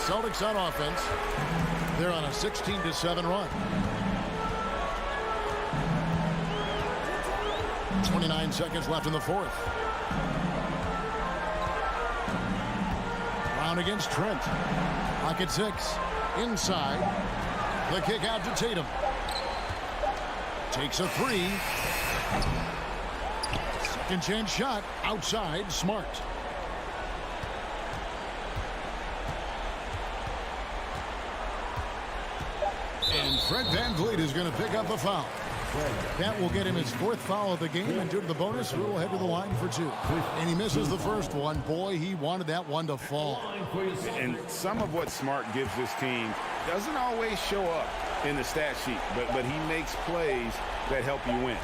Celtics on offense. They're on a 16-7 run. 29 seconds left in the fourth. Brown against Trent. Pocket 6. Inside. The kick out to Tatum. Takes a 3. Second chance shot. Outside. Smart. And Fred Van Vliet is going to pick up a foul. That will get him his 4th foul of the game, and due to the bonus rule, he'll head to the line for 2. And he misses the first one. Boy, he wanted that one to fall. And some of what Smart gives this team doesn't always show up in the stat sheet, but he makes plays that help you win.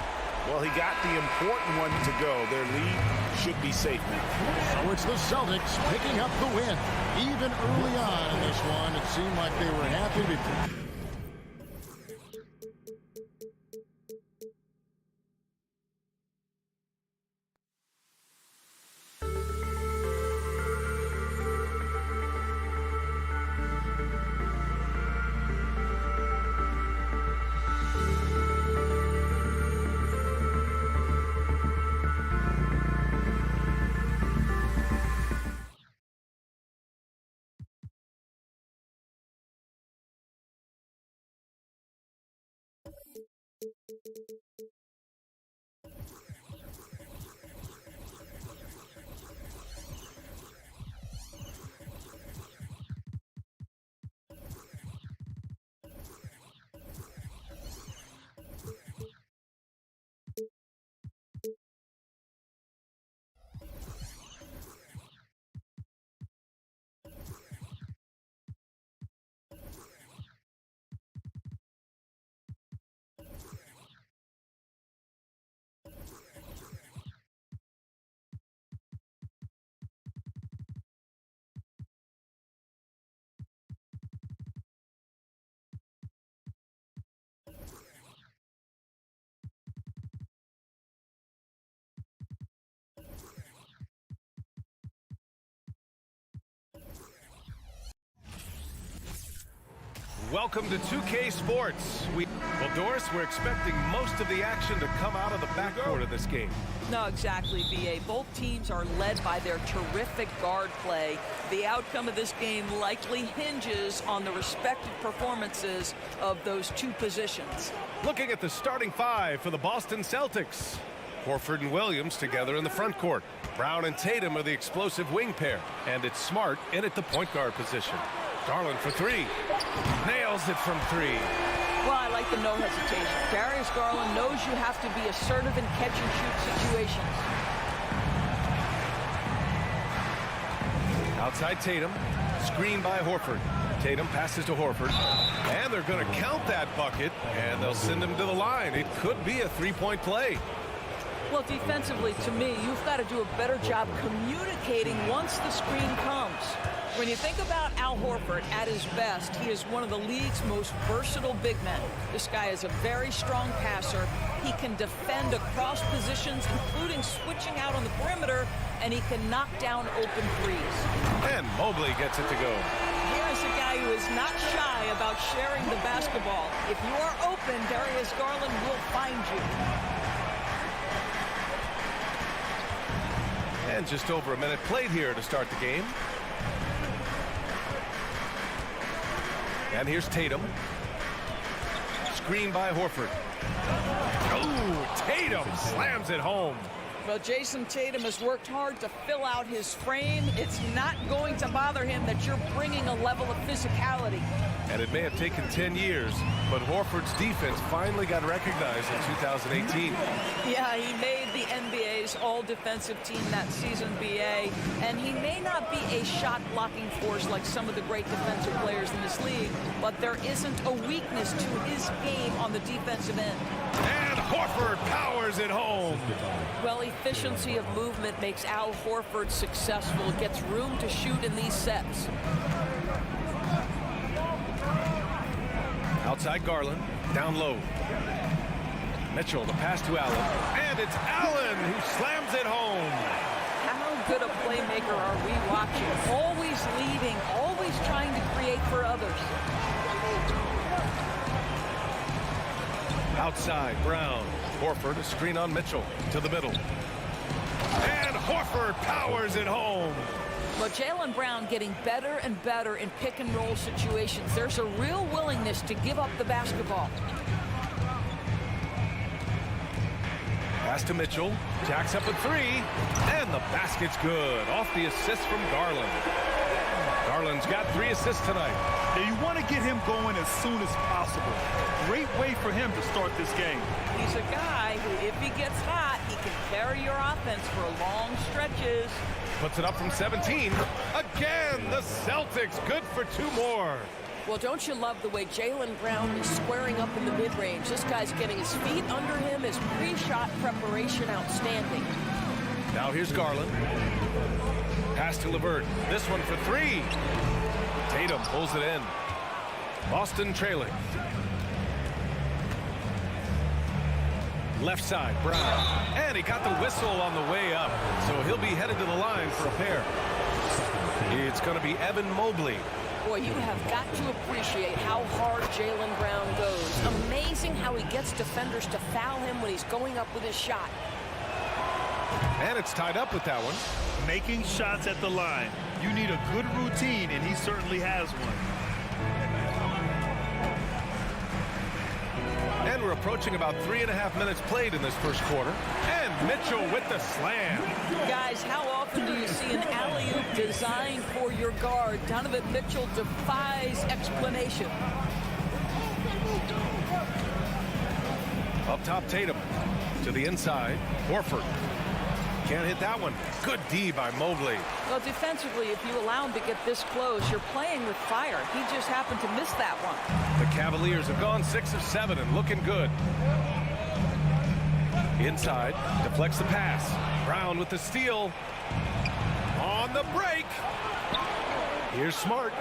Well, he got the important one to go. Their lead should be safe now. So it's the Celtics picking up the win. Even early on in this one, it seemed like they were happy to... welcome to 2K Sports. Well, Doris, we're expecting most of the action to come out of the backcourt of this game. No, exactly, B.A. Both teams are led by their terrific guard play. The outcome of this game likely hinges on the respective performances of those two positions. Looking at the starting five for the Boston Celtics. Horford and Williams together in the front court. Brown and Tatum are the explosive wing pair. And it's Smart in at the point guard position. Garland for three. Nails it from three. Well, I like the no hesitation. Darius Garland knows you have to be assertive in catch-and-shoot situations. Outside Tatum. Screen by Horford. Tatum passes to Horford. And they're going to count that bucket. And they'll send him to the line. It could be a three-point play. Well, defensively, to me, you've got to do a better job communicating once the screen comes. When you think about Al Horford at his best, he is one of the league's most versatile big men. This guy is a very strong passer. He can defend across positions, including switching out on the perimeter, and he can knock down open threes. And Mobley gets it to go. Here is a guy who is not shy about sharing the basketball. If you are open, Darius Garland will find you. And just over a minute played here to start the game. And here's Tatum. Screen by Horford. Oh, Tatum slams it home. Well, Jason Tatum has worked hard to fill out his frame. It's not going to bother him that you're bringing a level of physicality. And it may have taken 10 years, but Horford's defense finally got recognized in 2018. Yeah, he made the NBA's all-defensive team that season, BA, and he may not be a shot-blocking force like some of the great defensive players in this league, but there isn't a weakness to his game on the defensive end. And Horford powers it home. Well, efficiency of movement makes Al Horford successful. Gets room to shoot in these sets. Outside Garland, down low. Mitchell, the pass to Allen. And it's Allen who slams it home. How good a playmaker are we watching? Always leading, always trying to create for others. Outside, Brown. Horford, a screen on Mitchell, to the middle. And Horford powers it home. But Jaylen Brown getting better and better in pick-and-roll situations. There's a real willingness to give up the basketball. Pass to Mitchell. Jacks up a three. And the basket's good. Off the assist from Garland. Garland's got 3 assists tonight. Yeah, you want to get him going as soon as possible. Great way for him to start this game. He's a guy who, if he gets hot, he can carry your offense for long stretches. Puts it up from 17. Again, the Celtics good for 2 more. Well, don't you love the way Jaylen Brown is squaring up in the mid-range? This guy's getting his feet under him. His pre-shot preparation outstanding. Now here's Garland. Pass to LeVert. This one for 3. Tatum pulls it in. Boston trailing. Left side, Brown. And he got the whistle on the way up. So he'll be headed to the line for a pair. It's going to be Evan Mobley. Boy, you have got to appreciate how hard Jaylen Brown goes. Amazing how he gets defenders to foul him when he's going up with his shot. And it's tied up with that one. Making shots at the line. You need a good routine, and he certainly has one. And we're approaching about 3.5 minutes played in this first quarter. And Mitchell with the slam. Guys, how often do you see an alley-oop designed for your guard? Donovan Mitchell defies explanation. Up top, Tatum. To the inside, Horford. Can't hit that one. Good D by Mobley. Well, defensively, if you allow him to get this close, you're playing with fire. He just happened to miss that one. The Cavaliers have gone 6 of 7 and looking good. Inside, deflects the pass. Brown with the steal. On the break. Here's Smart.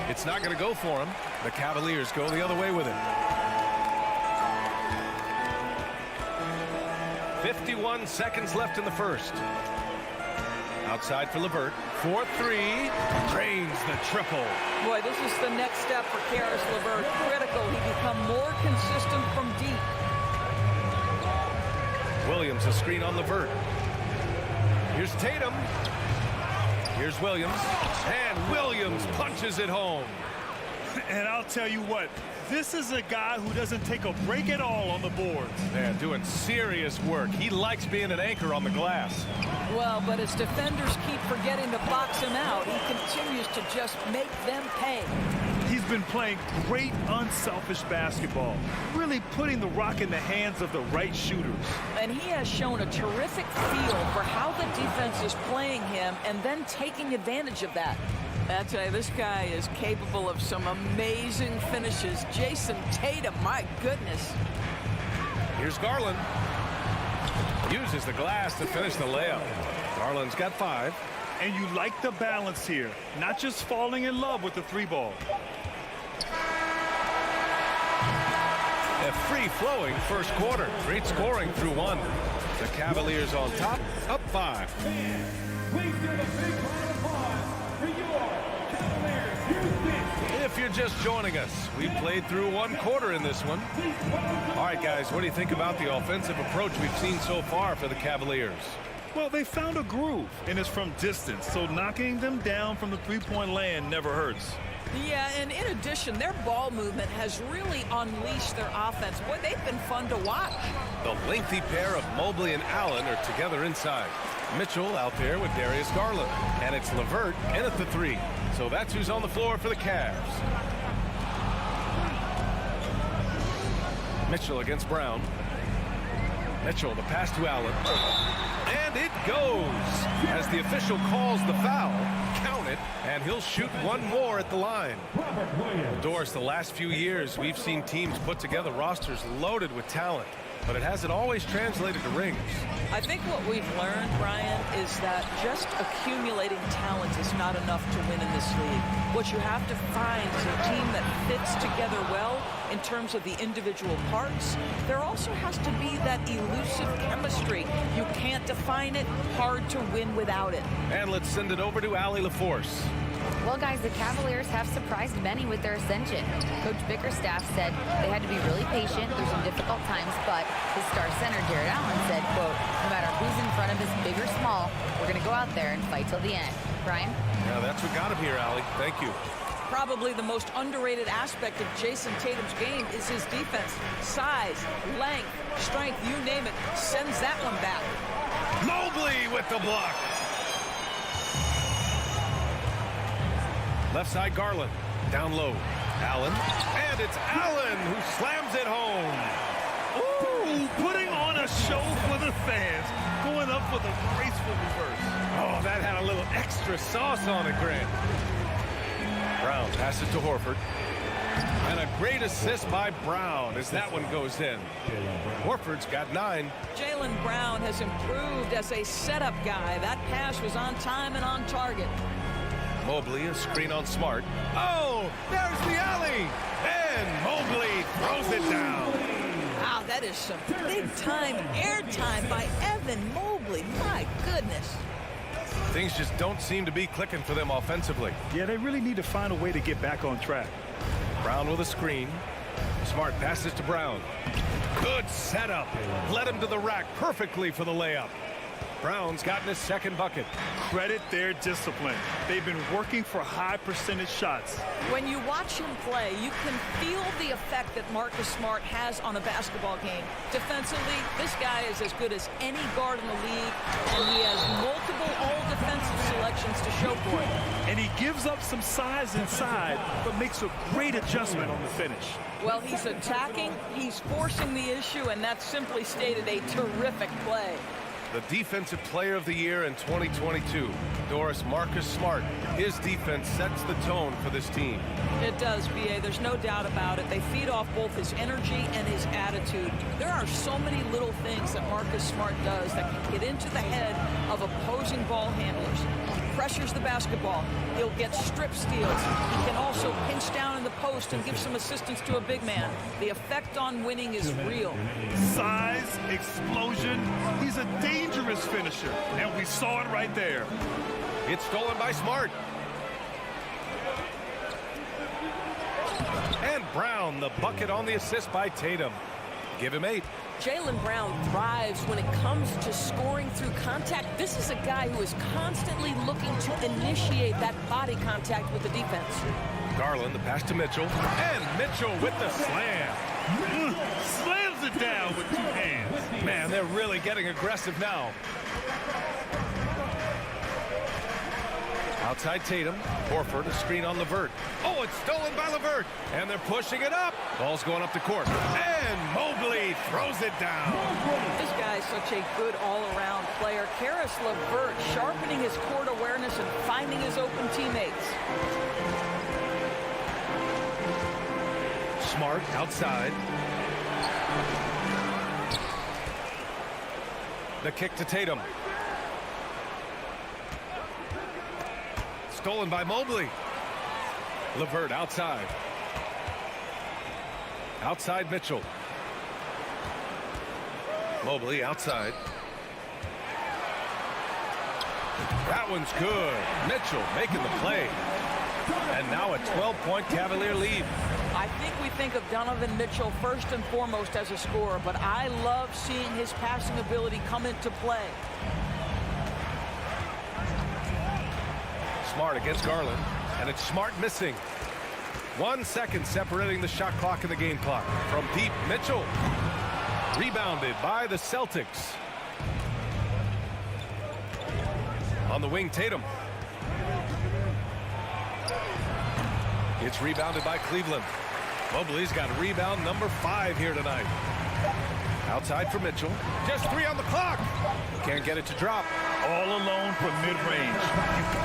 It's not going to go for him. The Cavaliers go the other way with it. 51 seconds left in the first. Outside for LeVert. 4-3. Drains the triple. Boy, this is the next step for Karis LeVert. Critical. He become more consistent from deep. Williams, a screen on LeVert. Here's Tatum. Here's Williams. And Williams punches it home. And I'll tell you what, this is a guy who doesn't take a break at all on the boards. Man, doing serious work. He likes being an anchor on the glass. Well, but as defenders keep forgetting to box him out, he continues to just make them pay. He's been playing great, unselfish basketball, really putting the rock in the hands of the right shooters. And he has shown a terrific feel for how the defense is playing him and then taking advantage of that. I tell you, this guy is capable of some amazing finishes. Jason Tatum, my goodness. Here's Garland. Uses the glass to finish the layup. Garland's got 5. And you like the balance here, not just falling in love with the 3-ball. A free-flowing first quarter. Great scoring through 1. The Cavaliers on top, up 5. If you're just joining us, we played through 1 quarter in this one. All right, guys, what do you think about the offensive approach we've seen so far for the Cavaliers? Well, they found a groove, and it's from distance, so knocking them down from the three-point land never hurts. Yeah, and in addition, their ball movement has really unleashed their offense. Boy, they've been fun to watch. The lengthy pair of Mobley and Allen are together inside. Mitchell out there with Darius Garland. And it's LeVert in at the 3. So that's who's on the floor for the Cavs. Mitchell against Brown. Mitchell, the pass to Allen. And it goes. As the official calls the foul, count it, and he'll shoot 1 more at the line. Doris, the last few years, we've seen teams put together rosters loaded with talent, but it hasn't always translated to rings. I think what we've learned, Brian, is that just accumulating talent is not enough to win in this league. What you have to find is a team that fits together well in terms of the individual parts. There also has to be that elusive chemistry. You can't define it, hard to win without it. And let's send it over to Allie LaForce. Well, guys, the Cavaliers have surprised many with their ascension. Coach Bickerstaff said they had to be really patient through some difficult times, but his star center, Jared Allen, said, quote, no matter who's in front of us, big or small, we're going to go out there and fight till the end. Brian? Yeah, that's what got him here, Allie. Thank you. Probably the most underrated aspect of Jason Tatum's game is his defense. Size, length, strength, you name it, sends that one back. Mobley with the block. Left side, Garland. Down low. Allen. And it's Allen who slams it home. Ooh, putting on a show for the fans. Going up with a graceful reverse. Oh, that had a little extra sauce on it, Grant. Brown passes to Horford. And a great assist by Brown as that one goes in. Horford's got 9. Jaylen Brown has improved as a setup guy. That pass was on time and on target. Mobley, a screen on Smart. Oh, there's the alley. And Mobley throws it down. Wow, that is some big-time airtime by Evan Mobley. My goodness. Things just don't seem to be clicking for them offensively. Yeah, they really need to find a way to get back on track. Brown with a screen. Smart passes to Brown. Good setup. Led him to the rack perfectly for the layup. Brown's gotten his 2nd bucket. Credit their discipline. They've been working for high percentage shots. When you watch him play, you can feel the effect that Marcus Smart has on a basketball game. Defensively, this guy is as good as any guard in the league, and he has multiple all-defensive selections to show for it. And he gives up some size inside, but makes a great adjustment on the finish. Well, he's attacking, he's forcing the issue, and that's simply stated a terrific play. The Defensive Player of the Year in 2022, Doris, Marcus Smart. His defense sets the tone for this team. It does, B.A. There's no doubt about it. They feed off both his energy and his attitude. There are so many little things that Marcus Smart does that can get into the head of opposing ball handlers. pressures the basketball. He'll get strip steals. He can also pinch down in the post and give some assistance to a big man. The effect on winning is real. Size, explosion. He's a dangerous finisher, and we saw it right there. It's stolen by Smart. And Brown, the bucket on the assist by Tatum. Give him 8. Jaylen Brown thrives when it comes to scoring through contact. This is a guy who is constantly looking to initiate that body contact with the defense. Garland, the pass to Mitchell. And Mitchell with the slam. Slams it down with 2 hands. Man, they're really getting aggressive now. Outside Tatum. Horford, a screen on LeVert. Oh, it's stolen by LeVert. And they're pushing it up. Ball's going up the court. And Mobley throws it down. This guy is such a good all-around player. Karis LeVert sharpening his court awareness and finding his open teammates. Smart outside. The kick to Tatum. Stolen by Mobley. LeVert outside. Outside Mitchell. Mobley outside. That one's good. Mitchell making the play. And now a 12-point Cavalier lead. I think we think of Donovan Mitchell first and foremost as a scorer, but I love seeing his passing ability come into play. Smart against Garland, and it's Smart missing. 1 second separating the shot clock and the game clock. From deep, Mitchell. Rebounded by the Celtics. On the wing, Tatum. It's rebounded by Cleveland. Mobley's got rebound number 5 here tonight. Outside for Mitchell. Just 3 on the clock. Can't get it to drop. All alone from mid-range.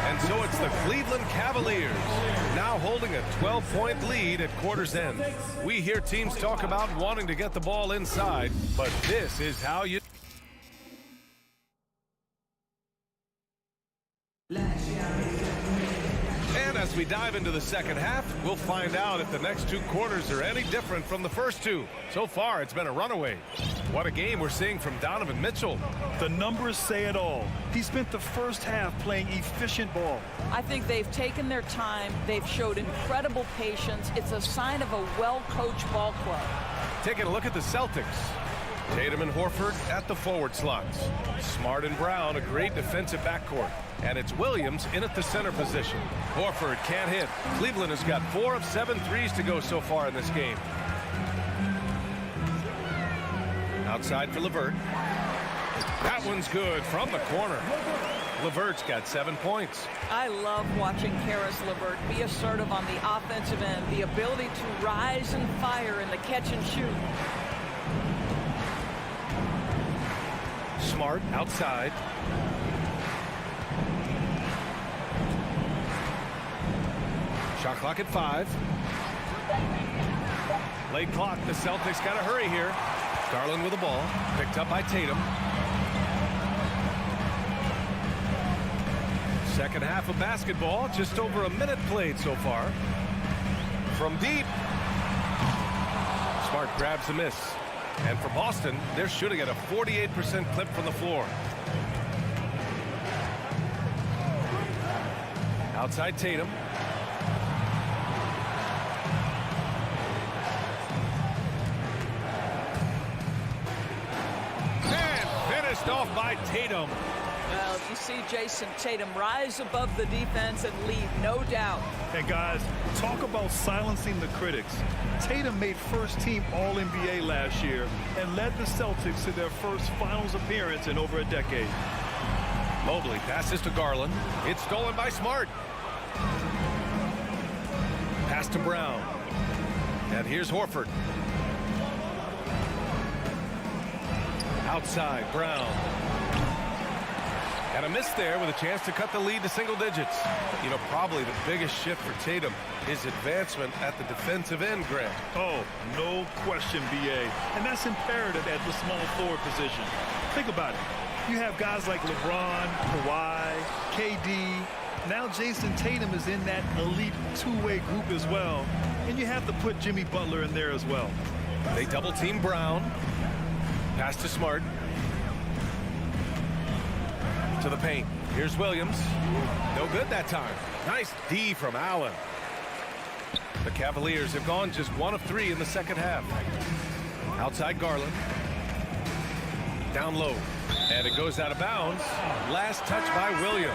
And so it's the Cleveland Cavaliers now holding a 12-point lead at quarter's end. We hear teams talk about wanting to get the ball inside, but this is how you... And as we dive into the second half, we'll find out if the next 2 quarters are any different from the first 2. So far, it's been a runaway. What a game we're seeing from Donovan Mitchell. The numbers say it all. He spent the first half playing efficient ball. I think they've taken their time. They've showed incredible patience. It's a sign of a well-coached ball club. Taking a look at the Celtics. Tatum and Horford at the forward slots. Smart and Brown, a great defensive backcourt. And it's Williams in at the center position. Horford can't hit. Cleveland has got 4 of 7 threes to go so far in this game. Outside for LeVert. That one's good from the corner. LeVert's got 7 points. I love watching Karis LeVert be assertive on the offensive end. The ability to rise and fire in the catch and shoot. Smart outside. Shot clock at 5. Late clock. The Celtics got to hurry here. Garland with the ball. Picked up by Tatum. Second half of basketball. Just over a minute played so far. From deep. Smart grabs a miss. And for Boston, they're shooting at a 48% clip from the floor. Outside Tatum. And finished off by Tatum. Well, you see Jason Tatum rise above the defense and lead, no doubt. And guys, talk about silencing the critics. Tatum made first-team All-NBA last year and led the Celtics to their first finals appearance in over a decade. Mobley passes to Garland. It's stolen by Smart. Pass to Brown. And here's Horford. Outside, Brown. And a miss there with a chance to cut the lead to single digits. You know, probably the biggest shift for Tatum is advancement at the defensive end, Grant. Oh, no question, B.A. And that's imperative at the small forward position. Think about it. You have guys like LeBron, Kawhi, KD, Now Jason Tatum is in that elite two-way group as well. And you have to put Jimmy Butler in there as well. They double team Brown. Pass to Smart. To the paint. Here's Williams. No good that time. Nice D from Allen. The Cavaliers have gone just 1 of 3 in the second half. Outside Garland. Down low. And it goes out of bounds. Last touch by Williams.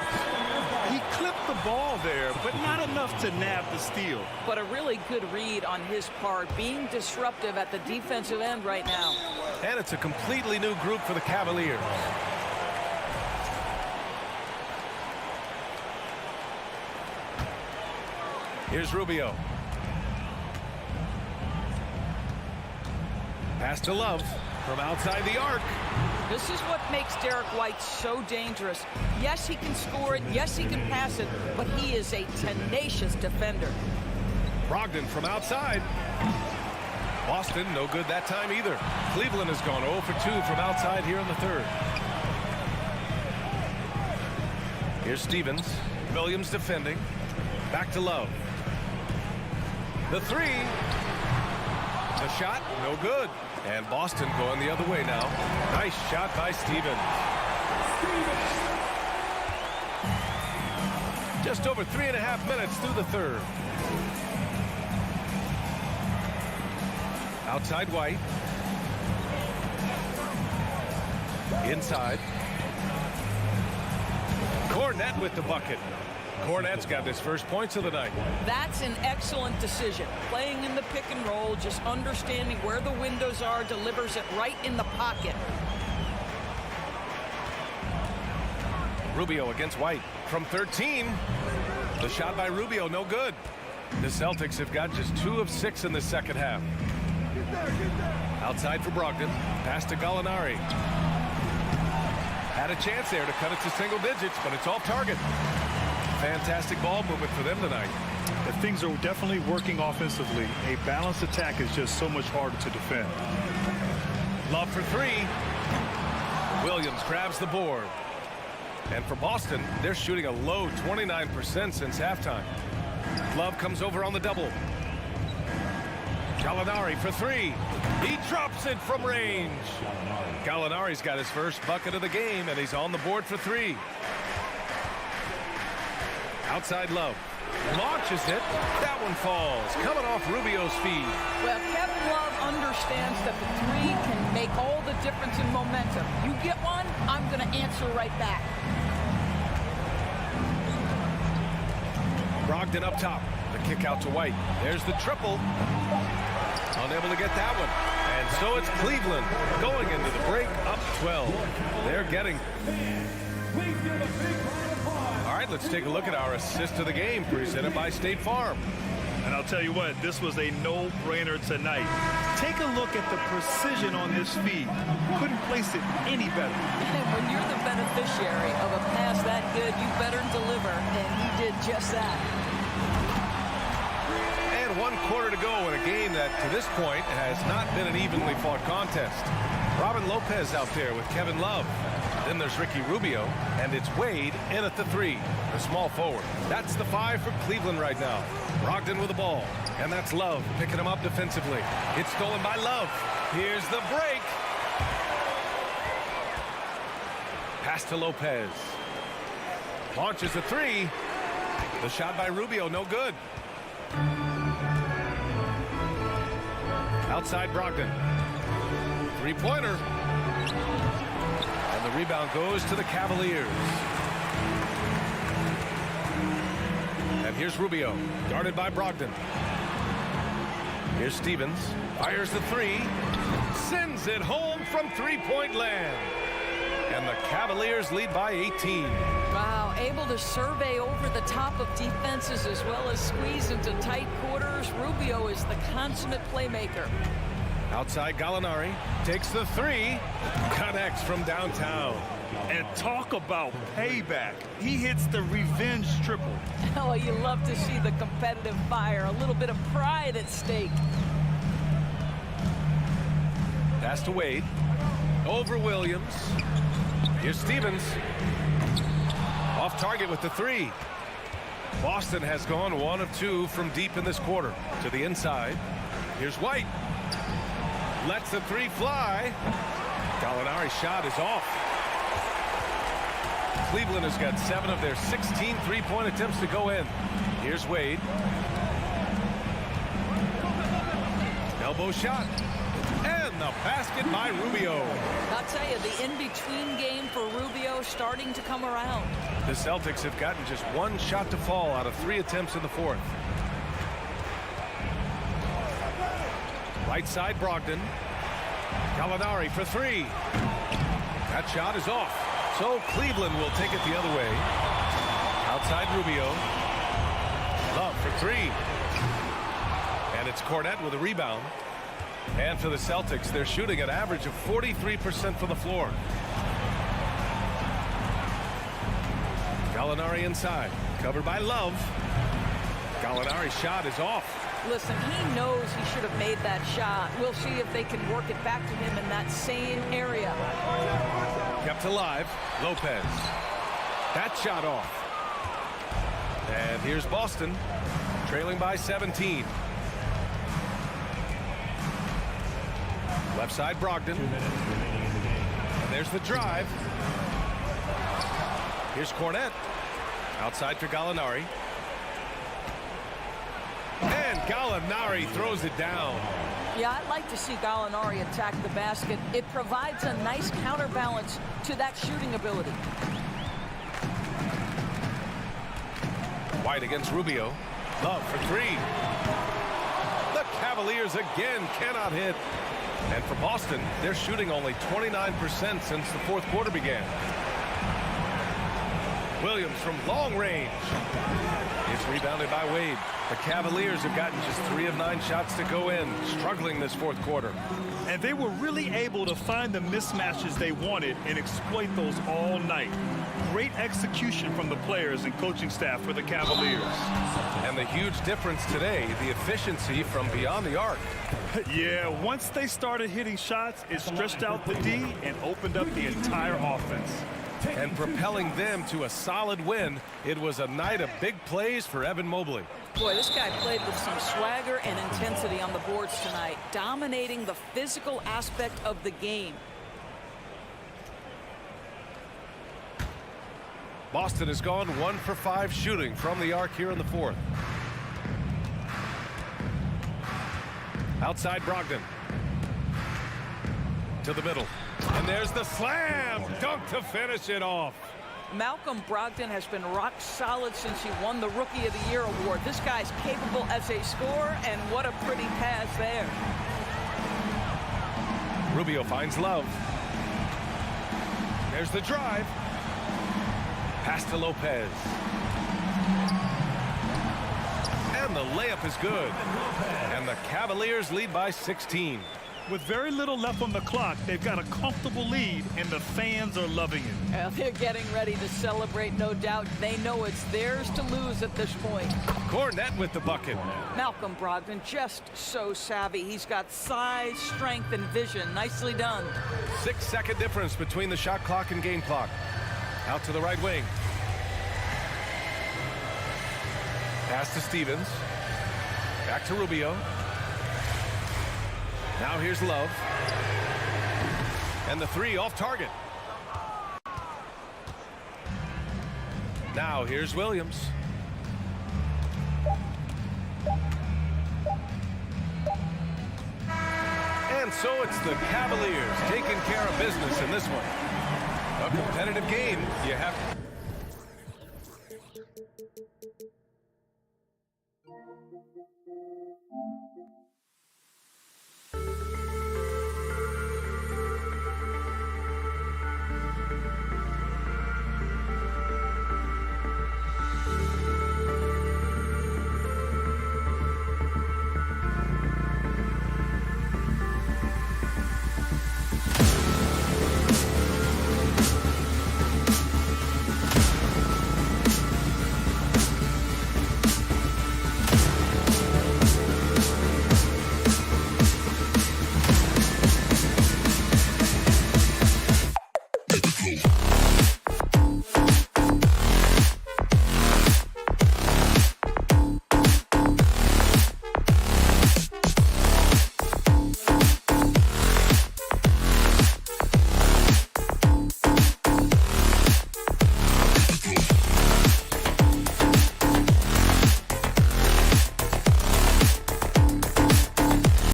He clipped the ball there, but not enough to nab the steal. But a really good read on his part, being disruptive at the defensive end right now. And it's a completely new group for the Cavaliers. Here's Rubio. Pass to Love from outside the arc. This is what makes Derek White so dangerous. Yes, he can score it. Yes, he can pass it. But he is a tenacious defender. Brogdon from outside. Boston, no good that time either. Cleveland has gone 0 for 2 from outside here in the third. Here's Stevens. Williams defending. Back to Love. The three. The shot, no good. And Boston going the other way now. Nice shot by Stevens. Just over 3.5 minutes through the third. Outside White. Inside. Cornette with the bucket. Cornette's got his first points of the night. That's an excellent decision. Playing in the pick and roll, just understanding where the windows are, delivers it right in the pocket. Rubio against White from 13. The shot by Rubio, no good. The Celtics have got just 2 of 6 in the second half. Outside for Brogdon. Pass to Gallinari. Had a chance there to cut it to single digits, but it's off target. Fantastic ball movement for them tonight. If things are definitely working offensively, a balanced attack is just so much harder to defend. Love for 3. Williams grabs the board. And for Boston, they're shooting a low 29% since halftime. Love comes over on the double. Gallinari for 3. He drops it from range. Gallinari's got his first bucket of the game, and he's on the board for 3. Outside Love. Launches it. That one falls. Coming off Rubio's feet. Well, Kevin Love understands that the 3 can make all the difference in momentum. You get one, I'm going to answer right back. Brogdon up top. The kick out to White. There's the triple. Unable to get that one. And so it's Cleveland going into the break up 12. They're getting... All right, let's take a look at our assist of the game presented by State Farm. And I'll tell you what, this was a no-brainer tonight. Take a look at the precision on this feed. Couldn't place it any better. And when you're the beneficiary of a pass that good, you better deliver, and he did just that. And 1 quarter to go in a game that, to this point, has not been an evenly fought contest. Robin Lopez out there with Kevin Love. Then there's Ricky Rubio, and it's Wade in at the 3, the small forward. That's the 5 for Cleveland right now. Brogdon with the ball, and that's Love picking him up defensively. It's stolen by Love. Here's the break. Pass to Lopez. Launches the 3. The shot by Rubio, no good. Outside Brogdon. 3-pointer. And the rebound goes to the Cavaliers. And here's Rubio, guarded by Brogdon. Here's Stevens, fires the 3, sends it home from 3-point land. And the Cavaliers lead by 18. Wow, able to survey over the top of defenses as well as squeeze into tight quarters. Rubio is the consummate playmaker. Outside Gallinari, takes the 3, connects from downtown. And talk about payback. He hits the revenge triple. Oh, you love to see the competitive fire. A little bit of pride at stake. Pass to Wade. Over Williams. Here's Stevens. Off target with the 3. Boston has gone 1 of 2 from deep in this quarter. To the inside. Here's White. Lets the three fly. Gallinari's shot is off. Cleveland has got 7 of their 16 three-point attempts to go in. Here's Wade. Elbow shot. And the basket by Rubio. I'll tell you, the in-between game for Rubio starting to come around. The Celtics have gotten just 1 shot to fall out of 3 attempts in the fourth. Right side, Brogdon. Gallinari for 3. That shot is off. So Cleveland will take it the other way. Outside Rubio. Love for 3. And it's Cornette with a rebound. And for the Celtics, they're shooting an average of 43% from the floor. Gallinari inside. Covered by Love. Gallinari's shot is off. Listen, he knows he should have made that shot. We'll see if they can work it back to him in that same area. Kept alive. Lopez. That shot off. And here's Boston, trailing by 17. Left side, Brogdon. And there's the drive. Here's Cornette. Outside for Gallinari. And Gallinari throws it down. Yeah, I'd like to see Gallinari attack the basket. It provides a nice counterbalance to that shooting ability. White against Rubio. Love for 3. The Cavaliers again cannot hit. And for Boston, they're shooting only 29% since the fourth quarter began. Williams from long range. It's rebounded by Wade. The Cavaliers have gotten just 3 of 9 shots to go in, struggling this fourth quarter. And they were really able to find the mismatches they wanted and exploit those all night. Great execution from the players and coaching staff for the Cavaliers. And the huge difference today, the efficiency from beyond the arc. Yeah, once they started hitting shots, it stretched out the D and opened up the entire offense. And propelling them to a solid win. It was a night of big plays for Evan Mobley. Boy, this guy played with some swagger and intensity on the boards tonight, dominating the physical aspect of the game. Boston has gone 1 for 5 shooting from the arc here in the fourth. Outside Brogdon. To the middle. And there's the slam dunk to finish it off. Malcolm Brogdon has been rock solid since he won the Rookie of the Year award. This guy's capable as a scorer, and what a pretty pass there. Rubio finds Love. There's the drive. Pass to Lopez. And the layup is good. And the Cavaliers lead by 16. With very little left on the clock, they've got a comfortable lead, and the fans are loving it. Well, they're getting ready to celebrate, no doubt. They know it's theirs to lose at this point. Cornette with the bucket. Malcolm Brogdon just so savvy. He's got size, strength, and vision. Nicely done. 6-second difference between the shot clock and game clock. Out to the right wing. Pass to Stevens. Back to Rubio. Now here's Love. And the 3 off target. Now here's Williams. And so it's the Cavaliers taking care of business in this one. A competitive game, you have